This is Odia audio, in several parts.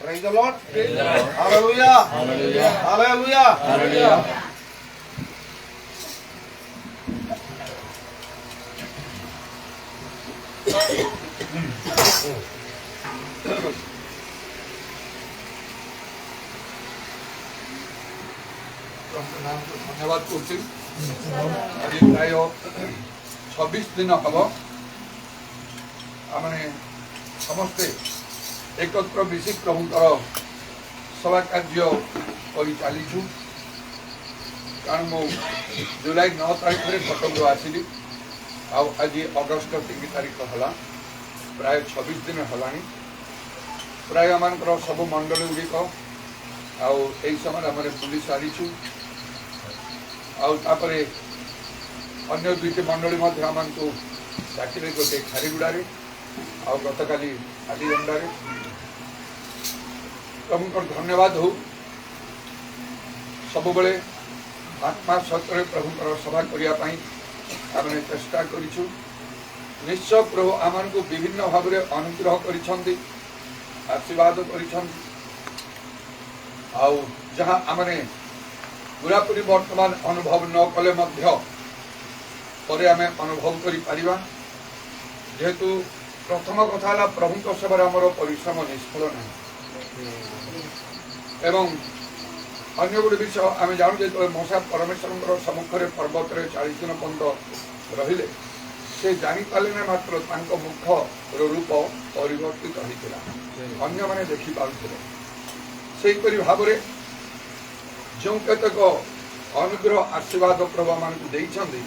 Praise the Lord. Hallelujah. Hallelujah. Hallelujah. ধন্যবাদ করছি। আজ প্রায় 26 দিন হব ଆମେ ସମସ୍ତେ ଏକତ୍ର ମିଶି ପ୍ରଭୁଙ୍କର ସେବା କାର୍ଯ୍ୟ କରି ଚାଲିଛୁ। କାରଣ ମୁଁ ଜୁଲାଇ 9 ତାରିଖରେ କଟକରୁ ଆସିଲି, ଆଉ ଆଜି ଅଗଷ୍ଟ 3 ତାରିଖ ହେଲା, ପ୍ରାୟ 26 ଦିନ ହେଲାଣି। ପ୍ରାୟ ଆମମାନଙ୍କର ସବୁ ମଣ୍ଡଳୀ ଗୁଡ଼ିକ ଆଉ ଏହି ସମୟରେ ଆମେ ବୁଲି ସାରିଛୁ। ଆଉ ତାପରେ ଅନ୍ୟ ଦୁଇଟି ମଣ୍ଡଳୀ ମଧ୍ୟ ଆମମାନଙ୍କୁ ଡାକିଲେ, ଗୋଟେ ଖାରିଗୁଡ଼ାରେ ଆଉ ଗତକାଲି ଆଲିଗଣ୍ଡାରେ। ପ୍ରଭୁଙ୍କର ଧନ୍ୟବାଦ ହଉ। ସବୁବେଳେ ଆତ୍ମା ସତ୍ୟରେ ପ୍ରଭୁଙ୍କର ସେବା କରିବା ପାଇଁ ଆମେ ଚେଷ୍ଟା କରିଛୁ। ନିଶ୍ଚୟ ପ୍ରଭୁ ଆମମାନଙ୍କୁ ବିଭିନ୍ନ ଭାବରେ ଅନୁଗ୍ରହ କରିଛନ୍ତି, ଆଶୀର୍ବାଦ କରିଛନ୍ତି। ଆଉ ଯାହା ଆମେ ପୁରାପୁରି ବର୍ତ୍ତମାନ ଅନୁଭବ ନ କଲେ ମଧ୍ୟ ପରେ ଆମେ ଅନୁଭବ କରିପାରିବା। ଯେହେତୁ ପ୍ରଥମ କଥା ହେଲା ପ୍ରଭୁଙ୍କ ସେବାରେ ଆମର ପରିଶ୍ରମ ନିଷ୍ଫଳ ନାହିଁ। ଏବଂ ଅନ୍ୟ ଗୋଟେ ବିଷୟ ଆମେ ଜାଣୁ, ଯେତେବେଳେ ମୋଶା ପରମେଶ୍ୱରଙ୍କର ସମ୍ମୁଖରେ ପର୍ବତରେ 40 ଦିନ ପର୍ଯ୍ୟନ୍ତ ରହିଲେ, ସେ ଜାଣିପାରିଲେ ନା ମାତ୍ର ତାଙ୍କ ମୁଖର ରୂପ ପରିବର୍ତ୍ତିତ ହୋଇଥିଲା, ଅନ୍ୟମାନେ ଦେଖିପାରୁଥିଲେ। ସେହିପରି ଭାବରେ ଯେଉଁ କେତେକ ଅନୁଗ୍ରହ ଆଶୀର୍ବାଦ ପ୍ରଭୁ ମାନଙ୍କୁ ଦେଇଛନ୍ତି,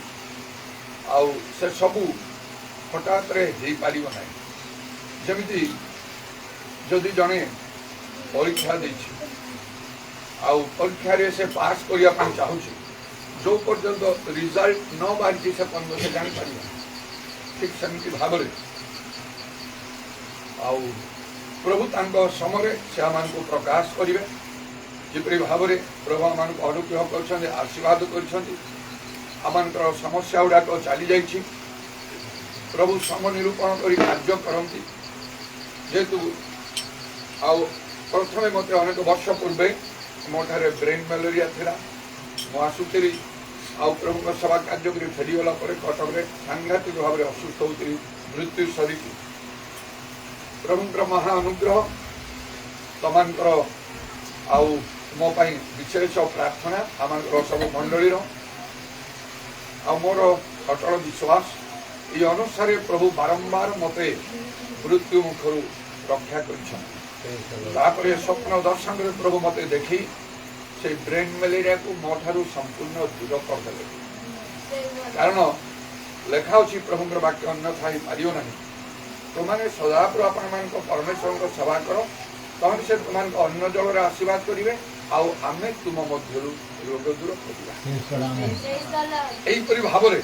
ଆଉ ସେ ସବୁ ହଠାତ୍ରେ ହେଇପାରିବ ନାହିଁ। ଯେମିତି ଯଦି ଜଣେ ପରୀକ୍ଷା ଦେଇଛି ଆଉ ପରୀକ୍ଷାରେ ସେ ପାସ୍ କରିବା ପାଇଁ ଚାହୁଁଛି, ଯେଉଁ ପର୍ଯ୍ୟନ୍ତ ରିଜଲ୍ଟ ନ ବାହାରିଛି ସେ ପର୍ଯ୍ୟନ୍ତ ସେ ଜାଣିପାରିବ। ଠିକ୍ ସେମିତି ଭାବରେ ଆଉ ପ୍ରଭୁ ତାଙ୍କ ସମୟରେ ସେମାନଙ୍କୁ ପ୍ରକାଶ କରିବେ। ଯେପରି ଭାବରେ ପ୍ରଭୁ ଆମମାନଙ୍କୁ ଅନୁଗ୍ରହ କରିଛନ୍ତି, ଆଶୀର୍ବାଦ କରିଛନ୍ତି। ଆମମାନଙ୍କର ସମସ୍ୟା ଗୁଡ଼ାକ ଚାଲିଯାଇଛି, ପ୍ରଭୁ ସମ ନିରୂପଣ କରି କାର୍ଯ୍ୟ କରନ୍ତି। ଯେହେତୁ ଆଉ ପ୍ରଥମେ ମୋତେ ଅନେକ ବର୍ଷ ପୂର୍ବେ ମୋଠାରେ ବ୍ରେନ୍ ମ୍ୟାଲେରିଆ ଥିଲା। ମୁଁ ଆସୁଥିଲି, ଆଉ ପ୍ରଭୁଙ୍କ ସେବା କାର୍ଯ୍ୟ କରି ଫେରିଗଲା ପରେ କଟକରେ ସାଂଘାତିକ ଭାବରେ ଅସୁସ୍ଥ ହେଉଥିଲି, ମୃତ୍ୟୁ ସରିଛି। ପ୍ରଭୁଙ୍କର ମହା ଅନୁଗ୍ରହ, ତମାନଙ୍କର ଆଉ ମୋ ପାଇଁ ବିଶେଷ ପ୍ରାର୍ଥନା, ଆମମାନଙ୍କର ସବୁ ମଣ୍ଡଳୀର ଆଉ ମୋର ଅଟଳ ବିଶ୍ୱାସ, এই ଅନୁସାରେ ପ୍ରଭୁ ବାରମ୍ବାର ମୋତେ ମୃତ୍ୟୁ ମୁଖରୁ ରକ୍ଷା କରିଛନ୍ତି। ତାପରେ ସ୍ୱପ୍ନ ଦର୍ଶନରେ ପ୍ରଭୁ ମୋତେ ଦେଖି ସେଇ ବ୍ରେନ୍ ମ୍ୟାଲେରିଆକୁ ମୋ ଠାରୁ ସମ୍ପୂର୍ଣ୍ଣ ଦୂର କରିଦେଲେ। କାରଣ ଲେଖା ଅଛି ପ୍ରଭୁଙ୍କର ବାକ୍ୟ ଅନ୍ୟଥା ହେଇପାରିବ ନାହିଁ। ତୁମମାନେ ସଦାପ୍ରଭୁ ଆପଣମାନଙ୍କ ପରମେଶ୍ୱରଙ୍କ ସେବା କର, ତମେ ସେ ତୁମମାନଙ୍କ ଅନ୍ନ ଜଳରେ ଆଶୀର୍ବାଦ କରିବେ, ଆଉ ଆମେ ତୁମ ମଧ୍ୟରୁ ରୋଗ ଦୂର କରିବା। ଏହିପରି ଭାବରେ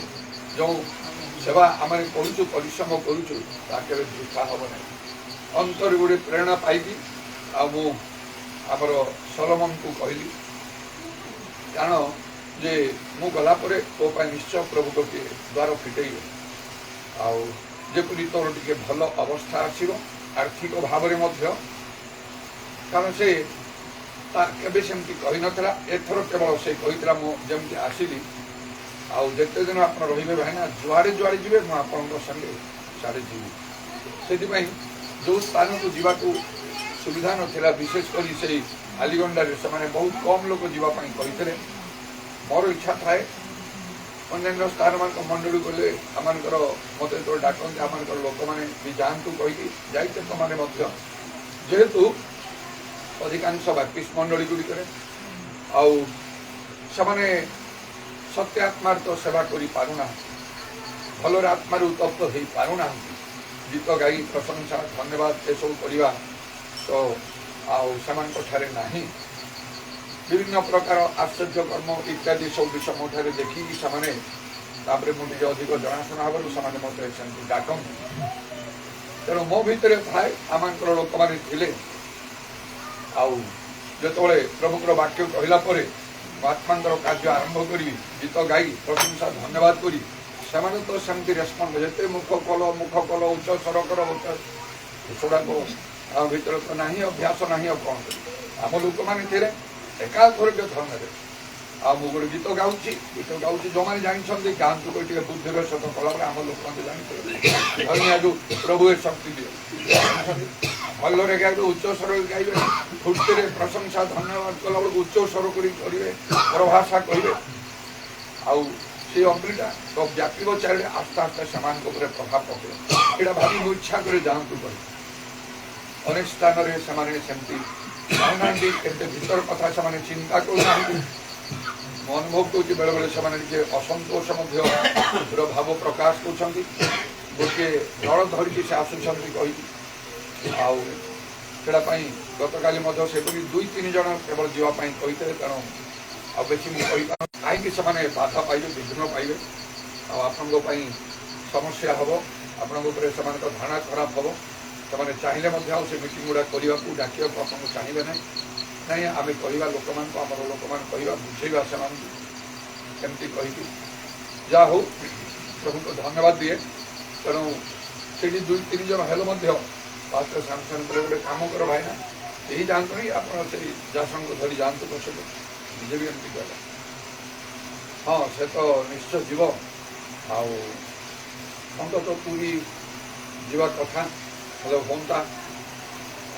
ଯେଉଁ ସେବା ଆମେ କରୁଛୁ, ପରିଶ୍ରମ କରୁଛୁ, ତା କେବେ ବୃଥା ହେବ ନାହିଁ। ଅନ୍ତରରେ ଗୋଟେ ପ୍ରେରଣା ପାଇବି। ଆଉ ମୁଁ ଆମର ସଲୋମନକୁ କହିଲି, କାରଣ ଯେ ମୁଁ ଗଲା ପରେ ତୋ ପାଇଁ ନିଶ୍ଚୟ ପ୍ରଭୁ ଗୋଟିଏ ଦ୍ୱାର ଫିଟେଇବେ, ଆଉ ଯେପରି ତୋର ଟିକେ ଭଲ ଅବସ୍ଥା ଆସିବ ଆର୍ଥିକ ଭାବରେ ମଧ୍ୟ। କାରଣ ସେ କେବେ ସେମିତି କହିନଥିଲା, ଏଥର କେବଳ ସେ କହିଥିଲା, ମୁଁ ଯେମିତି ଆସିଲି, ଆଉ ଯେତେ ଦିନ ଆପଣ ରହିବେ ଭାଇନା, ଯୁଆଡ଼େ ଯୁଆଡ଼େ ଯିବେ ମୁଁ ଆପଣଙ୍କ ସାଙ୍ଗେ ସିଆଡ଼େ ଯିବି। ସେଥିପାଇଁ ଯେଉଁ ସ୍ଥାନକୁ ଯିବାକୁ ସୁବିଧା ନଥିଲା, ବିଶେଷ କରି ସେଇ ଆଲିଗଣ୍ଡାରେ ସେମାନେ ବହୁତ କମ୍ ଲୋକ ଯିବା ପାଇଁ କହିଥିଲେ। ମୋର ଇଚ୍ଛା ଥାଏ ଅନ୍ୟାନ୍ୟ ସ୍ଥାନମାନଙ୍କ ମଣ୍ଡଳୀ ଗଲେ ଆମମାନଙ୍କର ମୋତେ ଯେତେବେଳେ ଡାକନ୍ତି, ଆମମାନଙ୍କର ଲୋକମାନେ ବି ଯାଆନ୍ତୁ କହିକି ଯାଇତେ ସେମାନେ ମଧ୍ୟ, ଯେହେତୁ ଅଧିକାଂଶ ବାପ୍ତିସ୍ମ ମଣ୍ଡଳୀ ଗୁଡ଼ିକରେ ଆଉ ସେମାନେ ସତ୍ୟ ଆତ୍ମାର ତ ସେବା କରିପାରୁନାହାନ୍ତି, ଭଲରେ ଆତ୍ମାରେ ଉତ୍ତପ୍ତ ହେଇପାରୁନାହାନ୍ତି। ଗୀତ ଗାଇ ପ୍ରଶଂସା ଧନ୍ୟବାଦ ଏସବୁ କରିବା ତ ଆଉ ସେମାନଙ୍କ ଠାରେ ନାହିଁ। ବିଭିନ୍ନ ପ୍ରକାର ଆଶ୍ଚର୍ଯ୍ୟ କର୍ମ ଇତ୍ୟାଦି ସବୁ ବିଷୟ ମୋ ଠାରେ ଦେଖିକି ସେମାନେ, ତାପରେ ମୁଁ ଟିକେ ଅଧିକ ଜଣାଶୁଣା ହେବାରୁ ସେମାନେ ମୋତେ ସେମିତି ଡାକନ୍ତି। ତେଣୁ ମୋ ଭିତରେ ଥାଏ, ଆମମାନଙ୍କର ଲୋକମାନେ ଥିଲେ। ଆଉ ଯେତେବେଳେ ପ୍ରଭୁଙ୍କର ବାକ୍ୟ କହିଲା ପରେ ମୁଁ ଆତ୍ମାଙ୍କର କାର୍ଯ୍ୟ ଆରମ୍ଭ କରିବି, ଗୀତ ଗାଇ ପ୍ରଶଂସା ଧନ୍ୟବାଦ କରି, ସେମାନେ ତ ସେମିତି ରେସ୍ପଣ୍ଡ, ଯେତେ ମୁଖ କଲ ଉଚ୍ଚ ସ୍ୱର କର, ଉଚ୍ଚ ସେଗୁଡ଼ାକ ଆମ ଭିତରେ ତ ନାହିଁ ଅଭ୍ୟାସ ନାହିଁ ଆଉ କ'ଣ କରିବି। ଆମ ଲୋକମାନେ ଥିଲେ ଏକାଥରକ ଧର୍ମରେ। ଆଉ ମୁଁ ଗୋଟେ ଗୀତ ଗାଉଛି ଯେଉଁମାନେ ଜାଣିଛନ୍ତି ଗାଆନ୍ତୁ କରି ଟିକେ ବୁଦ୍ଧିର ସହିତ କଲାବେଳେ ଆମ ଲୋକମାନେ ଜାଣିଥିଲେ ଧର୍ମିଆକୁ ପ୍ରଭୁ ଏ ଶକ୍ତି ଦିଅ। ଭଲରେ ଗାଇବେ, ଉଚ୍ଚ ସ୍ୱରରେ ଗାଇବେ, ଫୁର୍ତ୍ତିରେ ପ୍ରଶଂସା ଧନ୍ୟବାଦ କଲାବେଳକୁ ଉଚ୍ଚ ସ୍ୱର କରି କରିବେ, ପ୍ରଭାଷା କରିବେ। ଆଉ ସେ ଅଗ୍ନିଟା ତ ବ୍ୟାପିବ ଚାରିଆଡ଼େ, ଆସ୍ତେ ଆସ୍ତେ ସେମାନଙ୍କ ଉପରେ ପ୍ରଭାବ ପକାଇବ। ଏଇଟା ଭାବି ମୁଁ ଇଚ୍ଛା କରି ଯାଆନ୍ତୁ କରି ଅନେକ ସ୍ଥାନରେ ସେମାନେ ସେମିତି ଜାଣିନାହାନ୍ତି, କେତେ ଭିତର କଥା ସେମାନେ ଚିନ୍ତା କରୁନାହାନ୍ତି। ମୁଁ ଅନୁଭବ କରୁଛି ବେଳେବେଳେ ସେମାନେ ନିଜେ ଅସନ୍ତୋଷ ମଧ୍ୟ ଭାବ ପ୍ରକାଶ କରୁଛନ୍ତି। ଗୋଟିଏ ଦଳ ଧରିକି ସେ ଆସୁଛନ୍ତି କହିକି, ଆଉ ସେଇଟା ପାଇଁ ଗତକାଲି ମଧ୍ୟ ସେପରି 2-3 ଜଣ କେବଳ ଯିବା ପାଇଁ କହିଥିଲେ। ତେଣୁ ଆଉ ବେଶୀ ମୁଁ କହିପାରୁନି କାହିଁକି ସେମାନେ ବାଧା ପାଇବେ, ବିଘ୍ନ ପାଇବେ, ଆଉ ଆପଣଙ୍କ ପାଇଁ ସମସ୍ୟା ହେବ, ଆପଣଙ୍କ ଉପରେ ସେମାନଙ୍କ ଧାରଣା ଖରାପ ହେବ। ସେମାନେ ଚାହିଁଲେ ମଧ୍ୟ ଆଉ ସେ ମିଟିଂ ଗୁଡ଼ା କରିବାକୁ ଡାକିବାକୁ ଆପଣଙ୍କୁ ଚାହିଁବେ ନାହିଁ। ନାଇଁ ଆମେ କହିବା ଲୋକମାନଙ୍କୁ, ଆମର ଲୋକମାନେ କହିବା, ବୁଝେଇବା ସେମାନଙ୍କୁ କେମିତି କହିକି। ଯାହା ହଉ ପ୍ରଭୁଙ୍କୁ ଧନ୍ୟବାଦ ଦିଏ। ତେଣୁ ସେଠି 2-3 ଜଣ ହେଲେ ମଧ୍ୟ ପାଷ୍ଟର ସାମସନ୍ ପରେ ଗୋଟେ କାମ କର ଭାଇନା, କେହି ଯାଆନ୍ତୁନି, ଆପଣ ସେଇ ଯାସନକୁ ଧରି ଯାଆନ୍ତୁ ପଛକୁ। ନିଜେ ବି ଏମିତି କହିଲା, ହଁ ସେ ତ ନିଶ୍ଚୟ ଯିବ। ଆଉ ଅନ୍ତତଃ ପୁରୀ ଯିବା କଥା ହେଲେ ହୁଅନ୍ତା।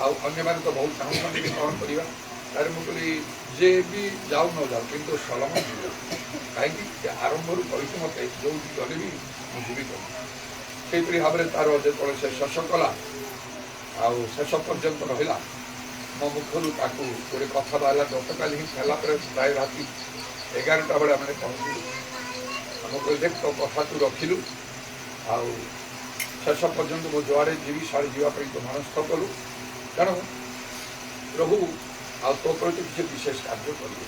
ଆଉ ଅନ୍ୟମାନେ ତ ବହୁତ ଚାହୁଁଛନ୍ତି କି କ'ଣ କରିବା। ତାରେ ମୁଁ କହିଲି ଯେ ବି ଯାଉ ନ ଯାଉ କିନ୍ତୁ ସଲମନ ଯିବ। କାହିଁକି ଆରମ୍ଭରୁ କହିଛି ମୋତେ ଯେଉଁଠି ଗଲେ ବି ମୁଁ ଯିବି କଲି। ସେଇପରି ଭାବରେ ତାର ଯେତେବେଳେ ସେ ଶେଷ କଲା ଆଉ ଶେଷ ପର୍ଯ୍ୟନ୍ତ ରହିଲା, ମୋ ମୁଖରୁ ତାକୁ ଗୋଟେ କଥା ବାହାରିଲା। ଗତକାଲି ହିଁ ହେଲା ପରେ ପ୍ରାୟ ରାତି 11ଟା ବେଳେ ଆମେ ପହଞ୍ଚିଲୁ। ଆମେ କହିଲି ଦେଖ ତୋ କଥା ତୁ ରଖିଲୁ, ଆଉ ଶେଷ ପର୍ଯ୍ୟନ୍ତ ମୁଁ ଯୁଆଡ଼େ ଯିବି ସାଡ଼େ ଯିବା ପାଇଁ ତୁ ମନସ୍ଥ କଲୁ। ତେଣୁ ପ୍ରଭୁ ଆଉ ତୋ ପ୍ରତି କିଛି ବିଶେଷ କାର୍ଯ୍ୟ କରିବେ।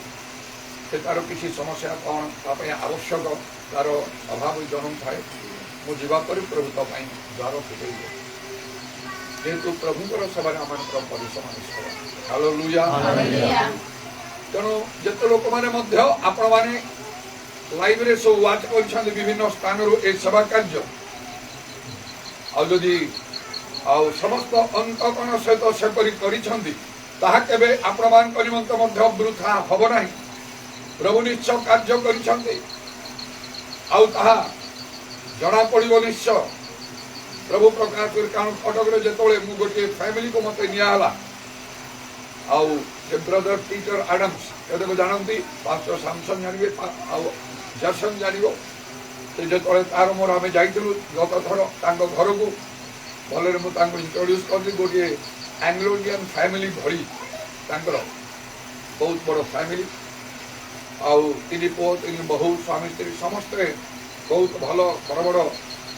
ସେ ତା'ର କିଛି ସମସ୍ୟା କ'ଣ ତା ପାଇଁ ଆବଶ୍ୟକ ତା'ର ଅଭାବ ଜଣାଉଥାଏ। ମୁଁ ଯିବା ପରେ ପ୍ରଭୁ ତୋ ପାଇଁ ଦ୍ୱାର ଫିଟେଇବେ। ଯେହେତୁ ପ୍ରଭୁଙ୍କର ସେବାରେ ଆମମାନଙ୍କର ପରିଶ୍ରମ ନିଷ୍ଫଳ। ହାଲେଲୁୟା। ତେଣୁ ଯେତେ ଲୋକମାନେ ମଧ୍ୟ ଆପଣମାନେ ଲାଇଭରେ ସବୁ ୱାଚ୍ କରିଛନ୍ତି ବିଭିନ୍ନ ସ୍ଥାନରୁ ଏ ସେବା କାର୍ଯ୍ୟ, ଆଉ ଯଦି ଆଉ ସମସ୍ତ ଅନ୍ତଃକରଣ ସହିତ ସେପରି କରିଛନ୍ତି, ତାହା କେବେ ଆପଣମାନଙ୍କ ନିମନ୍ତେ ମଧ୍ୟ ବୃଥା ହେବ ନାହିଁ। ପ୍ରଭୁ ନିଶ୍ଚୟ କାର୍ଯ୍ୟ କରିଛନ୍ତି, ଆଉ ତାହା ଜଣାପଡ଼ିବ ନିଶ୍ଚୟ। ପ୍ରଭୁ ପ୍ରକାଶ କରି, କାରଣ କଟକରେ ଯେତେବେଳେ ମୁଁ ଗୋଟିଏ ଫ୍ୟାମିଲିକୁ ମୋତେ ନିଆହେଲା, ଆଉ ସେ ବ୍ରଦର ପିଟର ଆଡମ୍ସ ଏଟାକୁ ଜାଣନ୍ତି, ପାଷ୍ଟର ସାମସନ୍ ଜାଣିବେ, ଆଉ ଜସନ୍ ଜାଣିବ। ସେ ଯେତେବେଳେ ତାର ମୋର ଆମେ ଯାଇଥିଲୁ ଗତ ଥର ତାଙ୍କ ଘରକୁ, ଭଲରେ ମୁଁ ତାଙ୍କୁ ଇଣ୍ଟ୍ରୋଡ୍ୟୁସ୍ କଲି। ଗୋଟିଏ ଆଙ୍ଗ୍ଲୋଡିଆନ୍ ଫ୍ୟାମିଲି ଭଳି ତାଙ୍କର ବହୁତ ବଡ଼ ଫ୍ୟାମିଲି, ଆଉ 3 ପୁଅ 3 ବୋହୂ, ସ୍ୱାମୀ ସ୍ତ୍ରୀ ସମସ୍ତେ ବହୁତ ଭଲ ବଡ଼ ବଡ଼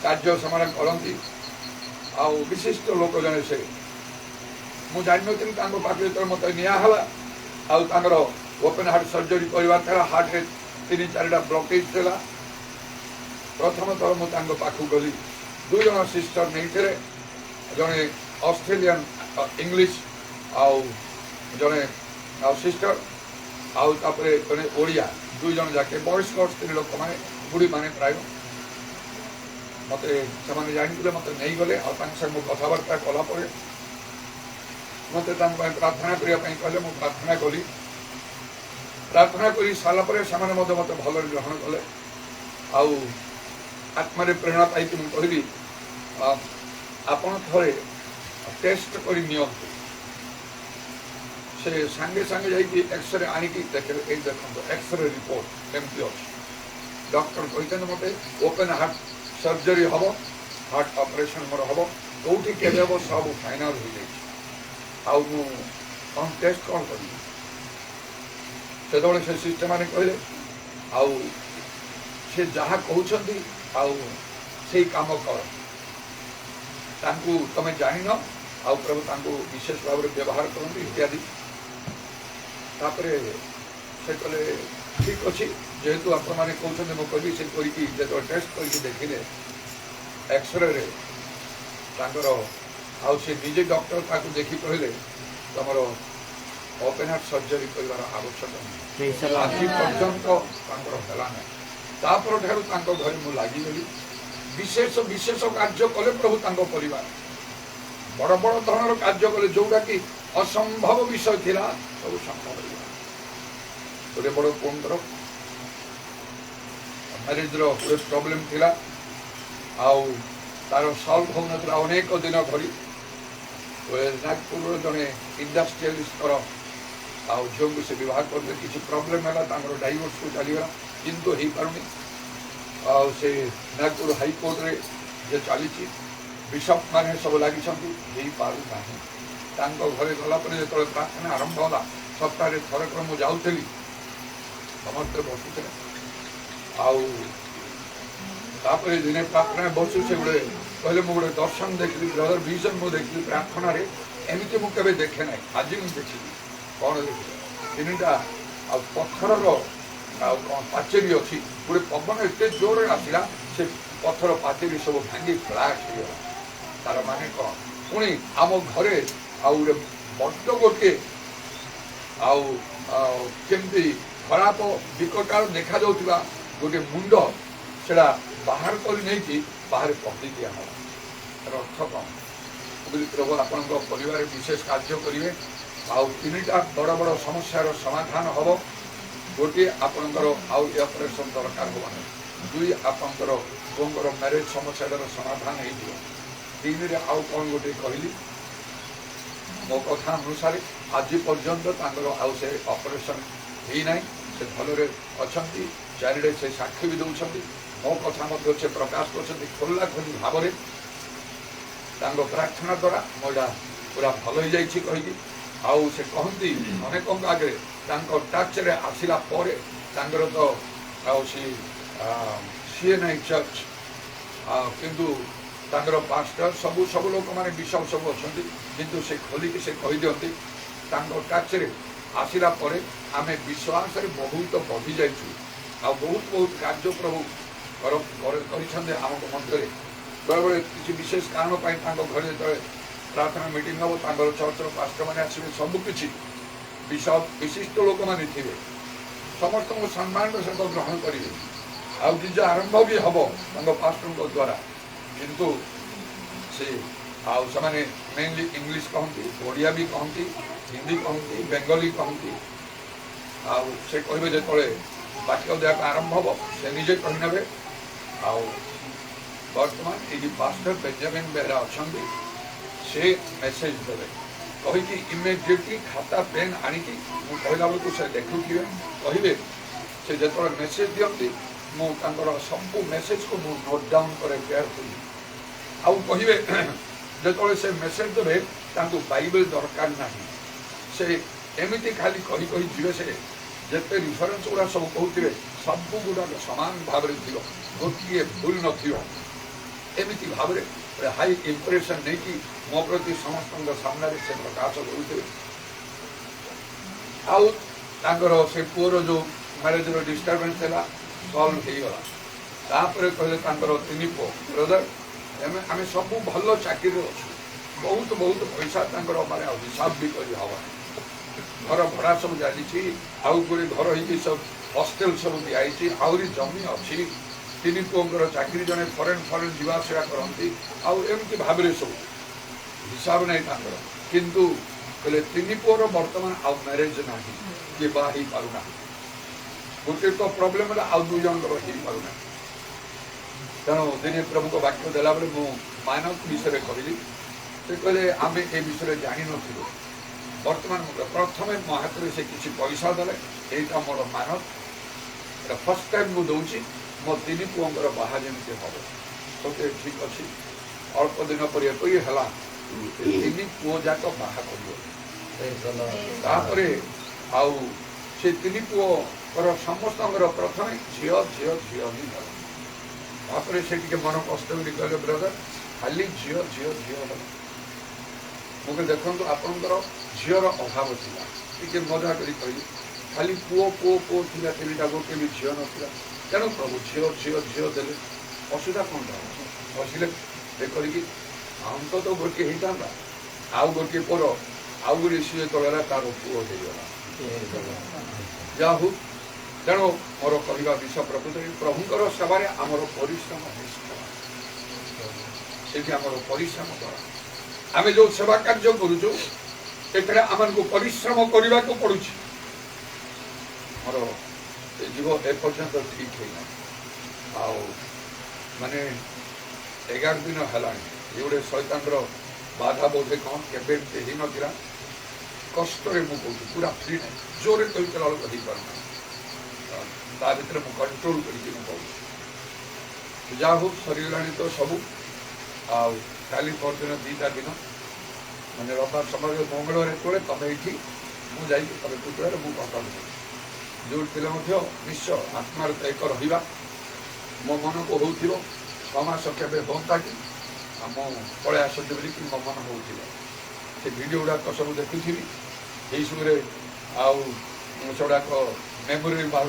କାର୍ଯ୍ୟ ସେମାନେ କରନ୍ତି। ଆଉ ବିଶିଷ୍ଟ ଲୋକ ଜଣେ ସେ। ମୁଁ ଜାଣିନଥିଲି ତାଙ୍କ ପାଖରେ ଯେତେବେଳେ ମୋତେ ନିଆହେଲା, ଆଉ ତାଙ୍କର ଓପେନ୍ ହାର୍ଟ ସର୍ଜରୀ କରିବାର ଥିଲା, ହାର୍ଟରେ 3-4ଟା ବ୍ଲକେଜ୍ ଥିଲା। ପ୍ରଥମ ଥର ମୁଁ ତାଙ୍କ ପାଖକୁ ଗଲି। 2 ଜଣ ସିଷ୍ଟର ନେଇଥିଲେ, ଜଣେ ଅଷ୍ଟ୍ରେଲିଆନ୍ ଇଂଲିଶ ଆଉ ଜଣେ ଆଉ ସିଷ୍ଟର, ଆଉ ତାପରେ ଜଣେ ଓଡ଼ିଆ, 2 ଜଣ ଯାକେ ବୟସ୍କ ସ୍ତ୍ରୀ ଲୋକମାନେ, ବୁଢ଼ୀମାନେ ପ୍ରାୟ। ମୋତେ ସେମାନେ ଜାଣିଥିଲେ, ମୋତେ ନେଇଗଲେ। ଆଉ ତାଙ୍କ ସାଙ୍ଗେ ମୁଁ କଥାବାର୍ତ୍ତା କଲା ପରେ ମୋତେ ତାଙ୍କ ପାଇଁ ପ୍ରାର୍ଥନା କରିବା ପାଇଁ କହିଲେ। ମୁଁ ପ୍ରାର୍ଥନା କଲି। ପ୍ରାର୍ଥନା କରି ସାରିଲା ପରେ ସେମାନେ ମଧ୍ୟ ମୋତେ ଭଲରେ ଗ୍ରହଣ କଲେ। ଆଉ ଆତ୍ମାରେ ପ୍ରେରଣା ପାଇକି ମୁଁ କହିଲି, ଆପଣ ଥରେ ଟେଷ୍ଟ କରି ନିଅନ୍ତୁ। ସେ ସାଙ୍ଗେ ସାଙ୍ଗେ ଯାଇକି ଏକ୍ସରେ ଆଣିକି ଦେଖିଲେ, ଏଇ ଦେଖନ୍ତୁ ଏକ୍ସରେ ରିପୋର୍ଟ ଏମିତି ଅଛି। ଡକ୍ଟର କହିଛନ୍ତି ମୋତେ ଓପେନ୍ ହାର୍ଟ ସର୍ଜରୀ ହେବ, ହାର୍ଟ ଅପରେସନ୍ ମୋର ହେବ, କେଉଁଠି କେବେ ହେବ ସବୁ ଫାଇନାଲ୍ ହୋଇଯାଇଛି। ଆଉ ମୁଁ କ'ଣ ଟେଷ୍ଟ କ'ଣ କରିବି? ସେତେବେଳେ ସେ ସିଷ୍ଟରମାନେ କହିଲେ, ଆଉ ସେ ଯାହା କହୁଛନ୍ତି ଆଉ ସେଇ କାମ କର। ତାଙ୍କୁ ତମେ ଜାଣିନ, ଆଉ ପ୍ରଭୁ ତାଙ୍କୁ ବିଶେଷ ଭାବରେ ବ୍ୟବହାର କରନ୍ତି ଇତ୍ୟାଦି। ତାପରେ ସେ କହିଲେ ଠିକ୍ ଅଛି, ଯେହେତୁ ଆପଣମାନେ କହୁଛନ୍ତି ମୁଁ କହିବି। ସେ କରିକି ଯେତେବେଳେ ଟେଷ୍ଟ କରିକି ଦେଖିଲେ ଏକ୍ସରେରେ ତାଙ୍କର, ଆଉ ସେ ନିଜେ ଡକ୍ଟର ତାକୁ ଦେଖି କହିଲେ ତମର ଓପେନ୍ ହାର୍ଟ ସର୍ଜରୀ କରିବାର ଆବଶ୍ୟକ ନାହିଁ। ଆଜି ପର୍ଯ୍ୟନ୍ତ ତାଙ୍କର ହେଲା ନାହିଁ। ତାପରଠାରୁ ତାଙ୍କ ଘରେ ମୁଁ ଲାଗିଗଲି। ବିଶେଷ କାର୍ଯ୍ୟ କଲେ ପ୍ରଭୁ ତାଙ୍କ ପରିବାର। ବଡ଼ ବଡ଼ ଧରଣର କାର୍ଯ୍ୟ କଲେ, ଯୋଉଟା କି ଅସମ୍ଭବ ବିଷୟ ଥିଲା ସବୁ ସମ୍ଭବ ହେଇଗଲା। ଗୋଟେ ବଡ଼ ପୁଅଙ୍କର ମ୍ୟାରେଜର ଗୋଟେ ପ୍ରୋବ୍ଲେମ ଥିଲା, ଆଉ ତାର ସଲ୍ଭ ହେଉନଥିଲା ଅନେକ ଦିନ ଧରି। ନାଗପୁରର ଜଣେ ଇଣ୍ଡଷ୍ଟ୍ରିଆଲିଷ୍ଟର ଆଉ ଝିଅଙ୍କୁ ସେ ବିବାହ କରିଲେ, କିଛି ପ୍ରୋବ୍ଲେମ ହେଲା, ତାଙ୍କର ଡାଇଭୋର୍ସକୁ ଚାଲିଗଲା, କିନ୍ତୁ ହେଇପାରୁନି। ଆଉ ସେ ନାଗପୁର ହାଇକୋର୍ଟରେ ଯେ ଚାଲିଛି, ବିଶପ ମାନେ ସବୁ ଲାଗିଛନ୍ତି, ହେଇପାରୁନାହିଁ। ତାଙ୍କ ଘରେ ଗଲା ପରେ ଯେତେବେଳେ ପ୍ରାର୍ଥନା ଆରମ୍ଭ ହେଲା, ସପ୍ତାହରେ ଥରକ ମୁଁ ଯାଉଥିଲି, ସମସ୍ତେ ବସୁଥିଲେ। ଆଉ ତାପରେ ଦିନେ ପ୍ରାର୍ଥନା ବସୁ, ସେ ଗୋଟେ କହିଲେ ମୁଁ ଗୋଟେ ଦର୍ଶନ ଦେଖିଲି, ବ୍ରଦର ଭିଜନ ମୁଁ ଦେଖିଲି ପ୍ରାର୍ଥନାରେ, ଏମିତି ମୁଁ କେବେ ଦେଖେ ନାହିଁ, ଆଜି ମୁଁ ଦେଖିଲି। କ'ଣ ଦେଖିଲି? ତିନିଟା ଆଉ ପଥରର ଆଉ କ'ଣ ପାଚେରୀ ଅଛି, ଗୋଟେ ପବନ ଏତେ ଜୋରରେ ଆସିଲା, ସେ ପଥର ପାଚେରୀ ସବୁ ଭାଙ୍ଗି ଫ୍ଲାଟ୍ ହେଇଗଲା। ତାର ମାନେ କ'ଣ? ପୁଣି ଆମ ଘରେ ଆଉ ଗୋଟେ ବଡ ଗୋଟିଏ ଆଉ କେମିତି ଖରାପ ବିକଟାଳ ଦେଖାଯାଉଥିବା ଗୋଟେ ମୁଣ୍ଡ, ସେଟା ବାହାର କରି ନେଇକି ବାହାରେ ପକେଇ ଦିଆହେବ। ତାର ଅର୍ଥ କ'ଣ? ପ୍ରଭୁ ଆପଣଙ୍କ ପରିବାରରେ ବିଶେଷ କାର୍ଯ୍ୟ କରିବେ, ଆଉ ତିନିଟା ବଡ଼ ବଡ଼ ସମସ୍ୟାର ସମାଧାନ ହେବ। ଗୋଟିଏ ଆପଣଙ୍କର ଆଉ ଏ ଅପରେସନ ଦରକାର ହେବ ନାହିଁ। ଦୁଇ, ଆପଣଙ୍କର ପୁଅଙ୍କର ମ୍ୟାରେଜ ସମସ୍ୟାର ସମାଧାନ ହେଇଯିବ। ତିନିରେ ଆଉ କ'ଣ ଗୋଟେ କହିଲି, ମୋ କଥା ଅନୁସାରେ ଆଜି ପର୍ଯ୍ୟନ୍ତ ତାଙ୍କର ଆଉ ସେ ଅପରେସନ ହେଇନାହିଁ, ସେ ଭଲରେ ଅଛନ୍ତି। ଚାରିଆଡ଼େ ସେ ସାକ୍ଷୀ ବି ଦେଉଛନ୍ତି, ମୋ କଥା ମଧ୍ୟ ସେ ପ୍ରକାଶ କରୁଛନ୍ତି ଖୋଲା ଖୋଲି ଭାବରେ। ତାଙ୍କ ପ୍ରାର୍ଥନା ଦ୍ୱାରା ମୋ ଏଇଟା ପୁରା ଭଲ ହେଇଯାଇଛି କହିକି। ଆଉ ସେ କହନ୍ତି ଅନେକଙ୍କ ଆଗରେ, ତାଙ୍କ ଟଚ୍ରେ ଆସିଲା ପରେ ତାଙ୍କର ତ ଆଉ ସିଏ ନାହିଁ ଚର୍ଚ୍ଚ, କିନ୍ତୁ ତାଙ୍କର ପାଷ୍ଟର ସବୁ ଲୋକମାନେ ବିଶପ ସବୁ ଅଛନ୍ତି, କିନ୍ତୁ ସେ ଖୋଲିକି ସେ କହିଦିଅନ୍ତି ତାଙ୍କ ଟଚ୍ରେ ଆସିଲା ପରେ ଆମେ ବିଶ୍ୱାସରେ ବହୁତ ବଢ଼ି ଯାଇଛୁ, ଆଉ ବହୁତ କାର୍ଯ୍ୟ ପ୍ରଭୁ କରିଛନ୍ତି ଆମ ମଧ୍ୟରେ। ବେଳେବେଳେ କିଛି ବିଶେଷ କାରଣ ପାଇଁ ତାଙ୍କ ଘରେ ଯେତେବେଳେ ପ୍ରାର୍ଥନା ମିଟିଂ ହେବ, ତାଙ୍କର ଚର୍ଚ୍ଚର ପାଷ୍ଟରମାନେ ଆସିବେ, ସବୁକିଛି ବିଶିଷ୍ଟ ଲୋକମାନେ ଥିବେ, ସମସ୍ତଙ୍କୁ ସମ୍ମାନର ସହିତ ଗ୍ରହଣ କରିବେ, ଆଉ ନିଜ ଆରମ୍ଭ ବି ହେବ ତାଙ୍କ ପାଷ୍ଟରଙ୍କ ଦ୍ୱାରା। କିନ୍ତୁ ସେ ଆଉ ସେମାନେ ମେନଲି ଇଂଲିଶ କହନ୍ତି, ଓଡ଼ିଆ ବି କହନ୍ତି, ହିନ୍ଦୀ କହନ୍ତି, ବେଙ୍ଗଲୀ କହନ୍ତି। ଆଉ ସେ କହିବେ ଯେତେବେଳେ ବାକ୍ୟ ଦେବାକୁ ଆରମ୍ଭ ହେବ, ସେ ନିଜେ କହିନେବେ। ଆଉ ବର୍ତ୍ତମାନ ଏଇ ପାଷ୍ଟର ବେଞ୍ଜାମିନ ବେହେରା ଅଛନ୍ତି, ସେ ମେସେଜ ଦେବେ କହିକି ଇମିଡିଏଟଲି ଖାତା ପେନ୍ ଆଣିକି ମୁଁ କହିଲା ବେଳକୁ ସେ ଲେଖୁଥିବେ, କହିବେ। ସେ ଯେତେବେଳେ ମେସେଜ ଦିଅନ୍ତି, ମୁଁ ତାଙ୍କର ସବୁ ମେସେଜକୁ ମୁଁ ନୋଟ୍ ଡାଉନ୍ କରେ କେୟାରଫୁଲି। ଆଉ କହିବେ ଯେତେବେଳେ ସେ ମେସେଜ ଦେବେ, ତାଙ୍କୁ ବାଇବେଲ ଦରକାର ନାହିଁ, ସେ ଏମିତି ଖାଲି କହି ଯିବେ। ସେ ଯେତେ ରିଫରେନ୍ସ ଗୁଡ଼ା ସବୁ କହୁଥିବେ, ସବୁ ଗୁଡ଼ାକ ସମାନ ଭାବରେ ଥିବ, ଗୋଟିଏ ଭୁଲ ନଥିବ। ଏମିତି ଭାବରେ ହାଇ ଇମ୍ପ୍ରେସନ ନେଇକି ମୋ ପ୍ରତି ସମସ୍ତଙ୍କ ସାମ୍ନାରେ ସେ ପ୍ରକାଶ କରୁଥିବେ। ଆଉ ତାଙ୍କର ସେ ପୁଅର ଯେଉଁ ମ୍ୟାରେଜର ଡିଷ୍ଟର୍ବାନ୍ସ ହେଲା, ସଲ୍ଭ ହେଇଗଲା। ତାପରେ କହିଲେ ତାଙ୍କର ତିନି ପୁଅ, ବ୍ରଦର ଆମେ ସବୁ ଭଲ ଚାକିରିରେ ଅଛୁ, ବହୁତ ପଇସା ତାଙ୍କର ମାନେ ଆଉ ହିସାବ ବି କରି ହେବ। ଘର ଭଡ଼ା ସବୁ ଚାଲିଛି, ଆଉ ଗୋଟେ ଘର ହେଇକି ସବୁ ହଷ୍ଟେଲ ସବୁ ଦିଆହେଇଛି, ଆହୁରି ଜମି ଅଛି। ତିନି ପୁଅଙ୍କର ଚାକିରି, ଜଣେ ଫରେନ୍ ଯିବା ଆସିବା କରନ୍ତି, ଆଉ ଏମିତି ଭାବରେ ସବୁ ହିସାବ ନାହିଁ ତାଙ୍କର। କିନ୍ତୁ କହିଲେ ତିନି ପୁଅର ବର୍ତ୍ତମାନ ଆଉ ମ୍ୟାରେଜ ନାହିଁ, କିଏ ବାହା ହେଇପାରୁନାହିଁ। ଗୋଟେ ତ ପ୍ରୋବ୍ଲେମ ହେଲା, ଆଉ ଦୁଇ ଜଣଙ୍କର ହେଇପାରୁନାହିଁ। ତେଣୁ ଦିନେ ପ୍ରଭୁଙ୍କ ବାକ୍ୟ ଦେଲାବେଳେ ମୁଁ ମାନକ ବିଷୟରେ କହିଲି। ସେ କହିଲେ ଆମେ ଏ ବିଷୟରେ ଜାଣିନଥିଲୁ, ବର୍ତ୍ତମାନ ପ୍ରଥମେ ମୋ ହାତରେ ସେ କିଛି ପଇସା ଦେଲେ, ଏଇଟା ମୋର ମାନକ, ଏଇଟା ଫାର୍ଷ୍ଟ ଟାଇମ୍ ମୁଁ ଦେଉଛି, ମୋ ତିନି ପୁଅଙ୍କର ବାହା ଯେମିତି ହେବ। ଓକେ ଠିକ୍ ଅଛି। ଅଳ୍ପ ଦିନ ପରେ ହେଲା, ତିନି ପୁଅ ଯାକ ବାହା କରିବ। ତାପରେ ଆଉ ସେ ତିନି ପୁଅଙ୍କର ସମସ୍ତଙ୍କର ପ୍ରଥମେ ଝିଅ ହିଁ ହେଲା। ତାପରେ ସେ ଟିକେ ମନ କଷ୍ଟ କରି କହିଲେ, ବ୍ରଦର ଖାଲି ଝିଅ ହେଲା। ମୁଁ କହିଲି ଦେଖନ୍ତୁ, ଆପଣଙ୍କର ଝିଅର ଅଭାବ ଥିଲା, ଟିକେ ମଜା କରି କହିଲି, ଖାଲି ପୁଅ ଥିଲା ତିନିଟା, ଗୋଟେ ବି ଝିଅ ନଥିଲା। ତେଣୁ ପ୍ରଭୁ ଝିଅ ଦେଲେ, ଅସୁବିଧା କ'ଣ ବସିଲେ ଏ କରିକି ଅନ୍ତତ ଗୋଟିଏ ହେଇଥାନ୍ତା। ଆଉ ଗୋଟିଏ ପୁଅର ଆଉ ଗୋଟେ ସିଏ ତଳେଲା, ତାର ପୁଅ ହେଇଗଲା। ଯାହା ହଉ, ତେଣୁ ମୋର କହିବା ବିଷୟ ପ୍ରକୃତରେ ପ୍ରଭୁଙ୍କର ସେବାରେ ଆମର ପରିଶ୍ରମ ନିଷ୍ଠ, ସେଠି ଆମର ପରିଶ୍ରମ କରା। आमे जो सेवा कार्य करूछु एथरे हमनको परिश्रम करबाको पड़ुछि मोर जीव ए पर्यंत ठीक है आ माने 11 दिन हलानी एवढे शैतान रो बाधा बोधे कौन केबे ही नथिला कष्ट रे मु कहू पूरा फ्री नहीं जोरे कहि चला कहि पारना ता भीतर मु कंट्रोल करि मु कहू जा हो शरीर लानी तो सब आ काली परदिन 2टा दिन माने रविवार समय मंगलवार तोले तमे एठी मु जाई तमे पुतुरा मु कंट्रोल जो पिला मध्य निश्चय आत्मार एक रहिबा मो मन को होउथिबो समास केबे होता कि आम पड़े आसते बोली कि मो मन होउथिबो से वीडियो गुड़ाक सब देखुथी फेसबुक आउड़ाक मेमोरी बाहर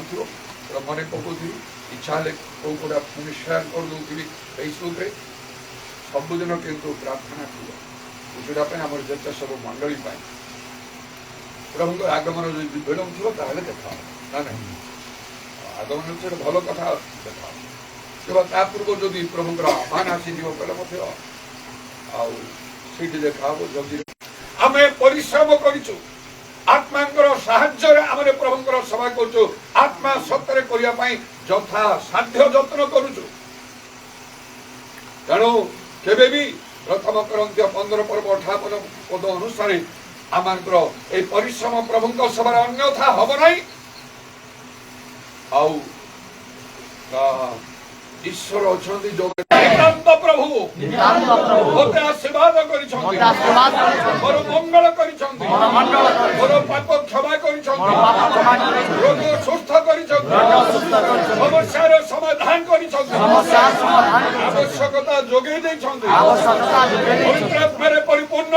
मन पकाउथी इच्छा हेल्ले कौ गुड़ा पुणी सेयार कर दूसरी फेसबुक सबुदिन किंतु प्रार्थना थी जोड़ापी आम जिते सब मंडली प्रभु आगमन जो भिड़ थो देखा ना ना आगमन से भल कथा देखा कि पूर्व जदि प्रभुर आह्वान आसीज कहले आठी देखा जल्दी आम परिश्रम करूँ आत्मांकर साहाय्य आम प्रभुंर सेवा करूँ आत्मा सत्य करने यथा साध्य जत्न करूँ तेणु केबे भी प्रथम करन्त्य 15 पर्व 58 पद अनुसार आमर ए परिश्रम प्रभु सेवार अन्यथा हम ना ईश्वर अच्छा जो नितांत प्रभु मते आशीर्वाद मोर मंगल मोर पाप क्षमा रोग सुस्थ समस्या समाधान आवश्यकता जोगे परिपूर्ण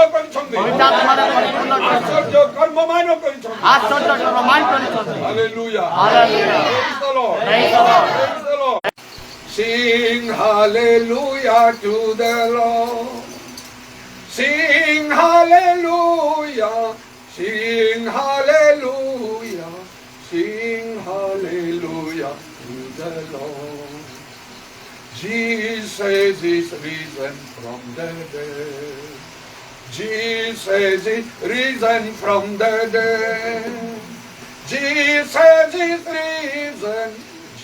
आश्चर्य कर्ममान Sing hallelujah to the Lord. Sing hallelujah. Sing hallelujah. Sing hallelujah to the Lord. Jesus is risen from the dead. Jesus is risen from the dead. Jesus is risen.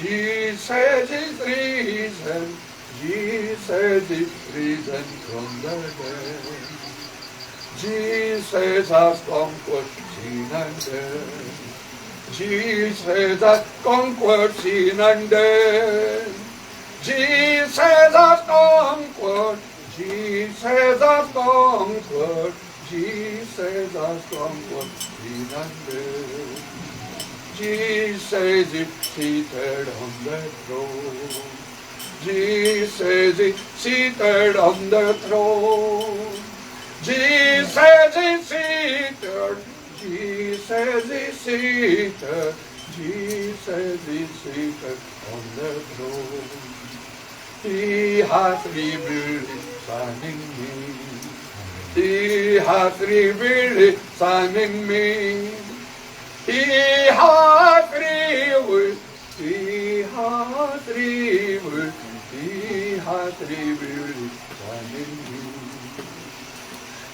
Jesus is risen, Jesus is risen from the dead. Jesus has conquered sin and death. Jesus has conquered sin and death. Jesus has conquered, Jesus has conquered, Jesus has conquered sin and death. Jesus is seated on the throne. Jesus is seated on the throne. Jesus is seated. Jesus is seated. Jesus is seated on the throne. He has revealed His Son in me. He has revealed His Son in me. He has revealed, He has revealed, He has revealed His Son in me.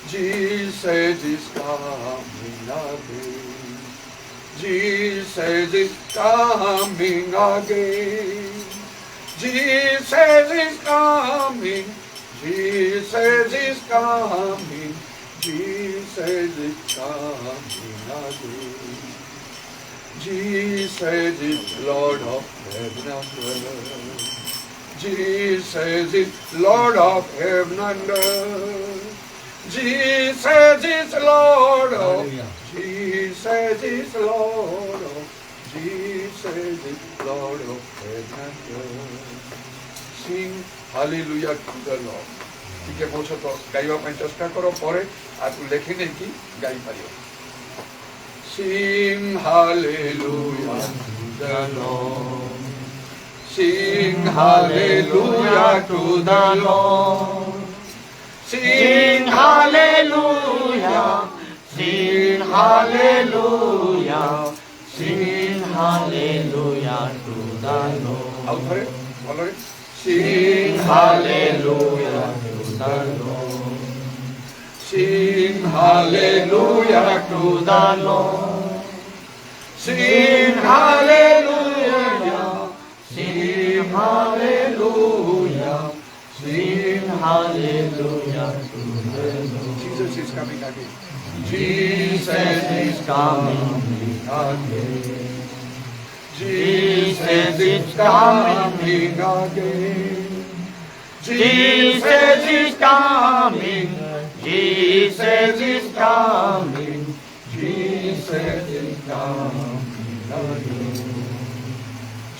Jesus is coming again. Jesus is coming again. Jesus is coming. Jesus is coming. Jesus is coming again. Jesus is Lord of heaven and earth. Jesus is Lord of heaven and earth. Jesus is Lord of. Jesus is Lord of. Jesus is Lord of heaven and earth. Sing hallelujah to the Lord. ठीक है, मोछ तो गाइबा ପାଇଁ ଚେଷ୍ଟା करो परे आपको लेखि नहीं कि गाई पारियो. Sing hallelujah to the Lord. Sing hallelujah to the Lord. Sing hallelujah. Sing hallelujah. Sing hallelujah to the Lord. आओ थोड़े बोलो रे. Sing hallelujah to the Lord. Sing hallelujah to the Lord. Sing hallelujah. Sing hallelujah. Sing hallelujah to the Lord. Jesus is coming again. Jesus is coming again. Jesus is coming again. Jesus is coming. Jesus is coming. Jesus is coming again.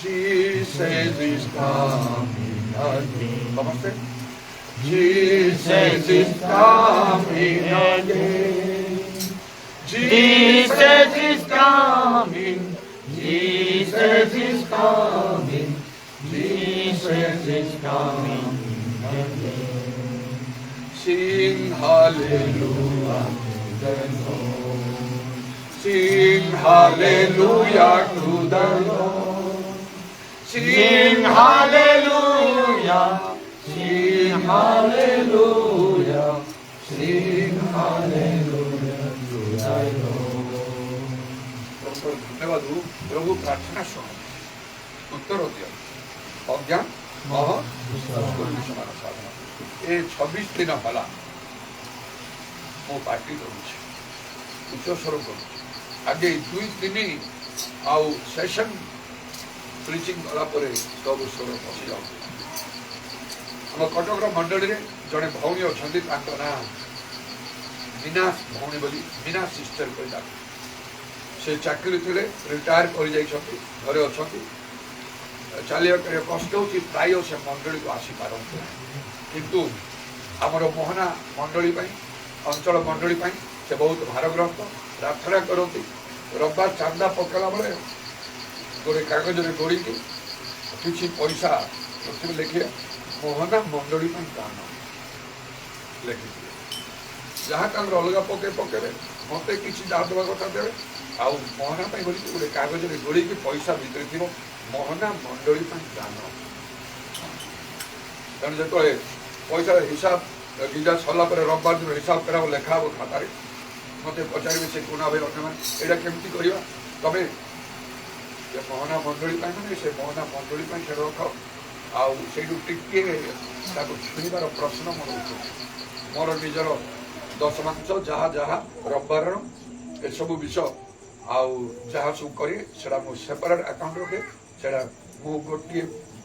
Jesus is coming again. Namaste. Jesus is coming again. Jesus is coming. Jesus is coming. Jesus is coming again. Sing hallelujah to the Lord. Sing hallelujah to the Lord. Sing hallelujah. Sing hallelujah. Sing hallelujah to the Lord. धन्यवाद प्रभु प्रार्थना शुण उत्तर दियो अज्ञान मह समान साधना ये 26 दिन हला मो पार्टी करुच्ची उच्च स्वर करुच्ची आगे 2-3 आउ सेशन प्रीचिंग कला परे सब स्वर पसी जाउ हम कटक मंडली रे जने भौणी अछंती तांको ना मीना भौणी बोली मीना सिस्टर कोइ डाक से चाकरी थे रिटायर कर घरे अच्छा चलिया कष्ट हो प्राय से मंडली को आसीपारती किंतु आमर मोहना मंडली अंचल मंडली से बहुत भारग्रस्त प्रार्थना करती रविवार चांदा पकड़ा बेले गोटे कागज गोड़ी किसी पैसा लिखे मोहना मंडली दान लिखी जहाँ अलग पके पकेबे मत किसी जा देवा कथा देवे आउ मोहना बोली गोटे कागज गोड़ी पैसा भितर थी मोहना मंडली दान तेणु जो पैसा हिसाब गिजा सरला रविवार दिन हिसाब करा लेखा हम खाता मत पचारे से कोना भाई अन्य मैंने केमती करवा तमें मोहना मंडली मैंने से मोहना मंडली से रख आउ टे छुईबार प्रश्न मोर उठे मोर निजर दशमांश जहाँ जहाँ रविवार ए सब विषय आउ जहाँ सब करे सेपरेट अकाउंट रखे से गोटे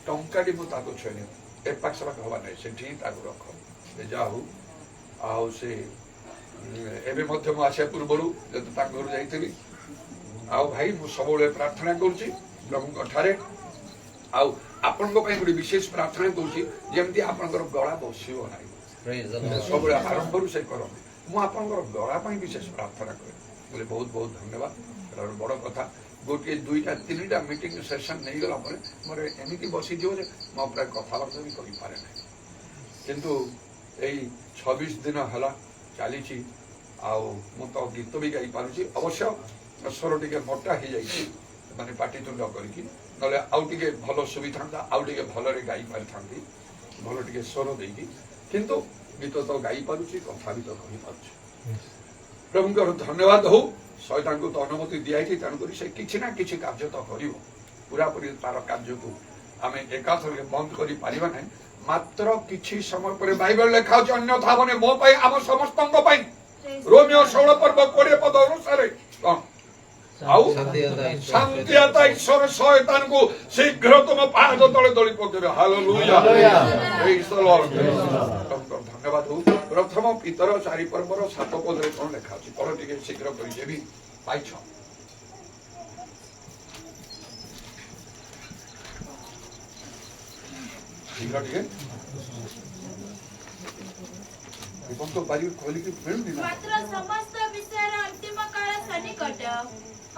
टंका छुएनि एपाक सेपाक हवा ना से रख जा हूँ आउ से एवं आसा पूर्व जब घर जाइली आउ भाई मु सब प्रार्थना करुँची प्रभु ठारे आउ आपण गोटे विशेष प्रार्थना करुँची जमी आपंकर गला बसब ना सब आरंभ से करते मुझे गला विशेष प्रार्थना करे बोले बहुत बहुत धन्यवाद बड़ कथा गोटे 2-3टा मीटिंग सेशन नहीं गला मोर एमती बसी जो मो प्राय कथबार्ता भी कर पारे ना किंतु यही 26 दिन है चली मु तो गीत भी गाई पार्टी अवश्य स्वर टे मोटा हो जाए माने पाटितुंड करके ना आउ टे भल सुविधा आउ टे भल गाई पारि था भल टे स्वर देकी किंतु गीत तो गाई पारुची कथा भी तो कही पारुची प्रभुंकर धन्यवाद हो शैतान को तो अनुमति दिखाई तेणुक से किसी ना किसी कार्य तो कर पूरापूरी तार कार्य को आम एकाथर बंद कर पारिबा नहीं मात्र किसी समय पर बाइबल लिखा होछि अन्यथा बने मो पई आम समस्तंक पई रोमियो 16 पर्व 20 पद अनुसार कौन आउ शांति आता ईश्वर शैतान को शीघ्र तुम पाद तले दली पकेबे हालेलुया प्रेज द लॉर्ड धन्यवाद हो प्रथम पितर 4 पर्वर 7 पद रे कोन लिखा अछि पढ टिके शीघ्र करि जेबी पाइछ शीघ्र टिके तो बारी खोली की मिलुनी ना मात्र समस्त विषय अंतिम काल सन्निकट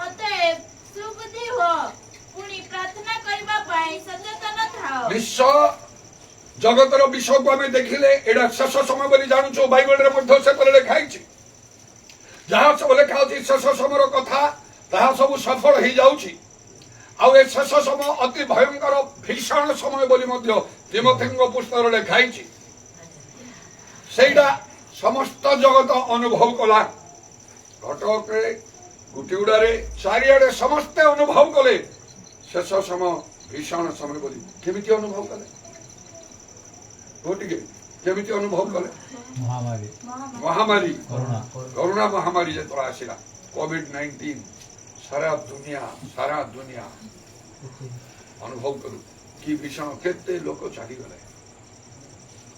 अतएव सुबुद्धि हो पुणी प्रार्थना करबा पाए सचेतन थाओ विश्व जगतर विषय को आम देखिले एडा शेष समय बोली जानूँ बाइबल रे मध्य से पर लिखाई जहाँ सब लिखा होची शेष समय कथा ताहा सब सफल हो जाउची आउ ए शेष समय अति भयंकर भीषण समय बोली मध्य तिमोथीଙ୍କ पुस्तक लिखाई सेटा समस्त जगत अनुभव कला घटके गुटीगुड़े चारिड़े समस्ते अनुभव कले शेष समय भीषण समय बोली केमी अनुभव कले गोटे केमी अनुभव कले महामारी करोना महामारी जो आसला कोविड-19 सारा दुनिया अनुभव करू कि भीषण केते लोक चली गले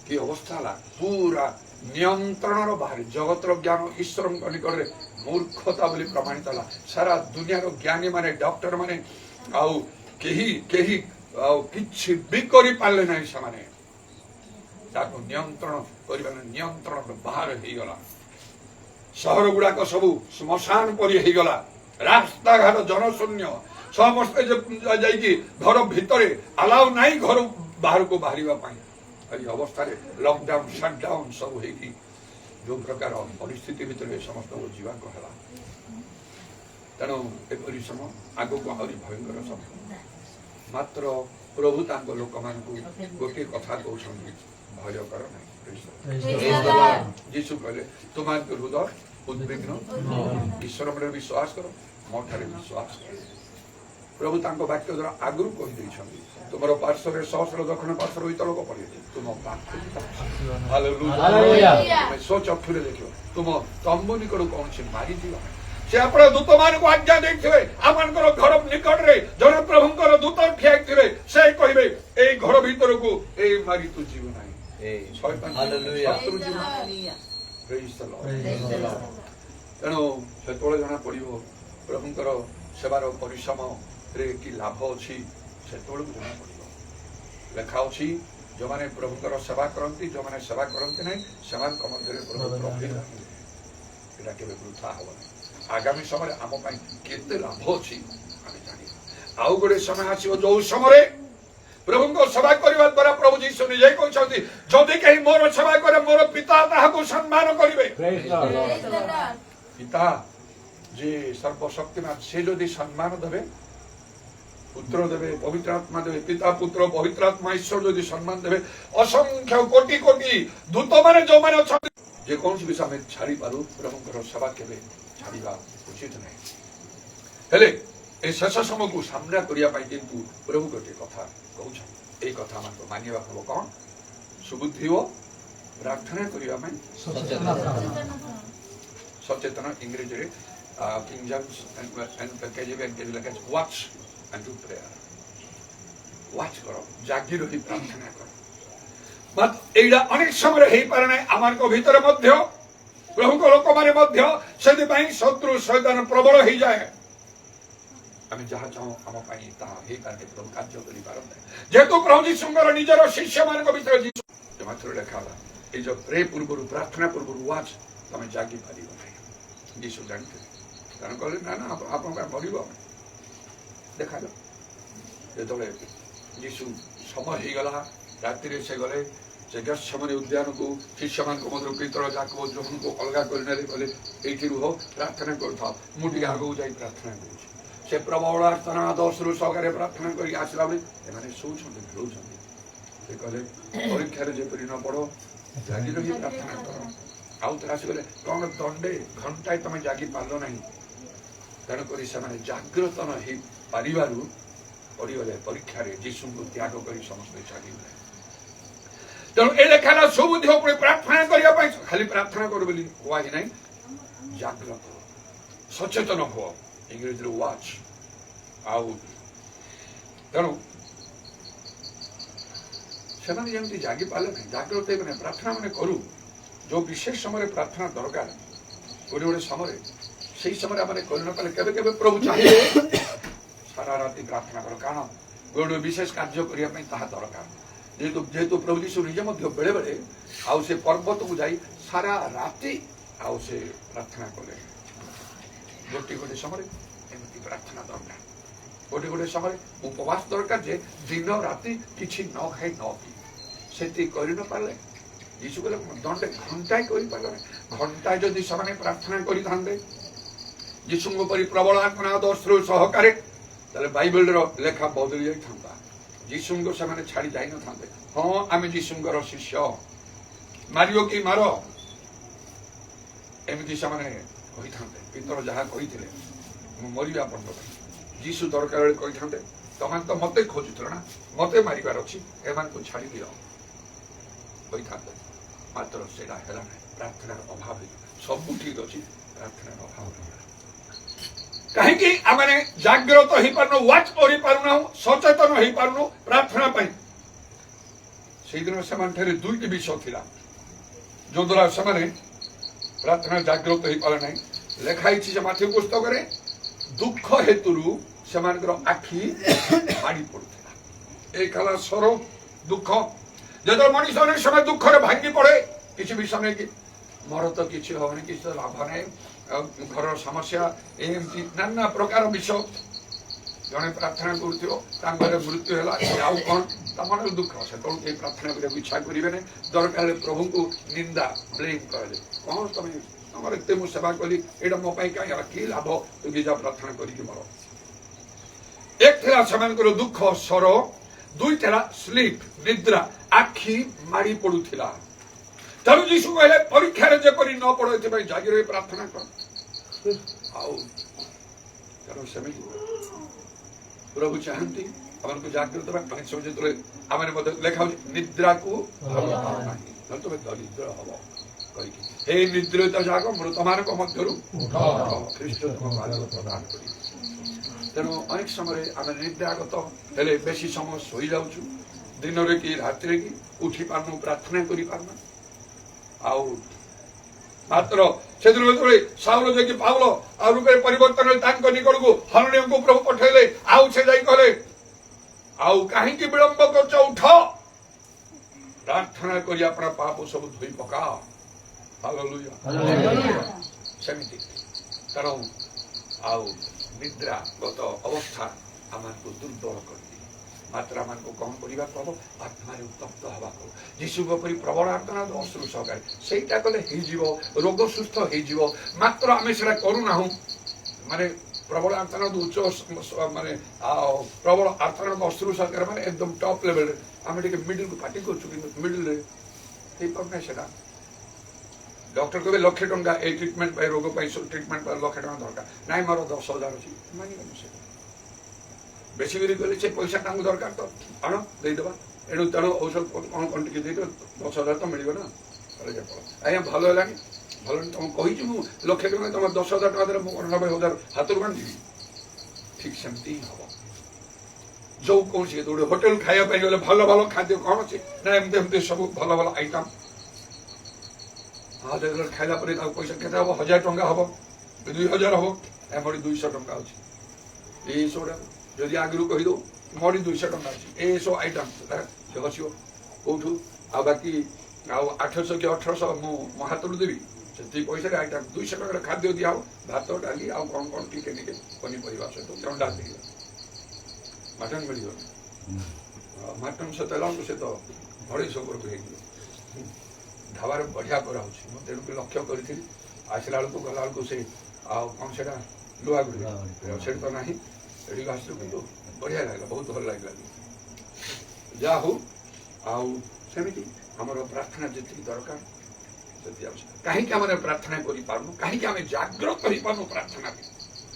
कि अवस्था है पूरा नियंत्रण बाहर जगतर ज्ञान ईश्वर निकट में मूर्खता बोली प्रमाणित है सारा दुनिया ज्ञानी माने डॉक्टर माने आउ केही केही किछि भी करि पाले नहीं से माने ताको नियंत्रण करिबा नियंत्रण बाहर हो गला शहर गुड़ाक सब श्मशान परी हो गला रास्ता घाट जनशून्य समस्ते जाइए घर भितर अलाउ नहीं घर बाहर को बाहर अवस्था लॉकडाउन शटडाउन सब हो जो प्रकार परिस्थिति भितर समस्त जीवाक है तेणु एपरी समय आग को आहरी भयंकर समय मात्र प्रभु तांको लोक मान गोटे कथा कहते भय कर जीशु कहले तुम्हारे हृदय उद्विग्न ईश्वर में विश्वास करो मो ठारे विश्वास करो प्रभु तांको वाक्य द्वारा आगु कही तुम पार्श्व सहस्र दक्षिण पार्श्व वितलक पड़े तुम स्व चक्षुरे देख तुम तंबू निकट कौन से मारी से अपने दूत मान को आज्ञा देते आम घर निकट में जड़े प्रभुंर दूत ठिया से कहे ए घर भीतर को ए मारी तू जीव ना तेणु से जना पड़ प्रभुंर सेवार परिश्रम कि लाभ अच्छी से जना पड़ लेखा अच्छी जो मैंने प्रभुंर सेवा करती जो मैंने सेवा करती ना से प्रभु ट्रफी रखिए वृथा हम आगामी समय आम केते लाभ अच्छी आम जाना आउ गोटे समय आसो जो समय प्रभु को सेवा करने द्वारा प्रभु जीशु निजे कहते जदि कहीं मोर सेवा करे मोर पिता ताहाको सम्मान करेंगे पिता जे सर्वशक्तिमान से जदि सम्मान देवे पुत्र देवे पवित्र आत्मा देवे पिता पुत्र पवित्र आत्मा ईश्वर जदि सम्मान देवे असंख्य कोटि कोटि दूत माने जो माने अछंती जे कौन सी विषय में छाड़ी पारू प्रभुंकर सेवा केबे छाड़ीबा उचित नहीं हेले ए शेष समय को सामना करिया पाई किंतु प्रभु गोटे कथा कहउछ ए कथा मान मानिबा हबो कोन सुबुद्धि हो प्रार्थना करिया में सचेतन इंग्रजी रे किंग जेम्स एंड केजेबी लिखे watch and do prayer watch करो जागी रही प्रार्थना करो मत एडा अनेक समय हे पारे नै आमान को भीतर मध्य प्रभु को लोक माने मध्य सेदि पई शत्रु शैतान प्रबल हो जाए आम जहाँ चाहूँ आम हे पारे प्रभु कार्य करि पारंते जेतु प्रभु जीशुंकर निजर शिष्य मान को भीतर जीशु मात्र लेखा ए जो प्रे पूर्व प्रार्थना पूर्व वॉच तमे जागी पारिबो नै जीशु जानते कारण कहले ना ना आप मरिब देखा जो जीशु समय हो गला राति से गले से गच्छमनी उद्यान को शिष्य मान को मधुर पितर जाको जोहन को अलग कर ये रुह प्रार्थना कर मुझे आगू जा प्रार्थना कर से प्रबलार्थना 10 रु सहकारे प्रार्थना कर आसला बेले शोचते खेलुं से कहले परीक्षा जेपरी न पढ़ो जागी रही प्रार्थना कर आउ थे आसगले कौन दंडे घंटाए तुम जागी पार्ल ना तेणुक से जागृत न पारिबारु पड़गले परीक्षा जीशु को त्याग कर समस्त जागिगले तेणु ए लेखा सुबुद्धि उपरे प्रार्थना करने खाली प्रार्थना कर कहुई ना जागृत सचेतन हो इंग्रेजी वॉच आउ तेणु से जागी पाले ना जागृत मैंने प्रार्थना मैंने करू जो विशेष समय प्रार्थना दरकार गोटे गोटे समय से समय आम कर न पाले केवे प्रभु चाहिए सारा राति प्रार्थना कर कारण गोटे विशेष कार्य करने दरकार जेहेतु प्रभु जीशु निजे बेले बेले आउ से पर्वत को जाई सारा राति आउ से प्रार्थना कले गोटे गोटे समय एमती प्रार्थना दरकार गोटे गोटे समय उपवास दरकार जे दिन राति किछि न खाई न पी से कर न पारे जीशु कहले दंडे घंटाए कर पारे घंटाए जदि से प्रार्थना करें जीशु परी प्रबल आत्मा 10 रु सहकारे ताले बाइबल लेखा बदली जाता जीशु को से छाड़ी जाई न था हाँ आम जीशुंर शिष्य मारियो कि मार ଏମିତି ସେମାନେ କହିଥାନ୍ତେ ପିତର ଯାହା କହିଥିଲେ ମୁଁ ମରିବି ଆପଣଙ୍କ ପାଇଁ। ଯୀଶୁ ଦରକାର ବେଳେ କହିଥାନ୍ତେ ତମେ ତ ମତେ ଖୋଜୁଥିଲ ନା, ମତେ ମାରିବାର ଅଛି, ଏମାନଙ୍କୁ ଛାଡ଼ି ଦିଅ କହିଥାନ୍ତେ। ମାତ୍ର ସେଇଟା ହେଲା ନାହିଁ, ପ୍ରାର୍ଥନାର ଅଭାବ ହେଇଗଲା। ସବୁ ଠିକ ଅଛି, ପ୍ରାର୍ଥନାର ଅଭାବ ହେଇଗଲା। କାହିଁକି ଆମେ ଜାଗ୍ରତ ହେଇପାରୁନୁ, ୱାଚ୍ କରିପାରୁନାହୁଁ, ସଚେତନ ହେଇପାରୁନୁ ପ୍ରାର୍ଥନା ପାଇଁ? ସେଇଦିନ ସେମାନଠାରେ ଦୁଇଟି ବିଷୟ ଥିଲା ଯୋଉଦ୍ୱାରା ସେମାନେ ପ୍ରାର୍ଥନା ଜାଗ୍ରତ ହେଇପାରିଲେ ନାହିଁ। ଲେଖା ହେଇଛି ଯେ ମାଥ୍ୟୁ ପୁସ୍ତକରେ ଦୁଃଖ ହେତୁରୁ ସେମାନଙ୍କର ଆଖି ମାଡ଼ି ପଡୁଥିଲା। ଏ କାଳ ସର ଦୁଃଖ, ଯେତେବେଳେ ମଣିଷ ଅନେକ ସମୟ ଦୁଃଖରେ ଭାଙ୍ଗି ପଡେ, କିଛି ବିଷୟ ନେଇକି ମୋର ତ କିଛି ହବନି, କିଛି ତ ଲାଭ ନାହିଁ, ଘରର ସମସ୍ୟା, ଏମିତି ନାନା ପ୍ରକାର ବିଷୟ। ଜଣେ ପ୍ରାର୍ଥନା କରୁଥିବ, ତାଙ୍କ ଘରେ ମୃତ୍ୟୁ ହେଲା, ଆଉ କଣ ତା ମନରେ ଦୁଃଖ, ସେତେବେଳକୁ କେହି ପ୍ରାର୍ଥନା କରିବାକୁ ଇଚ୍ଛା କରିବେନି। ଦରକାର ହେଲେ ପ୍ରଭୁଙ୍କୁ ନିନ୍ଦା ବ୍ଲେମ କରାଯାଏ। କଣ ତମେ ତମର ଏତେ ମୁଁ ସେବା କଲି, ଏଇଟା ମୋ ପାଇଁ କାହିଁ ହେଲା, କି ଲାଭ, ତୁ ନିଜା ପ୍ରାର୍ଥନା କରିକି ମର। ଏକ ଥିଲା ସେମାନଙ୍କର ଦୁଃଖ ସର, ଦୁଇ ଥିଲା ସ୍ଲିପ ନିଦ୍ରା, ଆଖି ମାଡ଼ି ପଡୁଥିଲା। ତେଣୁ ଯୀଶୁ କହିଲେ ପରୀକ୍ଷାରେ ଯେପରି ନ ପଡ, ଏଥିପାଇଁ ଜାଗି ରହି ପ୍ରାର୍ଥନା କର। ଆଉ ତେଣୁ ସେମିତି ପ୍ରଭୁ ଚାହାନ୍ତି ଆମକୁ ଜାଗ୍ରତ ହେବା। ଅନେକ ସମୟ ଯେତେବେଳେ ଆମେ ମଧ୍ୟ ଲେଖା ହଉଛି ନିଦ୍ରାକୁ ଭଲ ପାଅ ନାହିଁ, ନହେଲେ ତମେ ଦରିଦ୍ର ହବ କହିକି। ହେ ନିଦ୍ରିତ ଜାଗ, ମୃତମାନଙ୍କ ମଧ୍ୟରୁ ଖ୍ରୀଷ୍ଟ ତୁମକୁ ଆଲୋକ ପ୍ରଦାନ କରିବେ। ତେଣୁ ଅନେକ ସମୟରେ ଆମେ ନିଦ୍ରାଗତ ହେଲେ ବେଶୀ ସମୟ ଶୋଇଯାଉଛୁ, ଦିନରେ କି ରାତିରେ କି ଉଠି ପାରୁନୁ, ପ୍ରାର୍ଥନା କରିପାରୁନୁ। ଆଉ ମାତ୍ର ସେଦିନ ଯେତେବେଳେ ସାଉଲ ଯାଇକି ପାଉଲ ଆଉ ରୂପରେ ପରିବର୍ତ୍ତନ ହେଲେ, ତାଙ୍କ ନିକଟକୁ ହନଣୀୟଙ୍କୁ ପ୍ରଭୁ ପଠେଇଲେ। ଆଉ ସେ ଯାଇ କହିଲେ ଆଉ କାହିଁକି ବିଳମ୍ବ କରୁଛ, ଉଠ, ପ୍ରାର୍ଥନା କରି ଆପଣ ପାପ ସବୁ ଧୋଇ ପକାଅ। ହାଲେଲୁୟା। ସେମିତି ତେଣୁ ଆଉ ନିଦ୍ରାଗତ ଅବସ୍ଥା ଆମକୁ ଦୁର୍ବଳ କରିଦିଏ। ମାତ୍ର ଆମକୁ କଣ କରିବାକୁ ହବ? ଆତ୍ମାରେ ଉତ୍ତପ୍ତ ହେବାକୁ, ଯୀଶୁଙ୍କ ପରି ପ୍ରବଳ ଆର୍ତ୍ତନାଦ ଅଶ୍ରୁ ସହକାରେ। ସେଇଟା କଲେ ହେଇଯିବ, ରୋଗ ସୁସ୍ଥ ହେଇଯିବ। ମାତ୍ର ଆମେ ସେଟା କରୁନାହୁଁ। ମାନେ ପ୍ରବଳ ଆର୍ତ୍ତନାଦ ଉଚ୍ଚ ମାନେ ପ୍ରବଳ ଆର୍ତ୍ତନାଦ ଅଶ୍ରୁ ସହକାରେ, ମାନେ ଏକଦମ ଟପ୍ ଲେଭେଲରେ। ଆମେ ଟିକେ ମିଡିଲକୁ ପାର୍ଟି କରୁଛୁ, କିନ୍ତୁ ମିଡିଲରେ ହେଇପାରୁନାହିଁ ସେଟା। ଡକ୍ଟର କହିବେ 1,00,000 ଟଙ୍କା ଏଇ ଟ୍ରିଟମେଣ୍ଟ ପାଇଁ, ରୋଗ ପାଇଁ ଟ୍ରିଟମେଣ୍ଟ ପାଇଁ 1,00,000 ଟଙ୍କା ଦରକାର। ନାଇଁ ମୋର 10,000 ଅଛି, ମାନିବନି ସେଟା। ବେଶୀ କରି କହିଲେ ସେ ପଇସା ତାଙ୍କୁ ଦରକାର, ତ ଆଣ ଦେଇଦେବା। ଏଣୁ ତେଣୁ ଔଷଧ କଣ କଣ ଟିକେ ଦେଇଦେବ, 10,000 ତ ମିଳିବ ନା। ଆଜ୍ଞା ଭଲ ହେଲାନି, ଭଲ ତମକୁ କହିଛି ମୁଁ 1,00,000 ଟଙ୍କା, ତମର 10,000 ଟଙ୍କା ଦେଲେ ମୁଁ 90,000 ହାତରୁ ବାନ୍ଧିବି। ଠିକ ସେମିତି ହିଁ ହବ। ଯୋଉ କୌଣସି ଗୋଟେ ହୋଟେଲ ଖାଇବା ପାଇଁ ଗଲେ ଭଲ ଭଲ ଖାଦ୍ୟ କଣ ଅଛି ନା, ଏମିତି ଏମିତି ସବୁ ଭଲ ଭଲ ଆଇଟମ। ଖାଇଲା ପରେ ତାକୁ ପଇସା କେତେ ହବ? 1,000 ଟଙ୍କା ହବ, 2,000 ହବ। ଏମରି 200 ଟଙ୍କା ଅଛି। ଏଇସବୁଟା ଯଦି ଆଗରୁ କହିଦଉ ମୋରି 200 ଟଙ୍କା ଅଛି, ଏସବୁ ଆଇଟମ ସେ ବସିବ କୋଉଠୁ? ଆଉ ବାକି ଆଉ 800 କି 1800 ମୁଁ ମୋ ହାତରୁ ଦେବି। ସେତିକି ପଇସାରେ ଆଇଟମ 200 ଟଙ୍କାର ଖାଦ୍ୟ ଦିଆ ହବ। ଭାତ, ଡାଲି, ଆଉ କଣ କଣ ଟିକେ ଟିକେ ପନିପରିବା ସହିତ ଅଣ୍ଡା ମିଳିବ, ମଟନ ମିଳିବନି। ମଟନ ସହିତ ହେଲାକୁ ସେ ତ 250 ଉପରକୁ ହେଇଯିବ। ଢାବାରେ ବଢିଆ କରାହଉଛି। ମୁଁ ତେଣୁକୁ ଲକ୍ଷ୍ୟ କରିଥିଲି। ଆସିଲା ବେଳକୁ ଗଲା ବେଳକୁ ସେ ଆଉ କଣ ସେଟା ଲୁହାଗୁଡ଼ି ସେଠି ତ ନାହିଁ, ଏଠିକି ଆସିଲୁ, କିନ୍ତୁ ବଢିଆ ଲାଗିଲା, ବହୁତ ଭଲ ଲାଗିଲା। ଯାହା ହଉ, ଆଉ ସେମିତି ଆମର ପ୍ରାର୍ଥନା ଯେତିକି ଦରକାର ସେତିକି ଆବଶ୍ୟକ। କାହିଁକି ଆମେ ପ୍ରାର୍ଥନା କରିପାରୁନୁ, କାହିଁକି ଆମେ ଜାଗ୍ରତ ହେଇପାରୁନୁ ପ୍ରାର୍ଥନାରେ,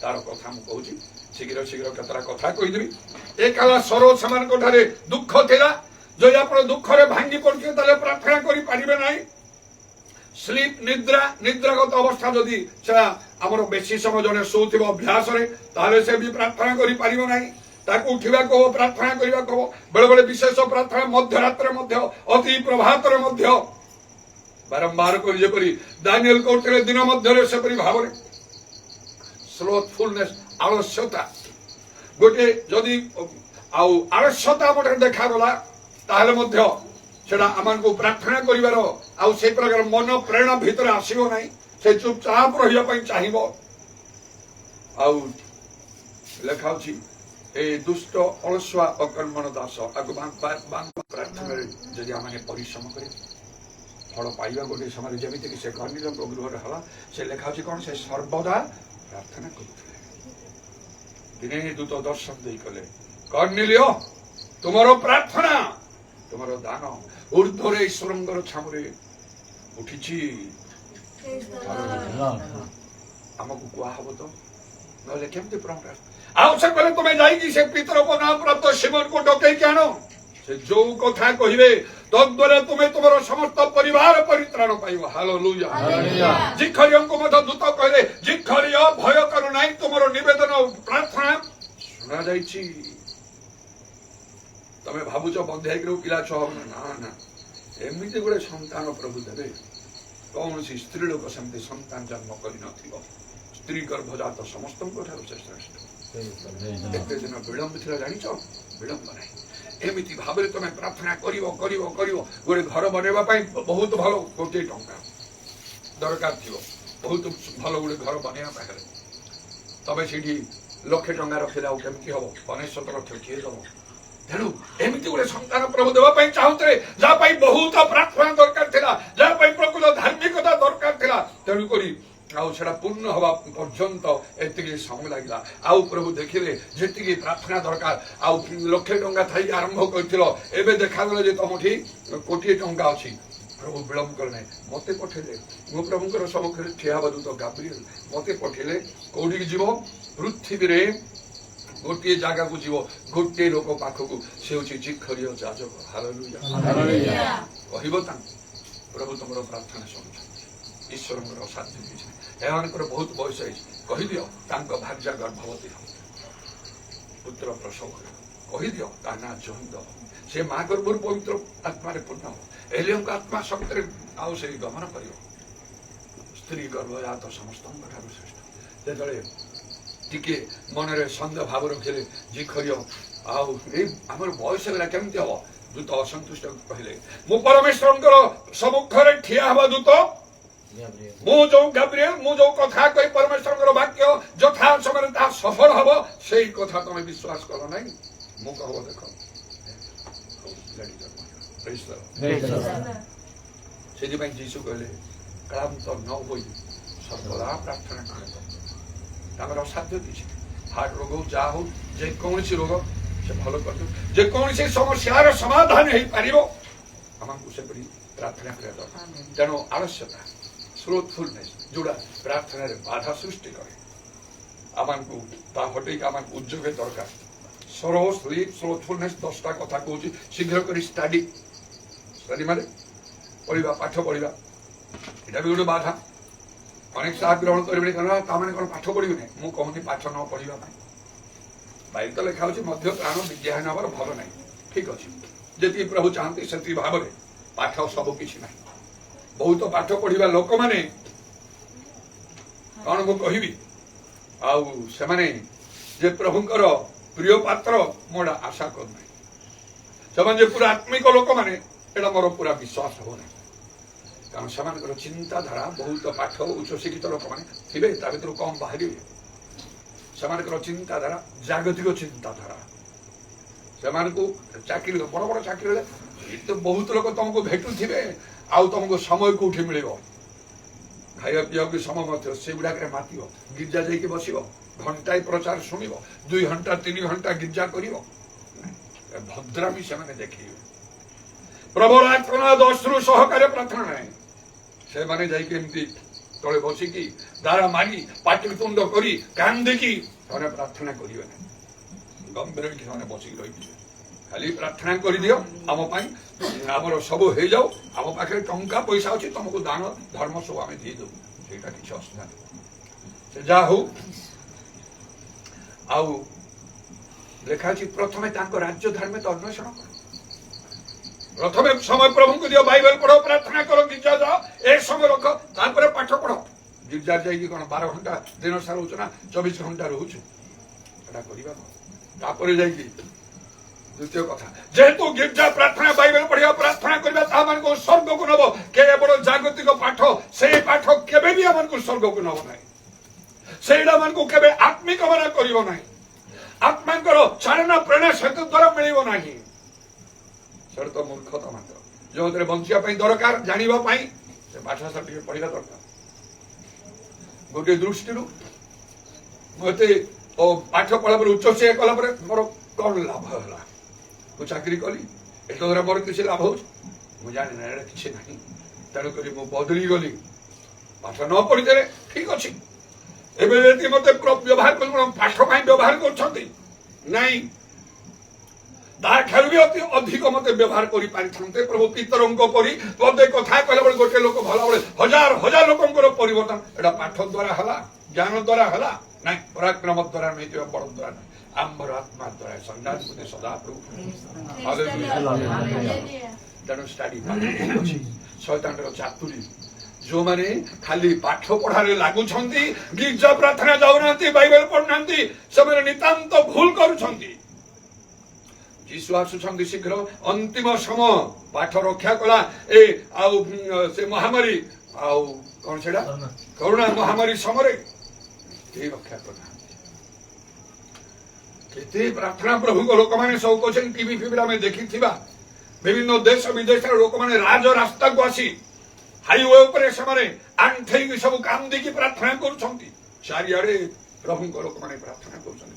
ତାର କଥା ମୁଁ କହୁଛି। ଶୀଘ୍ର ଶୀଘ୍ର କେତେଟା କଥା କହିଦେବି। ଏ କାଳ ସର ସେମାନଙ୍କ ଠାରେ ଦୁଃଖ ଥିଲା। ଯଦି ଆପଣ ଦୁଃଖରେ ଭାଙ୍ଗି ପଡୁଛନ୍ତି, ତାହେଲେ ପ୍ରାର୍ଥନା କରିପାରିବେ ନାହିଁ। ସ୍ଲିପ ନିଦ୍ରା, ନିଦ୍ରାଗତ ଅବସ୍ଥା ଯଦି ସେଟା ଆମର ବେଶୀ ସମୟ ଜଣେ ଶୋଉଥିବ ଅଭ୍ୟାସରେ, ତାହେଲେ ସେ ବି ପ୍ରାର୍ଥନା କରିପାରିବ ନାହିଁ। ତାକୁ ଉଠିବାକୁ ହବ, ପ୍ରାର୍ଥନା କରିବାକୁ ହବ। ବେଳେ ବେଳେ ବିଶେଷ ପ୍ରାର୍ଥନା ମଧ୍ୟରାତ୍ରରେ ମଧ୍ୟ, ଅତି ପ୍ରଭାତରେ ମଧ୍ୟ ବାରମ୍ବାର କରି ଯେପରି ଦାନିଏଲ କରୁଥିଲେ, ଦିନ ମଧ୍ୟରେ ସେପରି ଭାବରେ ସ୍ଲୋଥଫୁଲନେସ, ଆଳସ୍ୟତା, ଗୋଟେ ଯଦି ଆଉ ଆଳସ୍ୟତା ଆମର ଦେଖାଗଲା, ତାହେଲେ ମଧ୍ୟ ସେଟା ଆମକୁ ପ୍ରାର୍ଥନା କରିବାର ଆଉ ସେଇ ପ୍ରକାର ମନ ପ୍ରେରଣା ଭିତରେ ଆସିବ ନାହିଁ। ସେ ଚୁପଚାପ ରହିବା ପାଇଁ ଚାହିଁବ। ଆଉ ଲେଖା ଅଛି, ଏ ଦୁଷ୍ଟ ଅଳସୁଆ ଅକର୍ମଣ ଦାସ ଆକୁ ପ୍ରାର୍ଥନାରେ ଯଦି ଆମେ ପରିଶ୍ରମ କରି ଫଳ ପାଇବା, ଗୋଟେ ସମୟରେ ଯେମିତିକି ସେ କର୍ଣ୍ଣିଲଙ୍କ ଗୃହରେ ହେଲା, ସେ ଲେଖା ଅଛି କଣ? ସେ ସର୍ବଦା ପ୍ରାର୍ଥନା କରୁଥିଲେ। ଦିନେ ଦୂତ ଦର୍ଶନ ଦେଇ କଲେ, କର୍ଣ୍ଣିଲିୟ, ତୁମର ପ୍ରାର୍ଥନା, ତୁମର ଦାନ ଉର୍ଦ୍ଧ୍ୱରେ ଈଶ୍ୱରଙ୍କର ଛାମୁରେ ଉଠିଛି। ଆମକୁ କୁହାହବ ତ, ନହେଲେ କେମିତି ପ୍ରଭୁ? ଆଉ ସେ କହିଲେ ତୁମେ ଯାଇକି ସେ ପିତର ନାମ ପ୍ରାପ୍ତ ସିମୋନକୁ ଡକେଇକି ଆଣ, ସେ ଯୋଉ କଥା କହିବେ ତଦ୍ୱାରା ତୁମେ ତୁମର ସମସ୍ତ ପରିବାର ପରିତ୍ରାଣ ପାଇବ। ହାଲେଲୁୟା। ଜିଖରିୟଙ୍କୁ ମଧ୍ୟ ଦୂତ କହିଲେ, ଜିଖରିୟ ଭୟ କର ନାହିଁ, ତୁମର ନିବେଦନ ପ୍ରାର୍ଥନା ଶୁଣା ଯାଇଛି। ତମେ ଭାବୁଛ ବନ୍ଧେ ହେଇକି ପିଲା ଛୁଆ ହବ ନା? ନା, ଏମିତି ଗୋଟେ ସନ୍ତାନ ପ୍ରଭୁ ଦେବେ। କୌଣସି ସ୍ତ୍ରୀ ଲୋକ ସେମିତି ସନ୍ତାନ ଜନ୍ମ କରିନଥିବ। ସ୍ତ୍ରୀ ଗର୍ଭଜାତ ସମସ୍ତଙ୍କ ଠାରୁ ସେ ଶ୍ରେଷ୍ଠ। ଏତେ ଦିନ ବିଳମ୍ବ ଥିଲା ଜାଣିଛ? ବିଳମ୍ବ ନାହିଁ। ଏମିତି ଭାବରେ ତମେ ପ୍ରାର୍ଥନା କରିବ କରିବ କରିବ। ଗୋଟେ ଘର ବନେଇବା ପାଇଁ ବହୁତ ଭଲ କୋଟିଏ ଟଙ୍କା ଦରକାର ଥିବ। ବହୁତ ଭଲ ଗୋଟେ ଘର ବନେଇବା ପାଇଁ ହେଲେ ତମେ ସେଠି ଲକ୍ଷେ ଟଙ୍କା ରଖିଲେ ଆଉ କେମିତି ହବ? 15 ଲକ୍ଷ କିଏ ଦବ? ତେଣୁ ଏମିତି ଗୋଟେ ସନ୍ତାନ ପ୍ରଭୁ ଦେବା ପାଇଁ ଚାହୁଁଥିଲେ, ଯାହା ପାଇଁ ବହୁତ ପ୍ରାର୍ଥନା ଦରକାର ଥିଲା, ଯାହା ପାଇଁ ପ୍ରକୃତ ଧାର୍ମିକତା ଦରକାର ଥିଲା। ତେଣୁକରି ଆଉ ସେଟା ପୂର୍ଣ୍ଣ ହବା ପର୍ଯ୍ୟନ୍ତ ଏତିକି ସମୟ ଲାଗିଲା। ଆଉ ପ୍ରଭୁ ଦେଖିଲେ ଯେତିକି ପ୍ରାର୍ଥନା ଦରକାର, ଆଉ ଲକ୍ଷେ ଟଙ୍କା ଥାଇକି ଆରମ୍ଭ କରିଥିଲ, ଏବେ ଦେଖାଗଲା ଯେ ତମଠି କୋଟିଏ ଟଙ୍କା ଅଛି। ପ୍ରଭୁ ବିଳମ୍ବ କଲେ ନାହିଁ, ମତେ ପଠେଇଲେ। ମୁଁ ପ୍ରଭୁଙ୍କର ସମ୍ମୁଖରେ ଠିଆ ହେବା ଦୂତ ଗାବ୍ରିଏଲ ମତେ ପଠେଇଲେ। କୋଉଠିକି ଯିବ? ପୃଥିବୀରେ ଗୋଟିଏ ଜାଗାକୁ ଯିବ, ଗୋଟିଏ ଲୋକ ପାଖକୁ, ସେ ହଉଛି ଜିଖରିୟ ଯାଜକ। ହାଲେଲୁୟା। କହିବ ତାଙ୍କୁ, ପ୍ରଭୁ ତମର ପ୍ରାର୍ଥନା ଶୁଣୁଛନ୍ତି, ଈଶ୍ୱରଙ୍କର ଅସାଧ୍ୟ କିଛି ନାହିଁ, ଏମାନଙ୍କର ବହୁତ ବୟସ ହେଇଛି, କହିଦିଅ ତାଙ୍କ ଭାର୍ଯ୍ୟା ଗର୍ଭବତୀ ହବ, ପୁତ୍ର ପ୍ରସବ କରିବ, କହିଦିଅ ତା ନାଁ ଜୋନ୍ ହବ, ସେ ମା ଗର୍ଭରୁ ପବିତ୍ର ଆତ୍ମାରେ ପୂର୍ଣ୍ଣ ହବ, ଏଲିୟଙ୍କ ଆତ୍ମା ଶକ୍ତିରେ ଆଉ ସେ ଗମନ କରିବ। ସ୍ତ୍ରୀ ଗର୍ଭଜାତ ସମସ୍ତଙ୍କ ଠାରୁ ଶ୍ରେଷ୍ଠ। ଯେତେବେଳେ ଟିକେ ମନରେ ସନ୍ଦେହ ଭାବ ରଖିଲେ, ଜିଖରିୟ ଆଉ ଏଇ ଆମର ବୟସ ହେଲା କେମିତି ହବ? ଦୂତ ଅସନ୍ତୁଷ୍ଟ କହିଲେ, ମୁଁ ପରମେଶ୍ୱରଙ୍କର ସମ୍ମୁଖରେ ଠିଆ ହେବା ଦୂତ, ମୁଁ ଯୋଉ ଗାବ୍ରିଏଲ, ମୁଁ ଯୋଉ କଥା କହି ପରମେଶ୍ୱରଙ୍କର ବାକ୍ୟ ଯଥା ସମୟରେ ତାହା ସଫଳ ହବ, ସେଇ କଥା ତମେ ବିଶ୍ୱାସ କର ନାହିଁ। ମୁଁ କହିବ ଦେଖ, ସେଥିପାଇଁ ଯୀଶୁ କହିଲେ, କ୍ଳାନ୍ତ ନ ହୋଇ ସର୍ବଦା ପ୍ରାର୍ଥନା କର। ତାଙ୍କର ଅସାଧ୍ୟ କିଛି, ହାର୍ଟ ରୋଗ ଯାହା ହଉ, ଯେକୌଣସି ରୋଗ ସେ ଭଲ କରିଦେବ, ଯେକୌଣସି ସମସ୍ୟାର ସମାଧାନ ହେଇପାରିବ। ଆମକୁ ସେପରି ପ୍ରାର୍ଥନା କରିବା ଦରକାର। ତେଣୁ ଆଳସ୍ୟତା, ସ୍ଲୋଥଫୁଲନେସ୍ ଯୋଉଟା ପ୍ରାର୍ଥନାରେ ବାଧା ସୃଷ୍ଟି କରେ, ଆମକୁ ତା ହଟେଇକି ଆମକୁ ଉଦ୍যোଗ ଦରକାର। ସ୍ଲୋ ସ୍ଲିପ୍, ସ୍ଲୋଥଫୁଲନେସ୍ 10ଟା କଥା କହୁଛି, ଶୀଘ୍ର କରି ଷ୍ଟଡି ମାନେ ପଢିବା, ପାଠ ପଢିବା, ଏଇଟା ବି ଗୋଟେ ବାଧା। ଅନେକ ସାହା ଗ୍ରହଣ କରିବେନି, କାରଣ ତାମାନେ କଣ ପାଠ ପଢିବେନି? ମୁଁ କହୁନି ପାଠ ନ ପଢିବା ପାଇଁ, ବାଇବଲ ତ ଲେଖା ହଉଛି ମଧ୍ୟ ପ୍ରାଣ ବିଦ୍ୟାହୀନ ହବାର ଭଲ ନାହିଁ। ଠିକ ଅଛି, ଯେତିକି ପ୍ରଭୁ ଚାହାନ୍ତି ସେତିକି ଭାବରେ, ପାଠ ସବୁ କିଛି ନାହିଁ। ବହୁତ ପାଠ ପଢିବା ଲୋକମାନେ କଣ ମୁଁ କହିବି, ଆଉ ସେମାନେ ଯେ ପ୍ରଭୁଙ୍କର ପ୍ରିୟ ପାତ୍ର ମୁଁ ଏଟା ଆଶା କରୁନାହିଁ। ସେମାନେ ଯେ ପୁରା ଆତ୍ମିକ ଲୋକମାନେ, ଏଟା ମୋର ପୁରା ବିଶ୍ୱାସ ହଉନାହିଁ। କାରଣ ସେମାନଙ୍କର ଚିନ୍ତାଧାରା, ବହୁତ ପାଠ ଉଚ୍ଚ ଶିକ୍ଷିତ ଲୋକମାନେ ଥିବେ, ତା ଭିତରୁ କମ ବାହାରିବେ। ସେମାନଙ୍କର ଚିନ୍ତାଧାରା ଜାଗତିକ ଚିନ୍ତାଧାରା। ସେମାନଙ୍କୁ ଚାକିରି, ବଡ ବଡ ଚାକିରି ହେଲେ ବହୁତ ଲୋକ ତମକୁ ଭେଟୁଥିବେ, ଆଉ ତମକୁ ସମୟ କୋଉଠି ମିଳିବ? ଖାଇବା ପିଇବାକୁ ସମୟ ନଥିବ, ସେଗୁଡାକରେ ମାତିବ। ଗିର୍ଜା ଯାଇକି ବସିବ, ଘଣ୍ଟାଏ ପ୍ରଚାର ଶୁଣିବ, 2 ଘଣ୍ଟା 3 ଘଣ୍ଟା ଗିର୍ଜା କରିବ, ଭଦ୍ରାମୀ ସେମାନେ ଦେଖେଇବେ। ପ୍ରବଳ ଆତ୍ମନାଦ, ଅଶ୍ରୁ ସହକାରେ ପ୍ରାର୍ଥନା ନାହିଁ। ସେମାନେ ଯାଇକି ଏମିତି ତଳେ ବସିକି ଦାରା ମାରି ପାଟିତୁଣ୍ଡ କରି କାନ୍ଦିକି ସେମାନେ ପ୍ରାର୍ଥନା କରିବେ ନାହିଁ। ଗମ୍ଭୀର ହେଇକି ସେମାନେ ବସିକି ରହିଥିବେ, ଖାଲି ପ୍ରାର୍ଥନା କରିଦିଅ ଆମ ପାଇଁ, ଆମର ସବୁ ହେଇଯାଉ, ଆମ ପାଖରେ ଟଙ୍କା ପଇସା ଅଛି, ତମକୁ ଦାନ ଧର୍ମ ସବୁ ଆମେ ଦେଇଦେବୁ, ସେଇଟା କିଛି ଅସୁବିଧା ନାହିଁ। ସେ ଯାହା ହଉ, ଆଉ ଲେଖା ଅଛି ପ୍ରଥମେ ତାଙ୍କ ରାଜ୍ୟ ଧର୍ମେ ତ ଅନ୍ୱେଷଣ କର। ପ୍ରଥମେ ସମୟ ପ୍ରଭୁଙ୍କୁ ଦିଅ, ବାଇବେଲ ପଢ, ପ୍ରାର୍ଥନା କର, ଗିର୍ଜା ଯାଅ, ଏ ସମୟ ରଖ, ତାପରେ ପାଠ ପଢ। ଗିର୍ଜା ଯାଇକି କଣ 12 ଘଣ୍ଟା ଦିନ ସାରା ରହୁଛୁ ନା 24 ଘଣ୍ଟା ରହୁଛୁ? ଏଟା କରିବା, ତାପରେ ଯାଇକି ଦ୍ୱିତୀୟ କଥା, ଯେହେତୁ ଗିର୍ଜା ପ୍ରାର୍ଥନା, ବାଇବେଲ ପଢିବା, ପ୍ରାର୍ଥନା କରିବା ତାହା ମାନଙ୍କୁ ସ୍ୱର୍ଗକୁ ନବ। କେବଳ ଜାଗତିକ ପାଠ, ସେଇ ପାଠ କେବେ ବି ଆମକୁ ସ୍ୱର୍ଗକୁ ନବ ନାହିଁ। ସେଇଟା ଆମକୁ କେବେ ଆତ୍ମିକ ମନା କରିବ ନାହିଁ। ଆତ୍ମାଙ୍କର ଚାଳନା ପ୍ରେରଣା ସହିତ ଦ୍ୱାରା ମିଳିବ ନାହିଁ। ସେଟା ତ ମୂର୍ଖତା ମାତ୍ର। ଯୋଉଥିରେ ବଞ୍ଚିବା ପାଇଁ ଦରକାର, ଜାଣିବା ପାଇଁ, ସେ ପାଠ ଟିକେ ପଢିବା ଦରକାର। ଗୋଟିଏ ଦୃଷ୍ଟିରୁ ମତେ ପାଠ ପଢା ପରେ, ଉଚ୍ଚ ଶିକ୍ଷା କଲା ପରେ ମୋର କଣ ଲାଭ ହେଲା? ମୁଁ ଚାକିରି କଲି, ଏତ ଦ୍ୱାରା ମୋର କିଛି ଲାଭ ହଉଛି? ମୁଁ ଜାଣିନି, ଏଇଟା କିଛି ନାହିଁ। ତେଣୁକରି ମୁଁ ବଦଳି ଗଲି। ପାଠ ନ ପଢିଦେଲେ ଠିକ ଅଛି। ଏବେ ଯଦି ମତେ ବ୍ୟବହାର ପାଠ ପାଇଁ ବ୍ୟବହାର କରୁଛନ୍ତି ନାଇଁ, ତାଠାରୁ ବି ଅତି ଅଧିକ ମତେ ବ୍ୟବହାର କରିପାରିଥାନ୍ତେ ପ୍ରଭୁ ପିତରଙ୍କ ପରି। ପଦେ କଥା କହିଲା ବେଳେ ଗୋଟେ ଲୋକ ଭଲ ବେଳେ ହଜାର ହଜାର ଲୋକଙ୍କର ପରିବର୍ତ୍ତନ ଏଟା ପାଠ ଦ୍ଵାରା ହେଲା, ଜ୍ଞାନ ଦ୍ଵାରା ହେଲା ନାଇଁ, ପରାକ୍ରମ ଦ୍ଵାରା ନୁହେଁ, ବଳ ଦ୍ଵାରା ନୁହେଁ, ଆମର ଆତ୍ମା ଦ୍ଵାରା ସଂଘାତ ସଦା ପ୍ରଭୁ। ତେଣୁ ଷ୍ଟାଡି ଅଛି ଶୈତାନର ଚାତୁରୀ। ଯୋଉମାନେ ଖାଲି ପାଠ ପଢାରେ ଲାଗୁଛନ୍ତି, ଗିର୍ଜା ପ୍ରାର୍ଥନା ଯାଉନାହାନ୍ତି, ବାଇବେଲ ପଢୁନାହାନ୍ତି, ସେମାନେ ନିତାନ୍ତ ଭୁଲ କରୁଛନ୍ତି। ଯୀଶୁ ଆସୁଛନ୍ତି ଶୀଘ୍ର, ଅନ୍ତିମ ସମୟ, ପାଠ ରକ୍ଷା କଲା ଏ ଆଉ ସେ ମହାମାରୀ ଆଉ କଣ ସେଟା କରୋନା ମହାମାରୀ ସମୟରେ କେହି ରକ୍ଷା କରୁନାହାନ୍ତି। କେତେ ପ୍ରାର୍ଥନା ପ୍ରଭୁଙ୍କ ଲୋକମାନେ ସବୁ କହୁଛନ୍ତି, ଟିଭି ଫିଭିରେ ଆମେ ଦେଖିଥିବା ବିଭିନ୍ନ ଦେଶ ବିଦେଶର ଲୋକମାନେ ରାଜ ରାସ୍ତାକୁ ଆସି ହାଇୱେ ଉପରେ ସେମାନେ ଆଣ୍ଠେଇକି ସବୁ କାନ୍ଦିକି ପ୍ରାର୍ଥନା କରୁଛନ୍ତି। ଚାରିଆଡେ ପ୍ରଭୁଙ୍କ ଲୋକମାନେ ପ୍ରାର୍ଥନା କରୁଛନ୍ତି।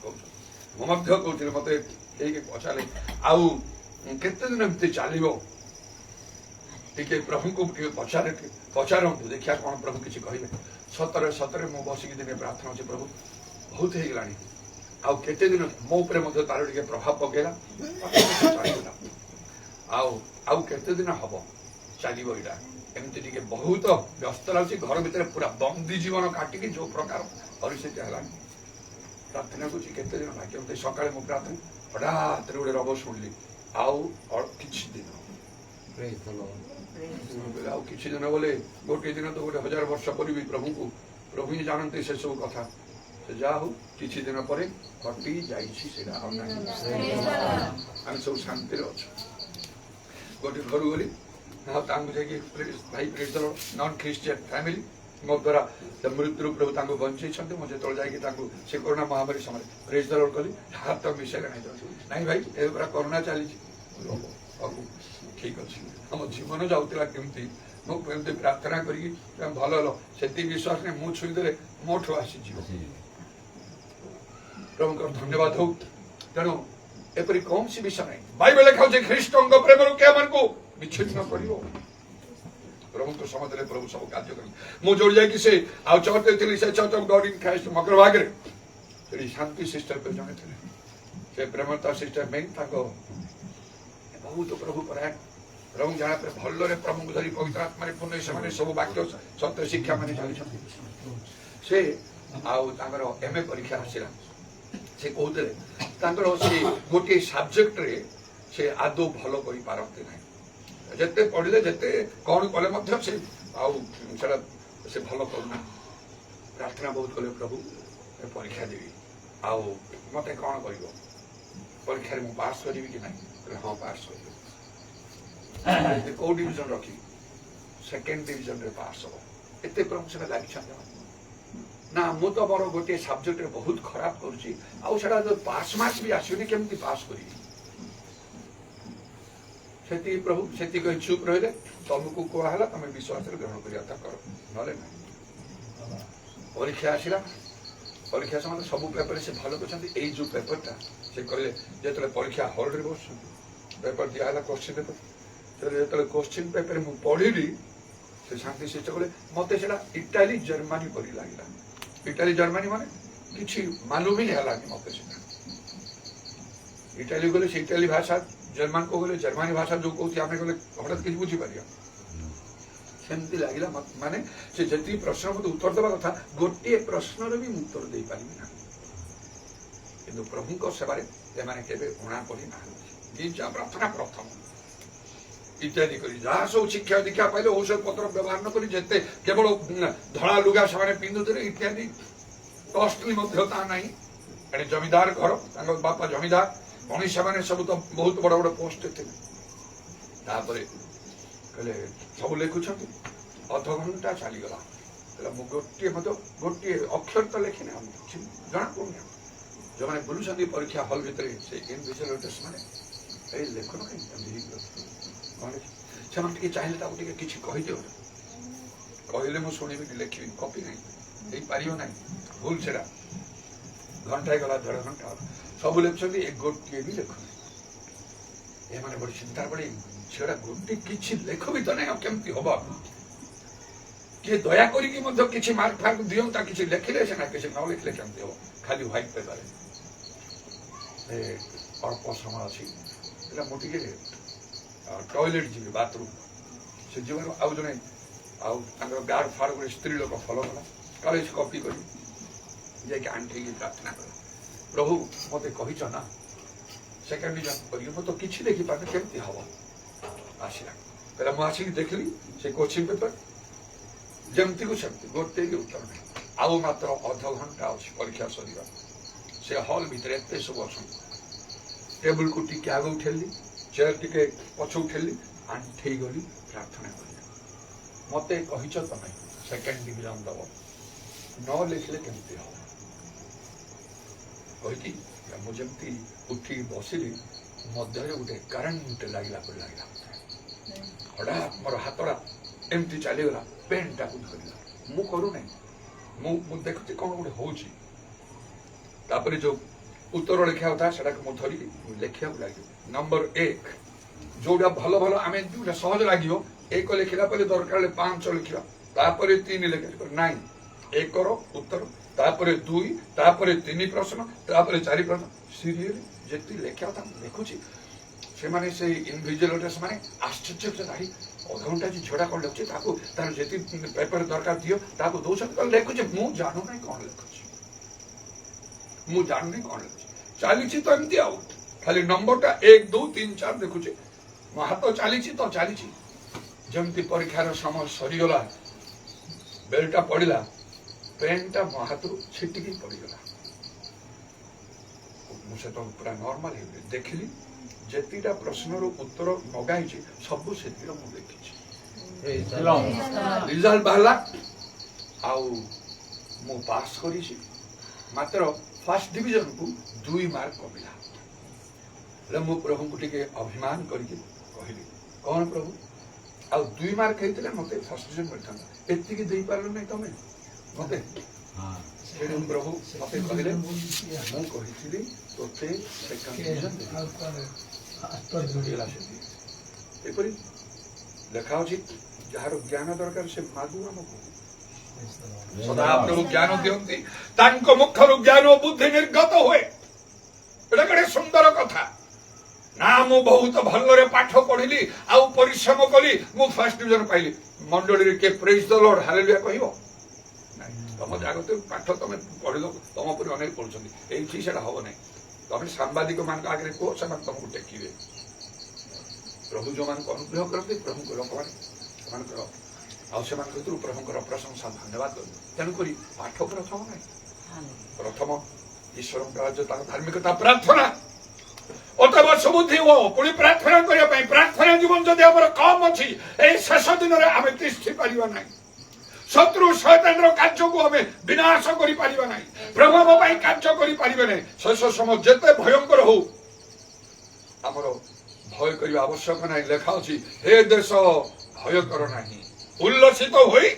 ମୁଁ ମଧ୍ୟ କହୁଥିଲି, ମତେ କେହି ପଚାରେ ଆଉ କେତେ ଦିନ ଏମିତି ଚାଲିବ, ଟିକେ ପ୍ରଭୁଙ୍କୁ ଟିକେ ପଚାରନ୍ତୁ ଦେଖିବା କଣ ପ୍ରଭୁ କିଛି କହିବେ। ସତରେ ସତରେ ମୁଁ ବସିକି ଦିନେ ପ୍ରାର୍ଥନା ଅଛି, ପ୍ରଭୁ ବହୁତ ହେଇଗଲାଣି, ଆଉ କେତେ ଦିନ ମୋ ଉପରେ ମଧ୍ୟ ତାର ଟିକେ ପ୍ରଭାବ ପକେଇଲା, ଆଉ କେତେ ଦିନ ହବ ଚାଲିବ ଏଇଟା। ଏମିତି ଟିକେ ବହୁତ ବ୍ୟସ୍ତ ଲାଗୁଛି, ଘର ଭିତରେ ପୁରା ବନ୍ଦୀ ଜୀବନ କାଟିକି ଯୋଉ ପ୍ରକାର ପରିସ୍ଥିତି ହେଲାଣି। ପ୍ରାର୍ଥନା କରୁଛି କେତେ ଦିନ ଲାଗିବ। ସକାଳେ ମୁଁ ପ୍ରାର୍ଥନା ହଠାତ୍ ଗୋଟେ ରବ ଶୁଣିଲି, ଆଉ କିଛି ଦିନ, ଆଉ କିଛି ଦିନ ବୋଲେ ଗୋଟିଏ ଦିନ ତ 1000 ବର୍ଷ ପରେ ବି ପ୍ରଭୁ ହିଁ ଜାଣନ୍ତି ସେ ସବୁ କଥା। ସେ ଯାହା ହଉ କିଛି ଦିନ ପରେ ଘଟି ଯାଇଛି, ସେଇଟା ଆଉ ନାହିଁ। ଆମେ ସବୁ ଶାନ୍ତିରେ ଅଛୁ। ଗୋଟେ ଘରୁ ଗଲି, ତାଙ୍କୁ ଯାଇକି ଭାଇ ନନ୍ ଖ୍ରୀଷ୍ଟିଆନ ଫ୍ୟାମିଲି ମୋ ଦ୍ୱାରା ମୃତ୍ୟୁରୁ ପ୍ରଭୁ ତାଙ୍କୁ ବଞ୍ଚେଇଛନ୍ତି। ମୁଁ ଯେତେବେଳେ ଯାଇକି ତାଙ୍କୁ ସେ କରୋନା ମହାମାରୀ ସମୟରେ ପ୍ରେଜ୍ ଦ ଲର୍ଡ କଲି, ହାତ ମିଶାଇଲେ ନାଇଁ ଭାଇ ଏବେ ପୁରା କରୋନା ଚାଲିଛି। ସବୁ ଠିକ ଅଛି, ଆମ ଜୀବନ ଯାଉଥିଲା କେମିତି, ମୁଁ କେମିତି ପ୍ରାର୍ଥନା କରିକି ଭଲ ହେଲ, ସେତିକି ବିଶ୍ୱାସ ନାହିଁ, ମୁଁ ଛୁଇଁଦେଲେ ମୋଠୁ ଆସିଯିବ। ପ୍ରଭୁଙ୍କର ଧନ୍ୟବାଦ ହଉ। ତେଣୁ ଏପରି କୌଣସି ବିଷୟ ନାହିଁ, ବାଇବେଲ ଲେଖାଉଛି ଖ୍ରୀଷ୍ଟଙ୍କ ପ୍ରେମରୁ କେମାନଙ୍କୁ ବିଚ୍ଛିନ୍ନ କରିବ। ପ୍ରଭୁଙ୍କ ସମୟରେ ପ୍ରଭୁ ସବୁ କାର୍ଯ୍ୟ କରେ। ମୁଁ ଯୋଉଠି ଯାଇକି ସେ ଆଉ ଚର୍ଚ୍ଚରେ ଥିଲି, ସେ ଚର୍ଚ୍ଚ ଅଫ୍ ଗଡ୍ ଇନ୍ ଖ୍ରାଇଷ୍ଟ ମକରଭାଗରେ, ସେଠି ଶାନ୍ତି ସିଷ୍ଟର ଜଣେ ଥିଲେ, ସେ ପ୍ରେମତା ସିଷ୍ଟର ମେନ୍, ତାଙ୍କ ବହୁତ ପ୍ରଭୁ ପରାୟଣ, ପ୍ରଭୁ ଜାଣା ପରେ ଭଲରେ ପ୍ରଭୁଙ୍କୁ ଧରି ପବିତ୍ର ଆତ୍ମାରେ ପୂର୍ଣ୍ଣ ସେମାନେ ସବୁ ବାକ୍ୟ ସତ୍ୟ ଶିକ୍ଷା ମାନେ ଚାଲିଛନ୍ତି। ସେ ଆଉ ତାଙ୍କର MA ପରୀକ୍ଷା ଆସିଲା, ସେ କହୁଥିଲେ ତାଙ୍କର ସେ ଗୋଟିଏ ସବଜେକ୍ଟରେ ସେ ଆଦୌ ଭଲ କରିପାରନ୍ତି ନାହିଁ। ଯେତେ ପଢିଲେ ଯେତେ କଣ କଲେ ମଧ୍ୟ ସେ ଆଉ ସେଟା ସେ ଭଲ କରୁନା। ପ୍ରାର୍ଥନା ବହୁତ କଲେ, ପ୍ରଭୁ ପରୀକ୍ଷା ଦେବି, ଆଉ ମତେ କଣ କରିବ, ପରୀକ୍ଷାରେ ମୁଁ ପାସ୍ କରିବି କି ନାହିଁ? ହଁ ପାସ୍ କରିବି। କୋଉ ଡିଭିଜନ ରଖିବି? 2nd ଡିଭିଜନରେ ପାସ୍ ହବ। ଏତେ ପ୍ରଭୁ ସେଟା ଲାଗିଛନ୍ତି ନା, ମୁଁ ତ ମୋର ଗୋଟିଏ ସବଜେକ୍ଟରେ ବହୁତ ଖରାପ କରୁଛି, ଆଉ ସେଟା ପାସ୍ ମାର୍କ ବି ଆସିବନି, କେମିତି ପାସ୍ କରିବି? ସେତିକି ପ୍ରଭୁ ସେତିକି ଚୁପ୍ ରହିଲେ। ତମକୁ କୁହାହେଲା ତମେ ବିଶ୍ୱାସରେ ଗ୍ରହଣ କରିବା ତା କର, ନହେଲେ ନାହିଁ। ପରୀକ୍ଷା ଆସିଲା, ପରୀକ୍ଷା ସମୟରେ ସବୁ ପେପରରେ ସେ ଭଲ କରିଛନ୍ତି। ଏଇ ଯୋଉ ପେପରଟା ସେ କହିଲେ, ଯେତେବେଳେ ପରୀକ୍ଷା ହଲରେ ବସୁଛନ୍ତି, ପେପର ଦିଆହେଲା କୋଶ୍ଚିନ୍ ପେପର, ଯେତେବେଳେ କୋଶ୍ଚିନ୍ ପେପର ମୁଁ ପଢିଲି, ସେ ଶାନ୍ତି ଶିଷ୍ଟ କଲେ ମତେ ସେଟା ଇଟାଲୀ ଜର୍ମାନୀ ପରି ଲାଗିଲା। ଇଟାଲୀ ଜର୍ମାନୀ ମାନେ କିଛି ମାଲୁମ ହିଁ ହେଲାନି ମତେ ସେଟା। ଇଟାଲୀ ଗଲେ ସେ ଇଟାଲୀ ଭାଷା, ଜର୍ମାନ को गले जर्मनी भाषा जो कहूँ आम गले हठात किसी बुझीपार सेमती लगे माने से जी प्रश्न मत उत्तर देवा कथा गोटे प्रश्न भी उत्तर दे पारि ना कि प्रभु सेवार उणा पड़ी ना गिर्जा प्रार्थना प्रथम इत्यादि कर जहाँ सब शिक्षा दीक्षा पाइले औषध पत्र व्यवहार न कर जिते केवल धड़ा लुगा से पिंधुते इत्यादि कस्टली ना जमीदार घर बापा जमीदार पुणी से सब तो बहुत बड़ बड़ पोस्ट थे कहले सब लिखुंट अध घंटा चलीगला गोटे मत गोटे अक्षर तो लिखिना जना पड़े जो मैंने बुलूँ परीक्षा हल भितर से इनविजिलेटर्स मैंने लेखन कहीं चाहिए किसी कहदियो कहले मुझे शुणी लिखी कपी नहीं पार ना भूल से घंटा गला 1.5 घंटा सब लिखुं गोटे भी लिखु ये मैंने बड़ी चिंता पड़ी से गोटे किसी लेख भी तो नहीं केमती हम किए दया करी किसी मार्क फार्क दियंता किसी लिखिले से ना किसी न लिखले केमती हो खाली व्हाइट पेपर अल्प समय अच्छी मुझे टॉयलेट जी बाथरूम से जीवन आउ जड़े गार्ड फाड़ गोटे स्त्री लोक फलो कला काले कपी कर आंठी प्रार्थना कला प्रभु मत कही ना सेकेंड डिजन कर तो किसी देखी पारे केमती हम आसला कहला मुझे देखली से कोचिंग पेपर जमती को सेमती गोटे भी उत्तर नहीं आउ मात्र अध घंटा अच्छी परीक्षा सर से हल भितर एत सब अच्छा टेबुल को टी आगे उठेली चेयर टी पछ उठेली आंठे गली प्रार्थना कर मत कहीच तुम सेकेंड डिविजन दब न लिखले केमती हम कहीकि मुझे उठी बसिली मध्य गोटे करेन्ट लगला लगला हठात मोर हाथटा एमती चलीगला पेन टाक धरला मु करू ना देखुची कौन गोटे हो जो उत्तर लिखा था से धरिकी लिखा लगे नंबर 1 जोटा भल भल आम जो सहज लगे 1 लिखला दरकार 5 लिखा 3 लिखा ना 1 उत्तर 2 3 प्रश्न 4 प्रश्न सीरियल जी लिखा था देखुची से माने से इनविजिलेटर्स माने आश्चर्य से नहीं अधघंटा जी झड़ा कौन लिखुचे तार जी पेपर दरकार दियो ताको दौर लिखुचे मु जानू ना कौन लिखुचे मु जानू नहीं कौन लिखुचे चली तो एमती आउ खाली नंबरटा 1 2 3 4 देखुचे मो हाथ चली तो चली जमती परीक्षार समय सरीगला बेलटा पड़ा पेनटा मो हाथ छिटिकी पड़गला मुझे तो पूरा नॉर्मल देखिली जेतीटा प्रश्नर उत्तर मगाई सब से देखी रिजल्ट बाहला आउ मु पास करी मात्र फर्स्ट डिविजन को 2 मार्क कमिला मु प्रभु को टिके अभिमान करके कहली कौन प्रभु आउ 2 मार्क होते मत फर्स्ट डिविजन मिलता एति दे पार नहीं तुम मत प्रभु मत कहले मुझे तोते सेकंड डिविजन लेखा जार ज्ञान दरकार से मागु आमको सदा प्रभु ज्ञान दियंती तांको मुखर ज्ञान और बुद्धि निर्गत हुए एटा गोटे सुंदर कथा ना मु बहुत भलरे पाठ पढ़िली आउ परिश्रम कली मु फर्स्ट डिविजन पाइली मंडली रे के प्रेज द लॉर्ड हालेलुया कहिबो नहीं तुम जागते पाठ तुम पढ़िल तुम पर अनेक पढ़ुछंती एठी सेटा हबो नहीं तुम सांबादिक मान आगे कह से तुमको टेकिए प्रभु जो मान अनुग्रह करते प्रभु को लोक मैंने प्रभुंर प्रशंसा धन्यवाद कर तेणुक पाठ प्रथम ना प्रथम ईश्वर राज्य धार्मिकता प्रार्थना अतएव सुबुद्धि हो पुणी प्रार्थना करने प्रार्थना जीवन जदि आम कम अच्छी शेष दिन में आम तिष्ठि पार ना शत्रु शैतान कार्य को आम विनाश कर प्रभाव कार्य कर शेष समय जिते भयंकर हो आमर भय करने आवश्यक ना लेखा अच्छी हे देश भय कर ना उल्लसित होई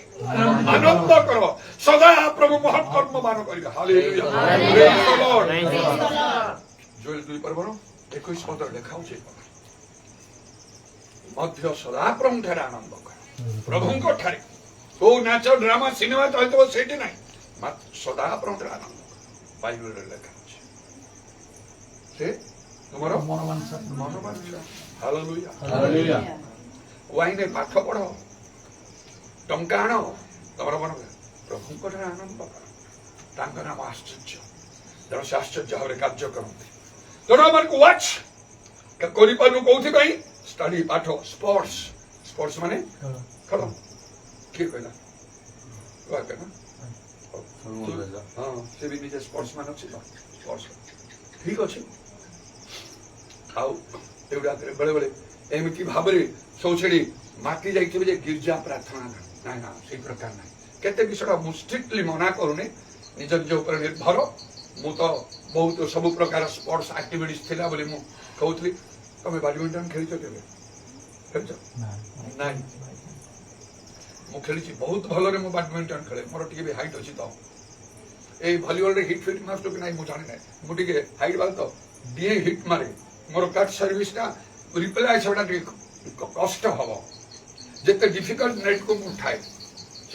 आनंद कर सदा प्रभु महत् कर्म मान कर hallelujah praise the Lord Joel 2 पर्वर 21 पद लेखा अच्छी मध्य सदा प्रभु ठारे आनंद कर प्रभु ठारे तो नाच ड्रामा सिनेमा चलते से ना सदा प्रभु आनंद बाइबल लेखा से तुम मनोवांछा हालेलुया वाइने पाठ पढ़ टंका आण तुम मन प्रभु आनंद कर नाम आश्चर्य तेणु से आश्चर्य भाव कार्य करते तेणु आम को वाच कौन स्टडी पाठ स्पोर्ट्स स्पोर्ट्स माने खेल किए कहला हाँ से भी निजे स्पोर्ट्स मान अच्छे स्पोर्ट्स ठीक अच्छे आउटा बेले बेले एमती भाव सब छेड़ी माति जाइए गिर्जा प्रार्थना ना ना से प्रकार ना केते विषय मु स्ट्रिक्टली मना करूनी निज निज उपर निर्भर मु तो बहुत सब प्रकार स्पोर्ट्स एक्टिविटीज थिला बोली मु कहउतली तमे बैडमिंटन खेलिछ केबे खेलिछ ना मु खेलिछि बहुत भलरे मु बैडमिंटन खेले मोर टिके भी हाइट अछि तो ए वॉलीबॉल रे हिट फिट मारतो कि नाही मु जानि नै मु टिके हाइट बाल तो दिए हिट मारे मोर कट सर्विस ता रिप्लाई छडा कष्ट हबो जेते डिफिकल्ट नेट को मु उठाए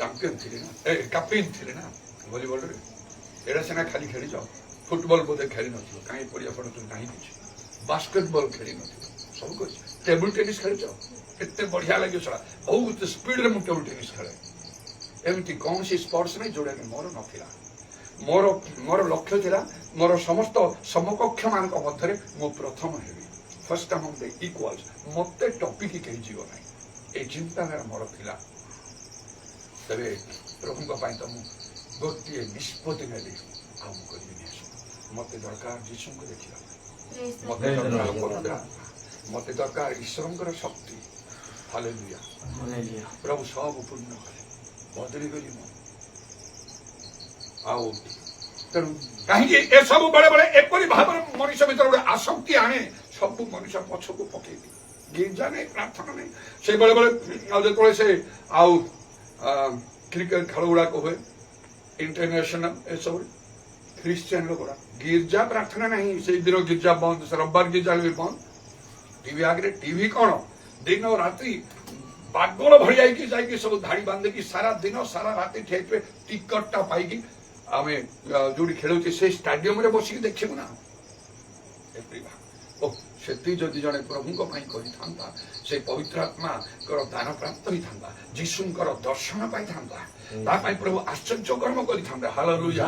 ଚାମ୍ପିୟନ ଥିଲେ ନା କ୍ୟାପ୍ଟେନ ଥିଲେ ନା ଭଲିବଲରେ। ଏଇଟା ସିନା ଖାଲି ଖେଳିଛ, ଫୁଟବଲ ବୋଧେ ଖେଳି ନଥିବ, କାହିଁ ପଡ଼ିଆ ପଡ଼ ନାହିଁ କିଛି, ବାସ୍କେଟବଲ ଖେଳି ନଥିବ, ସବୁ କରିଛ। ଟେବୁଲ ଟେନିସ୍ ଖେଳିଛ, କେତେ ବଢିଆ ଲାଗିବ ସେଟା, ବହୁତ ସ୍ପିଡରେ ମୁଁ ଟେବୁଲ ଟେନିସ୍ ଖେଳେ। ଏମିତି କୌଣସି ସ୍ପୋର୍ଟସ ନାହିଁ ଯୋଉଟାକି ମୋର ନଥିଲା। ମୋର ଲକ୍ଷ୍ୟ ଥିଲା ମୋର ସମସ୍ତ ସମକକ୍ଷ ମାନଙ୍କ ମଧ୍ୟରେ ମୁଁ ପ୍ରଥମ ହେବି, ଫର୍ଷ୍ଟ ଅମଙ୍ଗ ଦ ଇକ୍ୱାଲ୍ସ, ମତେ ଟପିକି କେହି ଯିବ ନାହିଁ, ଏ ଚିନ୍ତାଧାରା ମୋର ଥିଲା। ତେବେ ପ୍ରଭୁଙ୍କ ପାଇଁ ତ ମୁଁ ଗୋଟିଏ ନିଷ୍ପତ୍ତି ନେଲି, ଆଉ ମୁଁ କରିବିନି ଏସବୁ। ମତେ ଦରକାର ଯୀଶୁଙ୍କୁ ଦେଖିବା, ମତେ ଦରକାର ପବିତ୍ର ଆତ୍ମା, ମତେ ଦରକାର ଈଶ୍ୱରଙ୍କର ଶକ୍ତି। ହାଲେଲୁୟା। ପ୍ରଭୁ ସବୁ ପୂର୍ଣ୍ଣ କଲେ, ବଦଳିଗଲି ମୁଁ। ଆଉ ତେଣୁ କାହିଁକି ଏସବୁ ବେଳେ ବେଳେ ଏପରି ଭାବରେ ମଣିଷ ଭିତରେ ଗୋଟେ ଆସକ୍ତି ଆଣେ, ସବୁ ମଣିଷ ପଛକୁ ପକେଇଦିଏ, ଗିର୍ଜା ନେଇ ପ୍ରାର୍ଥନା ନେଇ। ସେ ବେଳେ ବେଳେ ଆଉ ଯେତେବେଳେ ସେ ଆଉ କ୍ରିକେଟ ଖେଳ ଗୁଡାକ ହୁଏ ଇଣ୍ଟରନ୍ୟାସନାଲ, ଏସବୁ ଖ୍ରୀଷ୍ଟିଆନ ଲୋକଗୁଡା ଗିର୍ଜା ପ୍ରାର୍ଥନା ନାହିଁ, ସେଇଦିନ ଗିର୍ଜା ବନ୍ଦ, ରବିବାର ଗିର୍ଜା ବି ବନ୍ଦ। ଟିଭି ଆଗରେ, ଟିଭି କଣ ଦିନ ରାତି ପାଗଳ ଭଳି ଯାଇକି ସବୁ ଧାଡି ବାନ୍ଧିକି ସାରା ଦିନ ସାରା ରାତି ଠିଆଇଥିବେ, ଟିକଟଟା ପାଇକି ଆମେ ଯୋଉଠି ଖେଳୁଛେ ସେ ଷ୍ଟାଡିୟମରେ ବସିକି ଦେଖିବୁ ନା। ସେତିକି ଯଦି ଜଣେ ପ୍ରଭୁଙ୍କ ପାଇଁ କରିଥାନ୍ତା, ସେ ପବିତ୍ର ଆତ୍ମାଙ୍କର ଦାନ ପ୍ରାପ୍ତ ହେଇଥାନ୍ତା, ଯୀଶୁଙ୍କର ଦର୍ଶନ ପାଇଥାନ୍ତା, ତା ପାଇଁ ପ୍ରଭୁ ଆଶ୍ଚର୍ଯ୍ୟ କର୍ମ କରିଥାନ୍ତେ। ହାଲେଲୁୟା।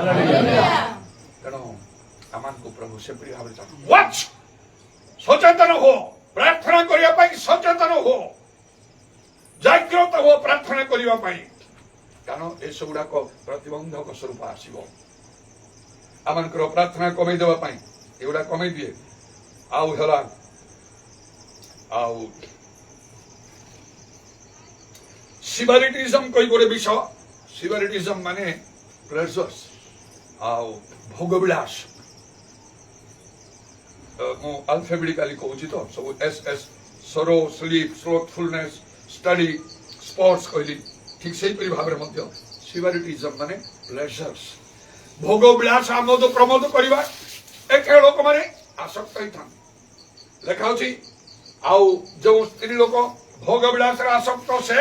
ତେଣୁ ଆମକୁ ପ୍ରଭୁ ସେପରି ଭାବରେ ସଚେତନ ହୁଅ, ପ୍ରାର୍ଥନା କରିବା ପାଇଁ ସଚେତନ ହୁଅ, ଜାଗ୍ରତ ହୁଅ ପ୍ରାର୍ଥନା କରିବା ପାଇଁ, କାରଣ ଏସବୁଗୁଡାକ ପ୍ରତିବନ୍ଧକ ସ୍ୱରୂପ ଆସିବ। ଆମଙ୍କର ପ୍ରାର୍ଥନା କମେଇ ଦେବା ପାଇଁ ଏଗୁଡା କମେଇ ଦିଏ। ଆଉ ହେଲା ଆଉ ସିବାରିଟିଜମ କହି ଗୋଟେ ବିଷୟ, ସିବାରିଟିଜମ ମାନେ ପ୍ଲେଜର୍ସ ଆଉ ଭୋଗବିଳାସ। ମୁଁ ଆଲଫାବେଟିକାଲି କହୁଛି ତ, ସବୁ SS ସରୋ, ସ୍ଲିପ, ସ୍ଲୋଥଫୁଲନେସ, ଷ୍ଟଡି, ସ୍ପୋର୍ଟସ କହିଲି, ଠିକ ସେଇପରି ଭାବରେ ମଧ୍ୟ ସିବାରିଟିଜମ ମାନେ ପ୍ଲେଜର୍ସ, ଭୋଗବିଳାସ, ଆମୋଦ ପ୍ରମୋଦ କରିବା, ଏଥିରେ ଲୋକମାନେ ଆସକ୍ତ ହେଇଥାନ୍ତି। ଲେଖା ହଉଛି ଆଉ ଯୋଉ ସ୍ତ୍ରୀ ଲୋକ ଭୋଗ ବିଳାସରେ ଆସକ୍ତ ସେ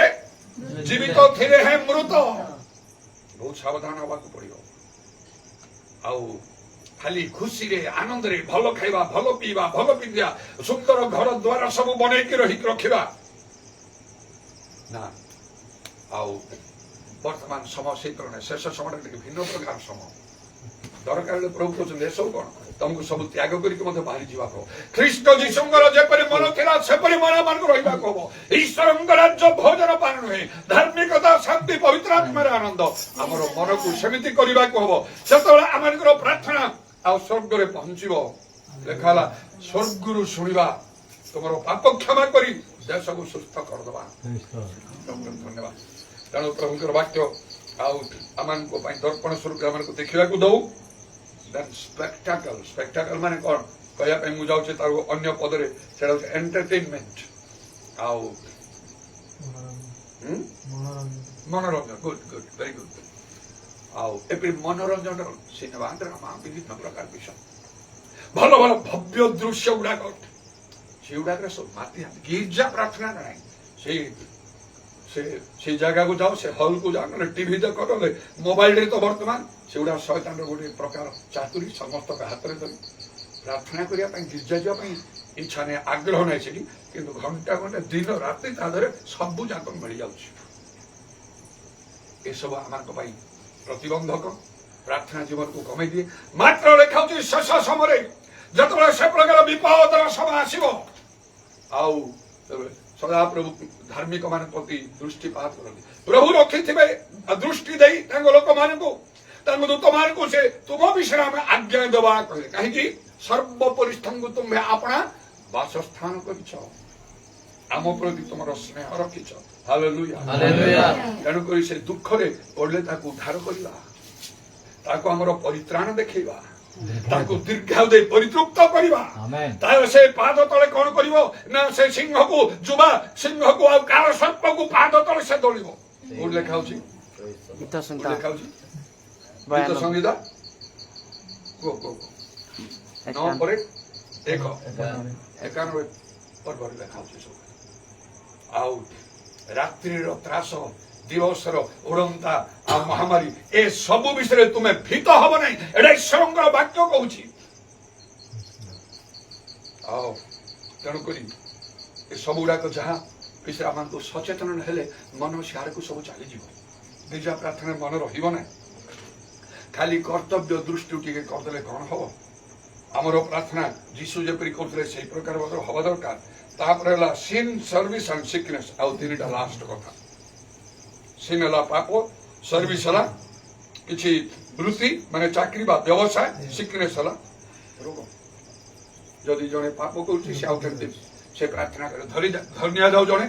ଜୀବିତ ଥିଲେ ହେ ମୃତ। ବହୁତ ସାବଧାନ ହବାକୁ ପଡିବ। ଆଉ ଖାଲି ଖୁସିରେ ଆନନ୍ଦରେ ଭଲ ଖାଇବା, ଭଲ ପିଇବା, ଭଲ ପିନ୍ଧିବା, ସୁନ୍ଦର ଘର ଦ୍ୱାର ସବୁ ବନେଇକି ରଖିବା ନା। ଆଉ ବର୍ତ୍ତମାନ ସମୟ ସେଇ କାରଣେ ଶେଷ ସମୟରେ ଟିକେ ଭିନ୍ନ ପ୍ରକାର ସମୟ ଦରକାର ହେଲେ ପ୍ରଭୁ କହୁଛନ୍ତି ଏସବୁ କଣ ତମକୁ ସବୁ ତ୍ୟାଗ କରିକି ମଧ୍ୟ ବାହାରି ଯିବାକୁ ହବ। ଖ୍ରୀଷ୍ଟ ଯୀଶୁଙ୍କର ଯେପରି ମନ ଥିଲା ସେପରି ମନ ମାନଙ୍କୁ ରହିବାକୁ ହବ। ଈଶ୍ୱରଙ୍କ ରାଜ୍ୟ ଭୋଜନ ପାନ ନୁହେଁ, ଧାର୍ମିକତା, ଶାନ୍ତି, ପବିତ୍ର ଆତ୍ମାର ଆନନ୍ଦ ଆମର ମନକୁ ସେମିତି କରିବାକୁ ହବ। ସେତେବେଳେ ଆମମାନଙ୍କର ପ୍ରାର୍ଥନା ଆଉ ସ୍ୱର୍ଗରେ ପହଞ୍ଚିବ। ଲେଖା ହେଲା ସ୍ୱର୍ଗରୁ ଶୁଣିବା, ତୁମର ପାପ କ୍ଷମା କରି ଦେଶକୁ ସୁସ୍ଥ କରିଦେବା। ଧନ୍ୟବାଦ। ତେଣୁ ପ୍ରଭୁଙ୍କର ବାକ୍ୟ ଆଉ ଆମମାନଙ୍କ ପାଇଁ ଦର୍ପଣ ସ୍ୱରୂପ ଆମମାନଙ୍କୁ ଦେଖିବାକୁ ଦଉ। ସ୍ପେକ୍ଟାକଲ ମାନେ କଣ କହିବା ପାଇଁ ମୁଁ ଯାଉଛି ତାର ଅନ୍ୟ ପଦରେ, ସେଟା ହଉଛି ଏଣ୍ଟରଟେନମେଣ୍ଟ ଆଉ ମନୋରଞ୍ଜନ। Good very good. ଆଉ ଏପରି ମନୋରଞ୍ଜନ ସିନେମା, ଡ୍ରାମା, ବିଭିନ୍ନ ପ୍ରକାର ବିଷୟ, ଭଲ ଭଲ ଭବ୍ୟ ଦୃଶ୍ୟ ଗୁଡାକ, ସେଗୁଡାକରେ ସବୁ ମାତି ଗିର୍ଜା ପ୍ରାର୍ଥନା ନାହିଁ। ସେଇ ଜାଗାକୁ ଯାଅ, ସେ ହଲକୁ ଯାଅ, ନହେଲେ ଟିଭି ଦେଖ, ନହେଲେ ମୋବାଇଲରେ ତ ବର୍ତ୍ତମାନ ସେଗୁଡା ଶୟତାନର ଗୋଟେ ପ୍ରକାର ଚାତୁରୀ ସମସ୍ତଙ୍କ ହାତରେ ଧରି ପ୍ରାର୍ଥନା କରିବା ପାଇଁ ଗିର୍ଜା ଯିବା ପାଇଁ ଇଚ୍ଛା ନାହିଁ, ଆଗ୍ରହ ନାହିଁ ସେଠି, କିନ୍ତୁ ଘଣ୍ଟା ଘଣ୍ଟା ଦିନ ରାତି ତା ଦେହରେ ସବୁ ଯାକ ମିଳିଯାଉଛି। ଏସବୁ ଆମମାନଙ୍କ ପାଇଁ ପ୍ରତିବନ୍ଧକ, ପ୍ରାର୍ଥନା ଜୀବନକୁ କମେଇ ଦିଏ। ମାତ୍ର ଲେଖାଉଛି ଶେଷ ସମୟରେ ଯେତେବେଳେ ସେ ପ୍ରକାର ବିପଦର ସମୟ ଆସିବ, ଆଉ ସଦାପ୍ରଭୁ ଧାର୍ମିକ ମାନଙ୍କ ପ୍ରତି ଦୃଷ୍ଟିପାତ କରନ୍ତି। ପ୍ରଭୁ ରଖିଥିବେ ଦୃଷ୍ଟି ଦେଇ ତାଙ୍କ ଲୋକମାନଙ୍କୁ, ତାଙ୍କ ଦୂତମାନଙ୍କୁ ସେ ତୁମ ବିଷୟରେ ଆମେ ଆଜ୍ଞା ଦେବା କହିଲେ। କାହିଁକି? ସର୍ବପରିସ୍ଥଙ୍କୁ ତୁମେ ଆପଣା ବାସସ୍ଥାନ କରିଛ, ଆମ ପ୍ରତି ତୁମର ସ୍ନେହ ରଖିଛ। ହାଲେଲୁୟା। ତେଣୁକରି ସେ ଦୁଃଖରେ ପଡିଲେ ତାକୁ ଉଦ୍ଧାର କରିବା, ତାକୁ ଆମର ପରିତ୍ରାଣ ଦେଖେଇବା, ତାକୁ ଦୀର୍ଘାୟୁ ଦେଇ ପରିତୃପ୍ତ କରିବା। ତାର ସେ ପାଦ ତଳେ କଣ କରିବ ନା, ସେ ସିଂହକୁ, ଯୁବା ସିଂହକୁ ଆଉ କାଳ ସର୍ପକୁ ପାଦ ତଳେ ସେ ଦଳିବ। କୋଉଠି ଲେଖା ହଉଛି? ଲେଖା ହଉଛି ଗୀତ ସଂହିତା 9:91 ପର୍ବରେ ଲେଖା ହଉଛି ସବୁ। ଆଉ ରାତ୍ରିର ତ୍ରାସ, दिवसर उड़ंता आ महामारी ए सब विषय तुम्हें भीत हब नहीं एटा ईश्वर वाक्य कहूँ तेणुक सब गुड़ाक जहाँ विषय आम सचेतन हेले मन सियार को सब चलीज गिर्जा प्रार्थना मन रहा खाली कर्तव्य दृष्टि टी करदे कौन हम आमर प्रार्थना जीशु जपरी करते से प्रकार हवा दरकार सिन सर्विस एंड सिकनेस आउ तीन लास्ट कथा सिन है पाप सर्विस है किसी वृत्ति माने चाकरी बा व्यवसाय सिकनेस है रोग जदि जड़े पाप कर प्रार्थना करे धनिया जाओ जड़े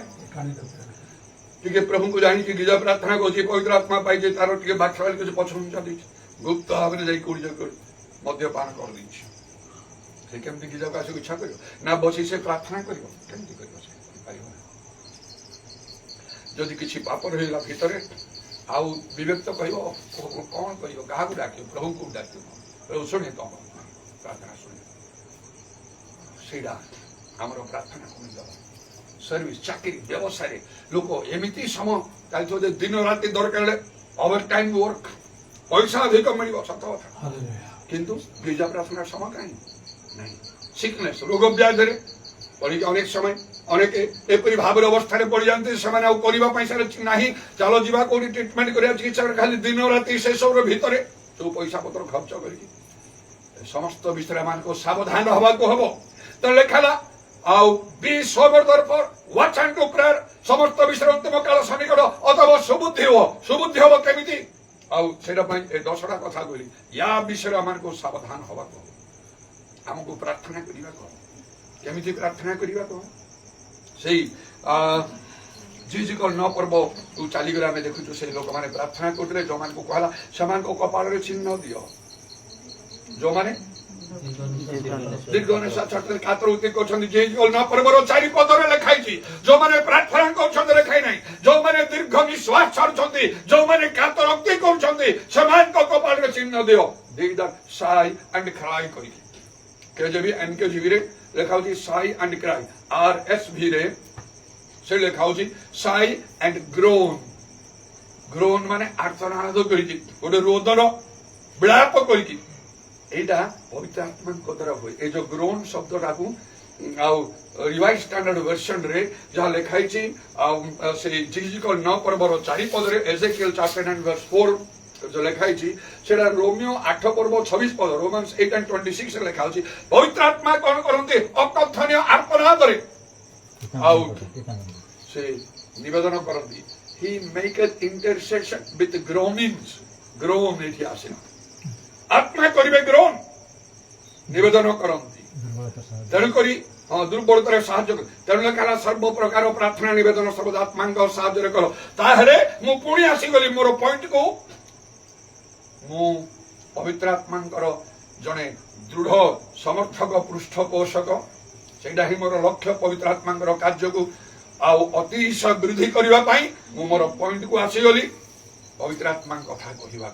टे प्रभु को जानी गिजा प्रार्थना कर पवित्र आत्मा पाई तार टे बाक्य किसी पछुंचा गुप्त भाव में जाकर मद्यपान कर दी केमती गिजा को आसिक इच्छा कर ना बसी से प्रार्थना कर जदि किसी पाप रहा भितर आउ विवेक तो कह कौन कर क्या डाक प्रभु को डाक प्रभु शुणे तुम प्रार्थना शुणे से आमर प्रार्थना कमी सर्विस चाकरी व्यवसाय लोक एमती समय चलते दिन राति दरकार ओवर टाइम वर्क पैसा अधिक मिल सत कथा किंतु गिर्जा प्रार्थना समय कहीं नहीं सिकनेस रोग व्याधि पड़ी अनेक समय अनेक एपरी भाव अवस्था पड़ जाते ना चलो जीवा कौन ट्रिटमेंट कर चिकित्सा खाली दिन राति से सब भितर जो पैसा पत्र खर्च कर समस्त विषय मान को सावधान हवा को हम तो लिखाला आउ बी सोबर तर्फर व्हाट्स एंड टू प्रेयर समस्त विषय उत्तम काल सन्निकट अथवा सुबुद्धि हम केमिति आउ सेटा ए 10टा कथा कहली या विषय आम को सावधान हवा को आमको प्रार्थना करने को केमिति प्रार्थना करने को से जिजिकल 9 पर्व चलीगला आम देखु से लोक मैंने प्रार्थना करते जो मान को कहला से कपाल चिन्ह दियो जो माने दीर्घ कातर पर्वर 4 पदर लिखाई जो मैंने प्रार्थना कर लिखाई ना जो मैंने दीर्घ निश्वास छाड़ुंट जो मैंने कातर उक्ति कर कपाल चिन्ह दियो साई एंड क्राई केजेबी एनकेजीबी रे लिखा साई एंड क्राई RSV रे से लिखा साई एंड ग्रोन ग्रोन माने आर्तनाद करी गोटे रोदन विलाप करी एटा पवित्र आत्मा द्वारा हुए जो ग्रोन शब्दटा को रिवाइज स्टैंडर्ड वर्जन रे जहाँ लिखाई से जिजिकल 9 पर्वर 4 पद एजेकिएल चैप्टर 9 वर्स 4 जो लिखाई से रोमियो 8 पर्व 26 पद रोमांस 8 and 26 लिखा पवित्र आत्मा कौन करते अकथनीय आर्तनाद रे से निवेदन करती ही मेकeth intercession with groanings ग्रोन एठी आसे आत्मा करिवे ग्रोन निवेदन करती तेणुकरी दुर्बलतार साहाय्य तेणु कहला सर्व प्रकार प्रार्थना निवेदन सर्वदा आत्मा साहाय्य कर ताहले मु पुणी आसीगली मोर पॉइंट को मु पवित्र आत्मा जड़े दृढ़ समर्थक पृष्ठपोषक से मोर लक्ष्य पवित्र आत्मा कार्य को अतिशय वृद्धि करने मु मोर पॉइंट को आसीगली पवित्र आत्मा कथा कहवा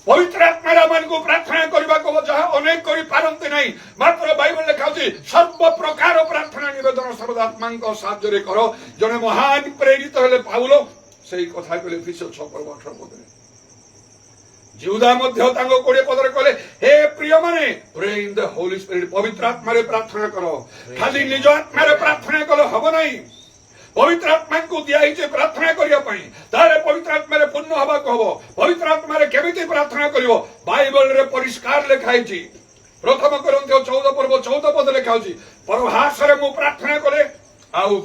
पवित्र आत्मा को प्रार्थना करने को जहाँ अनेक पारती नहीं मात्र बाइबल लिखा सर्व प्रकार प्रार्थना निवेदन सर्वदात्मा साहाय्य कर जड़े महान प्रेरित हेले पाउल से कथा कहले Efesios 6 पर्व 18 पद जिहुदा मध्य 20 पदर कहले हे प्रिय माने pray in the holy spirit पवित्र आत्मा रे प्रार्थना करो खाली निज आत्मा रे प्रार्थना कलो हबो नहीं पवित्र आत्मा को दिया प्रार्थना करने तारे पवित्र आत्मा रे पूर्ण हवा को हबो पवित्र आत्मा रे केमिति प्रार्थना करिवो बाइबल रे परिष्कार लिखाई प्रथम कोरिन्थियो 14 पर्व 14 पद लिखाई परभाषा रे मु प्रार्थना करे आउ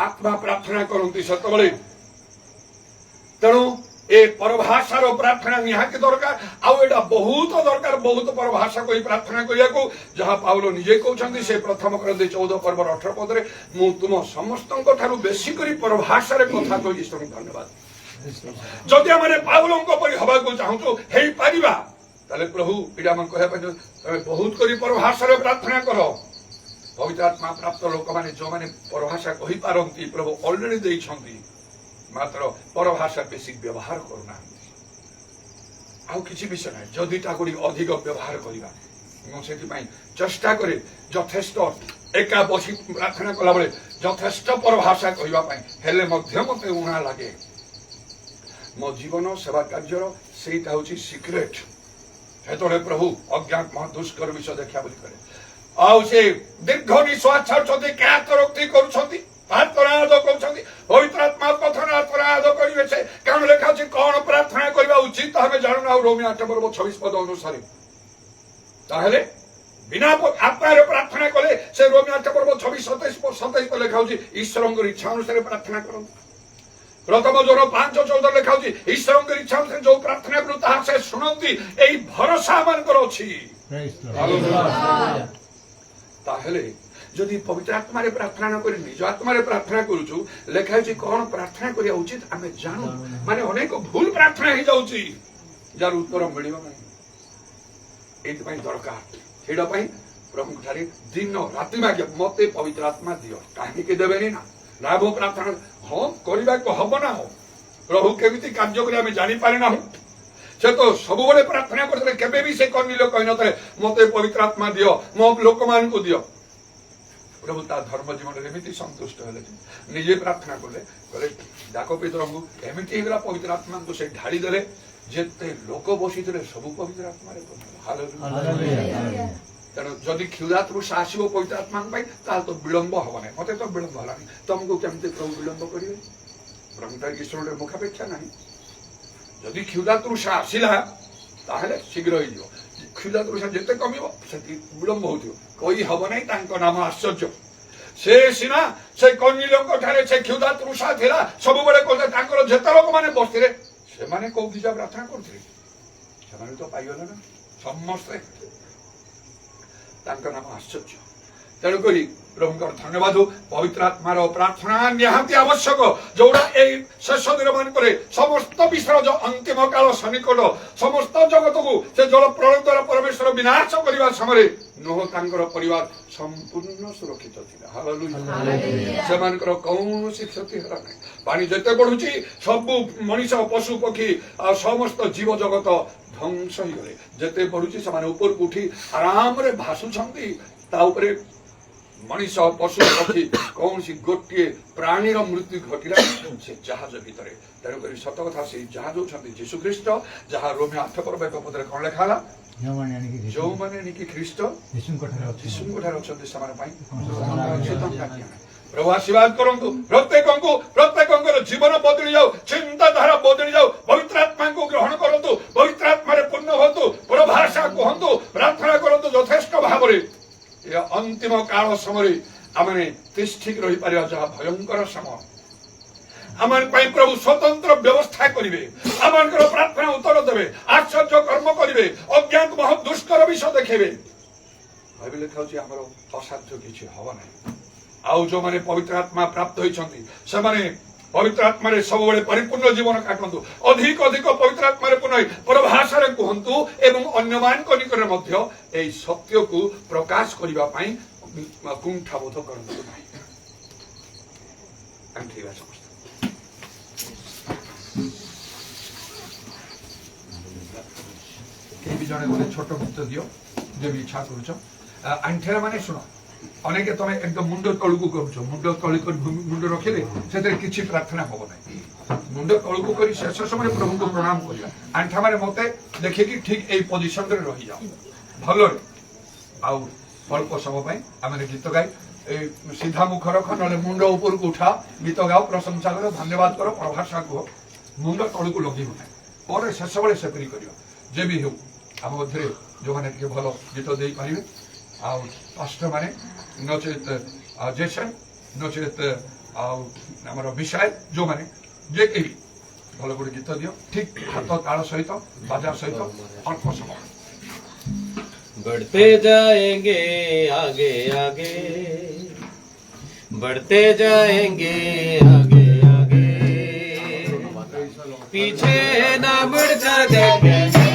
आत्मा प्रार्थना करंती सतबळे तेणु ए परभाषार प्रार्थना निहाती दरकार आउटा बहुत दरकार बहुत परभाषा को प्रार्थना करने जहाँ पाउल निजे कहते से प्रथम कोरिन्थियो 14 पर्व 18 पद मु तुम समस्त बेसी कर परभाषा कथा कही धन्यवाद जदि आम पाउल परी हवा को चाहूँ हे पारिबा ताले प्रभु इटा मन कह बहुत कर परभाषा प्रार्थना कर पवित्र आत्मा प्राप्त लोक मैंने जो मैंने परभाषा कही पारती प्रभु ऑलरेडी देइछंती मात्र परभाषा बेसी व्यवहार करूना आउ किसी विषय ना जदि ताकुड़ी अधिक व्यवहार करवा से चेष्टा करे यथेष्ट एका बसी प्रार्थना कला बेले यथेष्ट परभाषा कहवाई मत उणा लगे मो जीवन सेवा कार्यर से सिक्रेट हेतु प्रभु अज्ञात मह दुष्कर विषय देखा बोली करे आउ से दीर्घ निश्वास छाड़ुछंती कातरोक्ति करूछंती आत्मनाद कहउछंती पवित्र आत्मा कथन आत्मनाद करिवे से कारण लेखा अछि कोन प्रार्थना करबा उचित हमें जानू ना रोमी 8 पर्व 26 पद अनुसार ताहले बिना आत्मा रे प्रार्थना कले से रोमी 8 पर्व 26 27 पद लेखा अछि ईश्वरंकर इच्छा अनुसार प्रार्थना करंती प्रथम जोर 5:14 लेखा अछि ईश्वरंकर इच्छा अनुसार जो प्रार्थना करू ताहा से सुनंती एई भरोसा मानकर अछि हालेलुया ताहले जदि पवित्र आत्मा रे प्रार्थना न करी निज आत्मा रे प्रार्थना करूछु लेखा अछि कोन प्रार्थना करिया उचित आमे जानू माने अनेक भूल प्रार्थना हे जाउची जार उत्तर मिलिबो नै एति पई दरकार हेडा पई प्रभु ठारे दिन राति मागे मते पवित्र आत्मा दियो काहे के देबेनी ना लाभो प्रार्थना हो करिबा को हबो ना हो प्रभु केमिति कार्य करी आमे जानि पारे ना हो से तो सब बड़े प्रार्थना करते केबे भी से कनि लोक कहि नथले मते पवित्र आत्मा दियो मो लोक मान को दियो प्रभु ता धर्म जीवन रे एमिति संतुष्ट हेले निजे प्रार्थना कले डाको पितरंगु एमिति हेला पवित्र आत्मा को से ढाली देले जेते लोक बसितले सब पवित्र आत्मा रे हालेलुया तेणु जदि क्षुधातृषा आसो पवित्र आत्मा ताल तो विलंब हम ना मत तो विलंब है तुमको केमती प्रभु विलंब करेंगे प्रभु ईश्वर मुखापेक्षा ना जदि क्षुधातृषा आसला ताहले शीघ्र हो क्षुधातृषा जिते कम से विलंब हो कही हम ना नाम आश्चर्य से सीना से कन्नीलों ठारे से क्षुधातृषा थिला सब बेले कहते जेते लोक मैंने बसते से मैंने कौ दिशा प्रार्थना करते तो पाइगले ना समस्ते नाम आश्चर्य तेणुक प्रभुଙ୍କର धन्यवाद पवित्र आत्मार प्रार्थना निहाती आवश्यक जोड़ा शेष दिन मानक समस्त विश्व जो अंतिम काल सन्निकट समस्त जगत को से जल प्रलय द्वारा परमेश्वर विनाश करने समय नोह तांकर परिवार संपूर्ण सुरक्षित थिला हालेलुया सेमानकर कौनसी क्षति हला नै पानी जते बढ़ुची सब मनुष्य पशु पक्षी आ समस्त जीव जगत ध्वंस ही गले जते बढ़ुची समान ऊपर उठी आराम रे भासुछंती ता ऊपर मनुष्य पशु पक्षी कौन सी गोटे प्राणीर मृत्यु घटिला से जहाज भितर तेणुक सत कथा से जहाज होती जीशुख्रीष्ट जहाँ रोमी 8 पर्व 1 पदरे कौन लेखा जो मैंने ख्रीष्ट जीशुठार प्रभु आशीर्वाद करंतु प्रत्येक जीवन बदली जाऊ चिंताधारा बदली जाऊ पवित्र आत्मा को ग्रहण करंतु पवित्र आत्मा रे पूर्ण होतु प्रभाषा कहंतु प्रार्थना करंतु यथेष्ट भाव ये अंतिम काल समय आमने तिष्ठिक रही पारिबा जहा भयंकर समय आमन पई प्रभु स्वतंत्र व्यवस्था करिवे आमनकर प्रार्थना उत्तर देबे आश्चर्य कर्म करिवे अज्ञात बहुत दुष्कर विषय देखेबे भाबी लेखाउची हमरो असाध्य किछि हबो नै आउ जो माने पवित्र आत्मा प्राप्त होइछंती से माने पवित्र आत्मा रे सब बेले परिपूर्ण जीवन काटंतु अधिक अधिक पवित्र आत्मा रे पुनः प्रभाषा रे कहंतु एवं अन्यमान को निकरे मध्य एई सत्य को प्रकाश करिबा पई कुंठाबोध करंतु नाही अंठीवा समस्त के भी जने गोटे छोट गीत दियो जे भी इच्छा करूछ अंठेरा माने सुनो अनेक तुम एकदम मुंड तलू कर मुंड तल मुंड रखिले से किसी प्रार्थना हम ना मुंड तलू कर शेष समय प्रभु को प्रणाम कर आंठा मारे मत देखिए ठीक यही पोजिशन रही जाओ भल अल्प समय आम गीत गाई सीधा मुख रख ना मुंड ऊपर को उठा गीत गाओ प्रशंसा कर धन्यवाद कर प्रभाषा कह मुंड तलू लगे ना शेष बड़े सेपरी कर जे भी हो आम मध्य जो मैंने भल गीत दे पारे पास्टर माने नचेत जेसन नचेत आमर विषय जो माने जे के भल गोटे गीत दियो ठीक हाथ ताल सहित बाजा सहित अल्प समय बढ़ते जाएंगे आगे आगे बढ़ते जाएंगे आगे आगे पीछे ना मुड़ कर देखेंगे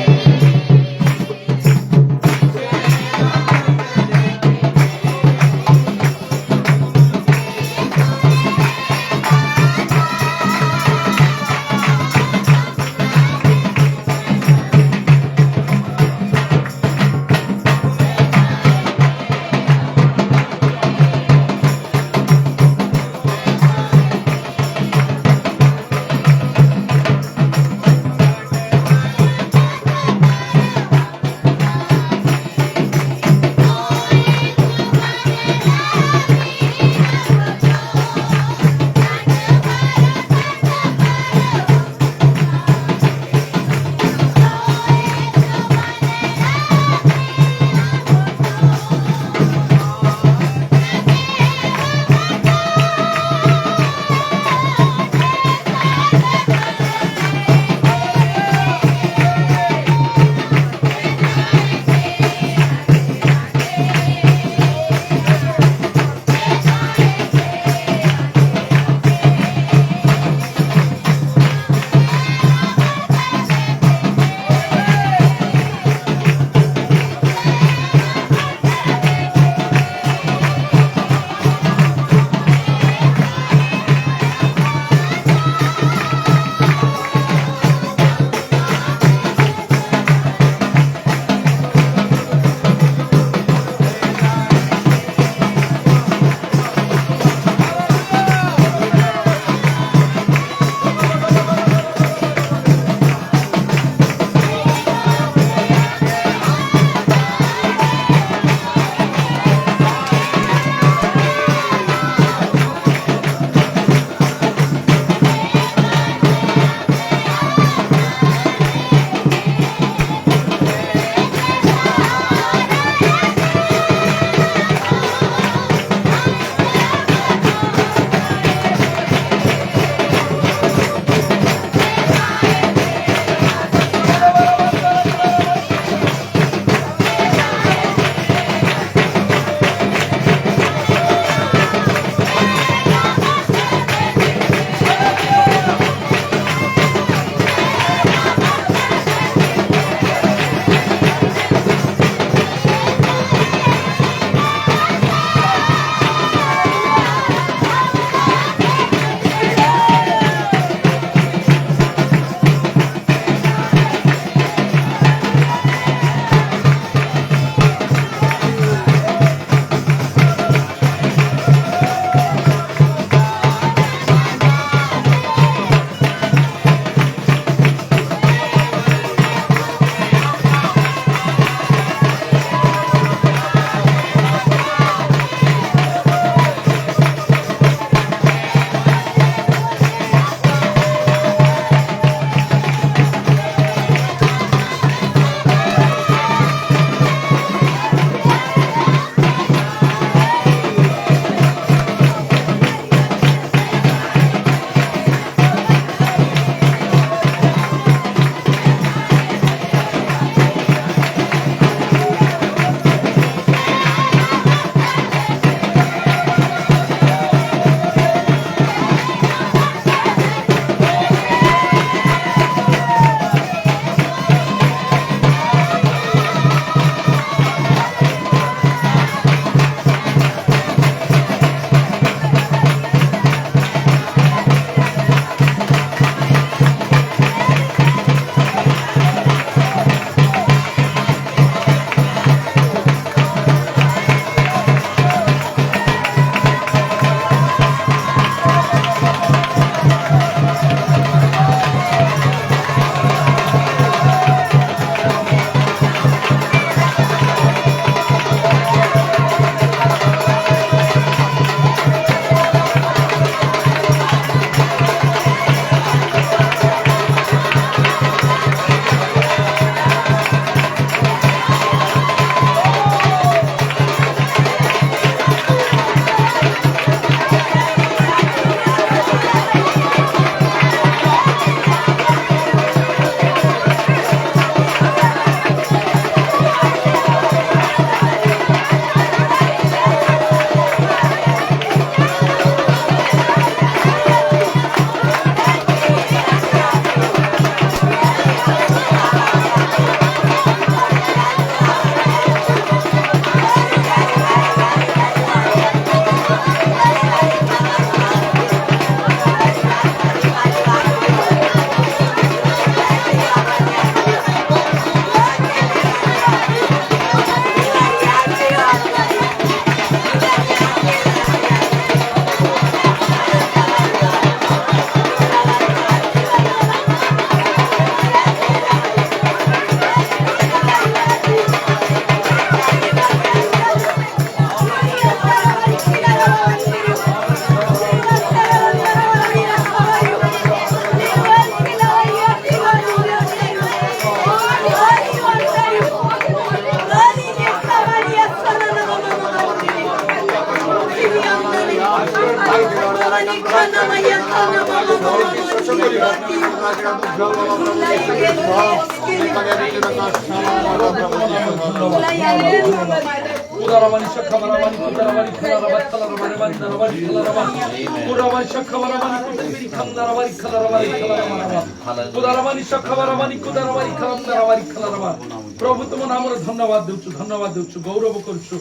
প্রভু তুম নামর ধন্যবাদ দেউছু, ধন্যবাদ দেউছু, গৌরব করছু,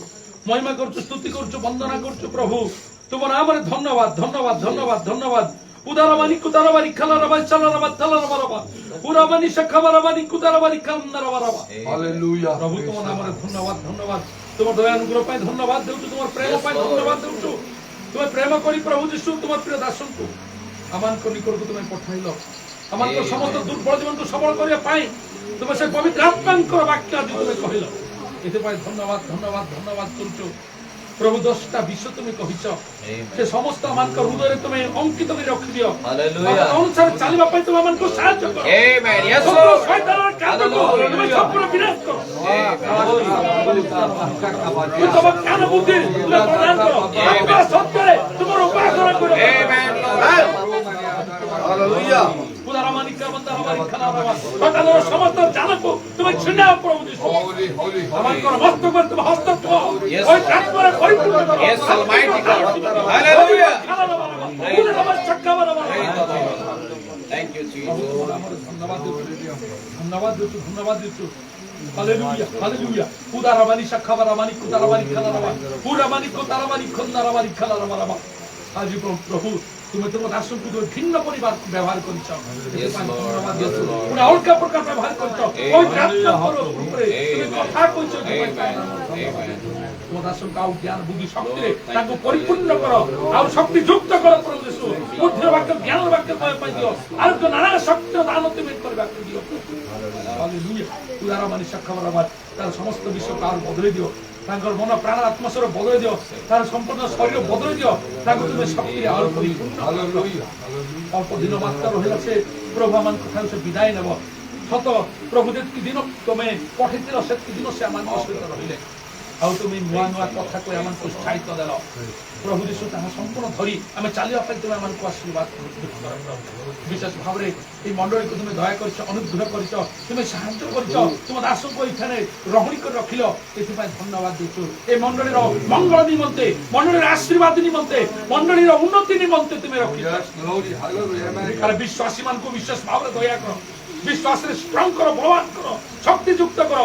মহিমা করছু, স্তুতি করছু, বন্দনা করছু। প্রভু তুম নামর ধন্যবাদ, ধন্যবাদ, ধন্যবাদ, ধন্যবাদ। উদারবানি কুদারবানি খালারাবাই চালারাবা তালারাবা উরাবানি শাখাবারাবানি কুদারবানি কান্নারাবা। হালেলুয়া। প্রভু তোমার নামে ধন্যবাদ, ধন্যবাদ। তোমার দয়া অনুগ্রহ পাই ধন্যবাদ দেউছু, তোমার প্রেম পাই ধন্যবাদ দেউছু। তুমি প্রেম করি প্রভু যিশু তোমার প্রিয় দাসଙ୍କୁ আমানଙ୍କ নিকটକୁ তুমি ପଠାଇଲ। আমানଙ୍କ ସମସ୍ତ ଦୁର୍ବଳ ଜୀବନକୁ ସବଳ କରିବା ପାଇଁ তুমি ସେ ପବିତ୍ର ଆତ୍ମାଙ୍କର ବାକ୍ୟ ଆଜି তুমি କହିଲ। ଏଥିପାଇଁ ଧନ୍ୟବାଦ, ଧନ୍ୟବାଦ, ଧନ୍ୟବାଦ କରୁଛୁ। ପ୍ରଭୁ 10ଟା ବିଷୟ তুমি କହିଛ, ସେ ସମସ୍ତ ଆମଙ୍କ ହୃଦୟରେ তুমি ଅଙ୍କିତ କରି ରଖିଦିଅ। ଅନୁସାରେ ଚାଲିବା ପାଇଁ তুমি ଆମକୁ ସାହାଯ୍ୟ କର। ଶୈତାନର କାନ୍ଦକୁ তুমি ସମ୍ପୂର୍ଣ୍ଣ ବିନାଶ କର। ତମ ଜ୍ଞାନ ବୁଦ୍ଧି ତୁମେ ପ୍ରଦାନ କର। ଆତ୍ମା ସତ୍ୟରେ ତୁମର ଉପାସନା କର। ହାଲେଲୁୟା। ଉଦାରମାନିକା ବନ୍ଦାରମାନିକା ନାରବା ଶୈତାନର ସମସ୍ତ ଜାଲକୁ ତୁମେ ଛିଣ୍ଡାଅ ପ୍ରଭୁ ଯୀଶୁ। Holy, holy, ଆମଙ୍କର holy. ମସ୍ତକରେ ତୁମେ ହସ୍ତତ୍ୱ ପବିତ୍ର ଆତ୍ମାରେ ପରିପୂର୍ଣ୍ଣ କର। Yes, Almighty God. Hallelujah. Thank you, Jesus. ধন্যবাদ দিচ্ছু, ধন্যবাদ দিচ্ছু। Hallelujah, hallelujah. উদারবানি শাখাবারাবানি কুদারবানি খালারাবা পুরাবানি কোতারাবানি খন্দারাবানি খালারাবা। আজ প্রভু তুমি তোমার দাসଙ୍କୁ তুমি ভিন্ন পরিবার ব্যবহার করেছ। ধন্যবাদ দিচ্ছু। পুরা অল্প প্রকার ব্যবহার করেছ। পবিত্র আত্মার উপরে তুমি কথা কইছ। তোমার দাসଙ୍କୁ ଆଉ ଜ୍ଞାନ ବୁଦ୍ଧି ଶକ୍ତିରେ ତାଙ୍କୁ ପରିପୂର୍ଣ୍ଣ କର, ଆଉ ଶକ୍ତି ଯୁକ୍ତ କର ପ୍ରଭୁ ଯୀଶୁ। ବୁଦ୍ଧିର ବାକ୍ୟ, ଜ୍ଞାନର ବାକ୍ୟ କହିବା ପାଇଁ ଦିଅ, ଆଉ ନାନା ଶକ୍ତିର ଦାନ ତୁମେ କରିବାକୁ ଦିଅ। ହାଲେଲୁୟା। ଉଦାରମାନି ଶାଖାବାରାବାଦ ତାର ସମସ୍ତ ବିଷୟକୁ ଆଉ ବଦଳେଇ ଦିଅ। ତାଙ୍କର ମନ ପ୍ରାଣ ଆତ୍ମସ୍ୱର ବଦଳେଇ ଦିଅ। ତାର ସମ୍ପୂର୍ଣ୍ଣ ଶରୀର ବଦଳେଇ ଦିଅ। ତାଙ୍କୁ ତୁମେ ଶକ୍ତିରେ ଆଉ ପରିପୂର୍ଣ୍ଣ କର। ଅଳ୍ପ ଦିନ ମାତ୍ର ରହିଲା ସେ ପ୍ରଭୁ ଆମମାନଙ୍କ ଠାରୁ ସେ ବିଦାୟ ନେବ। ସତ ପ୍ରଭୁ ଯେତିକି ଦିନ ତୁମେ ପଠେଇଥିଲ ସେତିକି ଦିନ ସେ ଆମମାନଙ୍କ ସହିତ ରହିଲେ। ଆଉ তুমি ନୂଆ ନୂଆ କଥାକୁ ଏମାନଙ୍କୁ ଉତ୍ସାହିତ ଦେଲ ପ୍ରଭୁ ଯୀଶୁ। ତାହା ସମ୍ପୂର୍ଣ୍ଣ ଧରି ଆମେ ଚାଲିବା ପାଇଁ ତୁମେ ଏମାନଙ୍କୁ ଆଶୀର୍ବାଦ କର ପ୍ରଭୁ। ବିଶେଷ ଭାବରେ এই ମଣ୍ଡଳୀକୁ ତୁମେ ଦୟା କରିଛ, ଅନୁଗ୍ରହ କରିଛ, ତୁମେ ସାହାଯ୍ୟ କରିଛ, ତୁମ ଦାସଙ୍କୁ ଏଠାରେ ରହଣି କରି ରଖିଲ। ଏଥିପାଇଁ ଧନ୍ୟବାଦ ଦେଉଛୁ। ଏ ମଣ୍ଡଳୀର ମଙ୍ଗଳ ନିମନ୍ତେ, ମଣ୍ଡଳୀର ଆଶୀର୍ବାଦ ନିମନ୍ତେ, ମଣ୍ଡଳୀର ଉନ୍ନତି ନିମନ୍ତେ ତୁମେ ରଖିଛ। Yes, glory, hallelujah. କାରଣ ବିଶ୍ୱାସୀମାନଙ୍କୁ ବିଶେଷ ଭାବରେ ଦୟା କର, ବିଶ୍ୱାସରେ ଷ୍ଟ୍ରଙ୍ଗ କର, ବଳବାନ କର, ଶକ୍ତିଯୁକ୍ତ କର।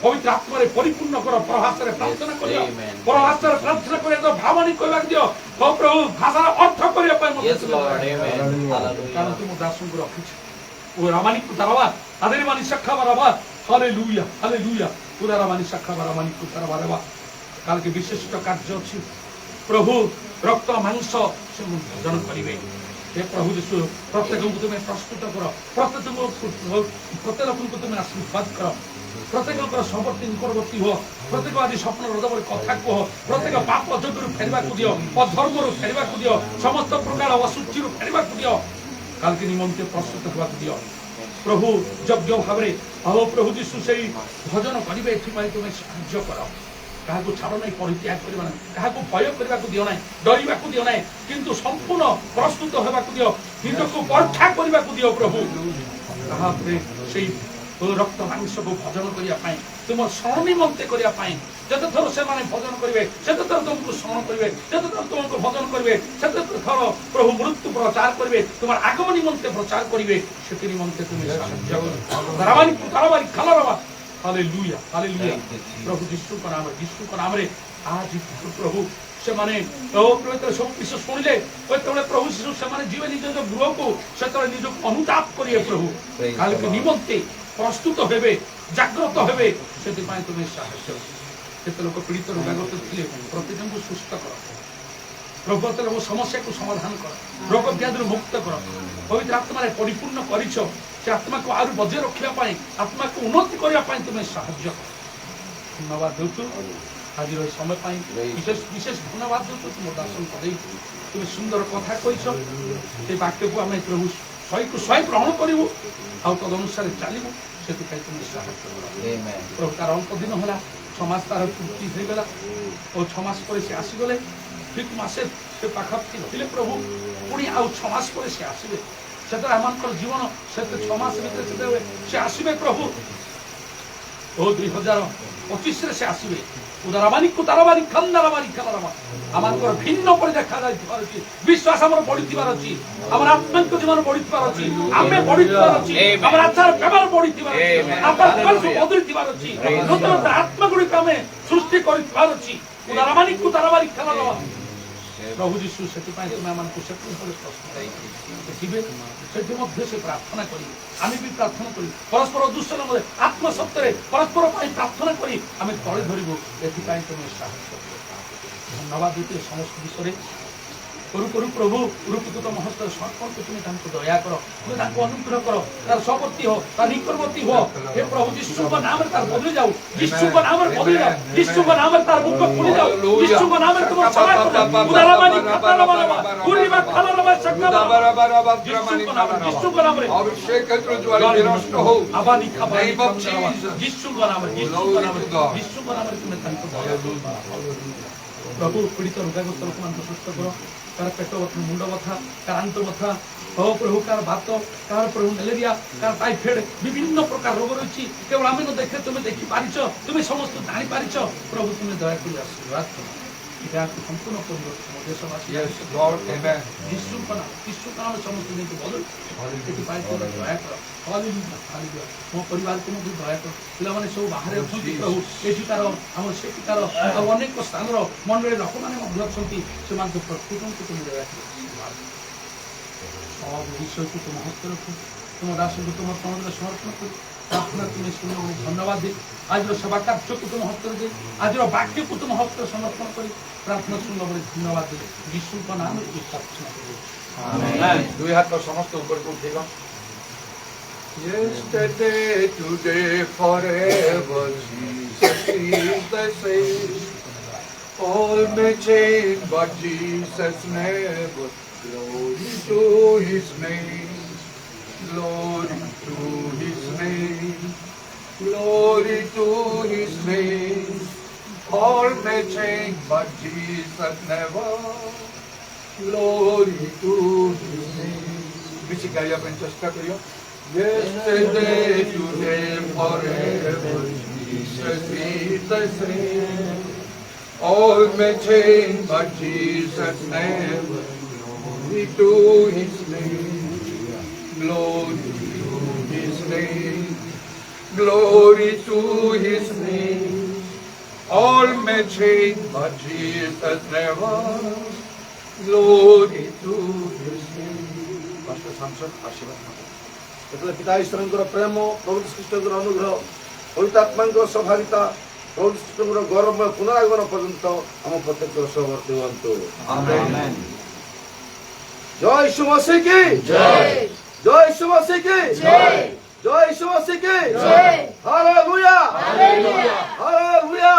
পবিত্র আত্মারে পরিপূর্ণ করো। প্রভাষারে প্রার্থনা করিও, প্রভাষারে প্রার্থনা করিয়া তো ভাবানি কইবাক দিও। ও প্রভু ভাষার অর্থ করিয়া পাই মতে। Yes, Lord. Amen. Hallelujah. কারণ তুমি দাসଙ୍କୁ রখিছ। ও রামানিক তারাবা তাদের মানি সাক্ষা বারাবা। Hallelujah, hallelujah. পুরা মানি সাক্ষা বারামানি কুতারা বারাবা। কালকে বিশিষ্ট কার্য আছে প্রভু। রক্ত মাংস সে ভোজন করিবে। हे प्रभु यीशु प्रत्येकଙ୍କୁ ତୁମେ ପ୍ରସ୍ତୁତ କର। ପ୍ରତ୍ୟେକଙ୍କୁ ତୁମେ ଆଶୀର୍ବାଦ କର। ପ୍ରତ୍ୟେକଙ୍କର ସମ୍ପତ୍ତି ନିକଟବର୍ତ୍ତୀ ହୁଅ। ପ୍ରତ୍ୟେକ ଆଜି ସ୍ୱପ୍ନ ହୃଦୟରେ କଥା କୁହ। ପ୍ରତ୍ୟେକ ପାପ ଯୋଗରୁ ଫେରିବାକୁ ଦିଅ, ଅଧର୍ମରୁ ଫେରିବାକୁ ଦିଅ, ସମସ୍ତ ପ୍ରକାର ଅଶୁଚିରୁ ଫେରିବାକୁ ଦିଅ। କାଲକି ନିମନ୍ତେ ପ୍ରସ୍ତୁତ ହେବାକୁ ଦିଅ ପ୍ରଭୁ। ଯୋଗ୍ୟ ଭାବରେ ଆଉ ପ୍ରଭୁ ଯୀଶୁ ସେଇ ଭଜନ କରିବେ, ଏଥିପାଇଁ ତୁମେ ସାହାଯ୍ୟ କର। କାହାକୁ ଛାଡ଼ ନାହିଁ, ପରିତ୍ୟାଗ କରିବା ନାହିଁ, କାହାକୁ ଭୟ କରିବାକୁ ଦିଅ ନାହିଁ, ଡରିବାକୁ ଦିଅ ନାହିଁ, କିନ୍ତୁ ସମ୍ପୂର୍ଣ୍ଣ ପ୍ରସ୍ତୁତ ହେବାକୁ ଦିଅ, ନିଜକୁ ପରୀକ୍ଷା କରିବାକୁ ଦିଅ ପ୍ରଭୁ। ତାହାପରେ ସେଇ ରକ୍ତ ମାଂସକୁ ଭଜନ କରିବା ପାଇଁ, ତୁମ ସ୍ମରଣ ନିମନ୍ତେ କରିବା ପାଇଁ ଯେତେଥର ସେମାନେ ଭଜନ କରିବେ ସେତେଥର ତୁମକୁ ସ୍ମରଣ କରିବେ, ଯେତେଥର ତୁମକୁ ଭଜନ କରିବେ ସେତେଥର ପ୍ରଭୁ ମୃତ୍ୟୁ ପ୍ରଚାର କରିବେ, ତୁମର ଆଗମ ନିମନ୍ତେ ପ୍ରଚାର କରିବେ। ସେଥି ନିମନ୍ତେ ତୁମେ ସାହାଯ୍ୟ କର। Hallelujah, hallelujah. प्रभु यीशुଙ୍କ ନାମରେ, ଯୀଶୁଙ୍କ ନାମରେ ଆଜି ପ୍ରଭୁ ସେମାନେ ସବୁ ବିଷୟ ଶୁଣିଲେ, ଯେତେବେଳେ ପ୍ରଭୁ ଯୀଶୁ ସେମାନେ ଯିବେ ନିଜ ନିଜ ଗୃହକୁ, ସେତେବେଳେ ନିଜକୁ ଅନୁତାପ କରିବେ ପ୍ରଭୁ। କାଲିକି ନିମନ୍ତେ ପ୍ରସ୍ତୁତ ହେବେ, ଜାଗ୍ରତ ହେବେ। ସେଥିପାଇଁ ତୁମେ ସାହାଯ୍ୟ। କେତେ ଲୋକ ପୀଡ଼ିତ ରୋଗାଗ୍ରସ୍ତ ଥିଲେ, ପ୍ରତ୍ୟେକଙ୍କୁ ସୁସ୍ଥ କର ପ୍ରଭୁ। ମୋ ସମସ୍ୟାକୁ ସମାଧାନ କର, ରୋଗ ବ୍ୟାଧିରୁ ମୁକ୍ତ କର। ପବିତ୍ର ଆତ୍ମାରେ ପରିପୂର୍ଣ୍ଣ କରିଛ। ସେ ଆତ୍ମାକୁ ଆହୁରି ବଜାୟ ରଖିବା ପାଇଁ, ଆତ୍ମାକୁ ଉନ୍ନତି କରିବା ପାଇଁ ତୁମେ ସାହାଯ୍ୟ କର। ଧନ୍ୟବାଦ ଦେଉଛୁ ଆଜିର ଏ ସମୟ ପାଇଁ। ବିଶେଷ ବିଶେଷ ଧନ୍ୟବାଦ ଦେଉଛୁ ତୁମ ଦାସଙ୍କୁ ଦେଇ। ତୁମେ ସୁନ୍ଦର କଥା କହିଛ। ସେ ବାକ୍ୟକୁ ଆମେ ପ୍ରଭୁ 100କୁ 100 ଗ୍ରହଣ କରିବୁ, ଆଉ ତଦନୁସାରେ ଚାଲିବୁ। ସେଥିପାଇଁ ତୁମେ ସାହାଯ୍ୟ କର ପ୍ରଭୁ। ତାର ଅଳ୍ପ ଦିନ ହେଲା 6 ମାସ ତାର ପୂର୍ତ୍ତି ହେଇଗଲା ଓ 6 ମାସ ପରେ ସେ ଆସିଗଲେ ଠିକ ମାସେ ସେ ପାଖାପାଖି ରହିଲେ ପ୍ରଭୁ ପୁଣି ଆଉ 6 ମାସ ପରେ ସେ ଆସିବେ ସେତେବେଳେ ଆମଙ୍କର ଜୀବନ ସେତେ 6 ମାସ ଭିତରେ ସେତେବେଳେ ସେ ଆସିବେ ପ୍ରଭୁ ଓ 2025 ରେ ସେ ଆସିବେ ଉଦାରବାଣୀ କୁଦାରବାଣୀ ଖନ୍ଦାରବାଣୀ ଖାଲାରବା ଆମଙ୍କର ଭିନ୍ନ ପରି ଦେଖାଯାଇଥିବାର ଅଛି ବିଶ୍ୱାସ ଆମର ବଢିଥିବାର ଅଛି ଆମର ଆତ୍ମିକ ଜୀବନ ବଢିଥିବାର ଅଛି ଆମେ ବଢିଥିବାର ଅଛି ଆମର ଆଚାର ବ୍ୟବହାର ବଢିଥିବାର ଅଛି ଆମର ବଦଳିଥିବାର ଅଛି ନୂତନ ଆତ୍ମା ଗୁଡ଼ିକ ଆମେ ସୃଷ୍ଟି କରିଥିବାର ଅଛି ଉଦାରବାଣୀ କୁଦାରବାଣୀ ଖାଲାରବା ପ୍ରଭୁ ଯୀଶୁ ସେଥିପାଇଁ ତୁମେ ଆମମାନଙ୍କୁ ଦେଖିବେ ସେଠି ମଧ୍ୟ ସେ ପ୍ରାର୍ଥନା କରିବେ ଆମେ ବି ପ୍ରାର୍ଥନା କରିବୁ ପରସ୍ପର ଦୂଷଣ ଆତ୍ମସତ୍ୟରେ ପରସ୍ପର ପାଇଁ ପ୍ରାର୍ଥନା କରି ଆମେ ତଳେ ଧରିବୁ ଏଥିପାଇଁ ତୁମେ ସାହାଯ୍ୟ କର ଧନ୍ୟବାଦ ଦିଏ ସମସ୍ତ ବିଷୟରେ କରୁ କରୁ ପ୍ରଭୁ ରୂପକୁ ତମ ହସ୍ତରେ ସମର୍ପଣ ତୁମେ ତାଙ୍କୁ ଦୟା କର ତୁମେ ତାଙ୍କୁ ଅନୁଗ୍ରହ କର ତାର ସବର୍ତ୍ତୀ ହୋ ତାର ନିକଟବର୍ତ୍ତୀ ହୋ ହେ ପ୍ରଭୁ ଯୀଶୁଙ୍କ ନାମରେ ତାର ବଦଳି ଯାଉ ଯୀଶୁଙ୍କ ନାମରେ ବଦଳି ଯାଉ ଯୀଶୁଙ୍କ ନାମରେ ତାର ମୁଖ ଖୋଲି ଯାଉ ଯୀଶୁଙ୍କ ନାମରେ ତୁମ କ୍ଷମା କର ଉଦାରବାଣୀ ଖାତାରବାରବା କୁରିବା ଖାଲାରବା ଶକ୍କାରବା ଯୀଶୁଙ୍କ ନାମରେ अभिषेक ज्वाला विनष्ट हो ଆବାନି ଖାବା Name of Jesus. ଯୀଶୁଙ୍କ ନାମରେ ଯୀଶୁଙ୍କ ନାମରେ ତୁମେ ତାଙ୍କୁ ଦୟା କର ପ୍ରଭୁ ପୀଡ଼ିତ ରୋଗାଗ୍ରସ୍ତ ଲୋକମାନଙ୍କୁ ସୁସ୍ଥ କର କାହାର ପେଟ ବଥା ମୁଣ୍ଡ ବଥା କାହାର ଆଣ୍ଠୁ ବଥା ହଉ ପ୍ରଭୁ କାହାର ବାତ କାହାର ପ୍ରଭୁ ମ୍ୟାଲେରିଆ କାହାର ଟାଇଫଏଡ୍ ବିଭିନ୍ନ ପ୍ରକାର ରୋଗ ରହିଛି କେବଳ ଆମେ ନ ଦେଖେ ତୁମେ ଦେଖିପାରିଛ ତୁମେ ସମସ୍ତ ଜାଣିପାରିଛ ପ୍ରଭୁ ତୁମେ ଦୟାକରି ଆଶୀର୍ବାଦ କର ଏହାକୁ ସମ୍ପୂର୍ଣ୍ଣ କରିବ ମୋ ଦେଶବାସୀ Yes, Lord, amen. ଯୀଶୁଙ୍କ ନାମ ସମସ୍ତ ଜିନିଷ ବଦଳ ଏଥିପାଇଁ ତୁମେ ଦୟା କର ମୋ ପରିବାରକୁ ମଧ୍ୟ ଦୟା କର ପିଲାମାନେ ସବୁ ବାହାରେ ଅଛନ୍ତି ପ୍ରଭୁ ଏଠିକାର ଆମର ସେଠିକାର ଆଉ ଅନେକ ସ୍ଥାନର ମଣ୍ଡଳୀ ଲୋକମାନେ ମଧ୍ୟ ଅଛନ୍ତି ସେମାନଙ୍କୁ ପ୍ରତ୍ୟେକଙ୍କୁ ତୁମେ ଦୟା କର ସବୁ ବିଷୟକୁ ତୁମ ହସ୍ତ ରଖୁ ତୁମ ଦାସକୁ ତୁମ ସମୁଦ୍ର ସମର୍ପଣ କରୁ ପ୍ରାର୍ଥନା ତୁମେ ଶୁଣ ଧନ୍ୟବାଦ ଦେ ଆଜିର ସେବା କାର୍ଯ୍ୟକୁ ତୁମ ହସ୍ତରେ ଦେ ଆଜିର ବାକ୍ୟକୁ ତୁମ ହସ୍ତରେ ସମର୍ପଣ କରି ପ୍ରାର୍ଥନା ଶୁଣ ବୋଲି ଧନ୍ୟବାଦ ଦେ ଯୀଶୁଙ୍କ ନାମରେ ପ୍ରାର୍ଥନା କରୁ दुई हाथ तो समस्त ऊपर को उठेगा Yesterday, today, forever, Jesus is the same. All may change, but Jesus never. Glory to His name. Glory to His name. Glory to His name. All may change, but Jesus never. Glory to His name. Bici kaya pen chesta kariyo. Yesterday, today, forever, Jesus is the same. All may change, but Jesus never. Glory to His name. Glory to His name. Glory to His name. All may change, but Jesus never. Glory to His name. Pastor Samson, आशीर्वाद ଯେତେବେଳେ ପିତା ଈଶ୍ୱରଙ୍କର ପ୍ରେମ ପ୍ରଭୁ ଶ୍ରୀକୃଷ୍ଣଙ୍କର ଅନୁଗ୍ରହ ପବିତ୍ର ଆତ୍ମାଙ୍କର ସହଭାଗିତା ପ୍ରଭୁ ଶ୍ରୀକୃଷ୍ଣଙ୍କର ଗୌରବମୟ ପୁନରାଗମନ ପର୍ଯ୍ୟନ୍ତ ଆମ ପ୍ରତ୍ୟେକର ସହବର୍ତ୍ତୀ ହୁଅନ୍ତୁ Amen. ଜୟ ଯୀଶୁ ମସିହ କି ଜୟ ଜୟ ଯୀଶୁ ମସିହ କି ଜୟ ଜୟ ଯୀଶୁ ମସିହ କି ଜୟ ହାଲେଲୁୟା ହାଲେଲୁୟା ହାଲେଲୁୟା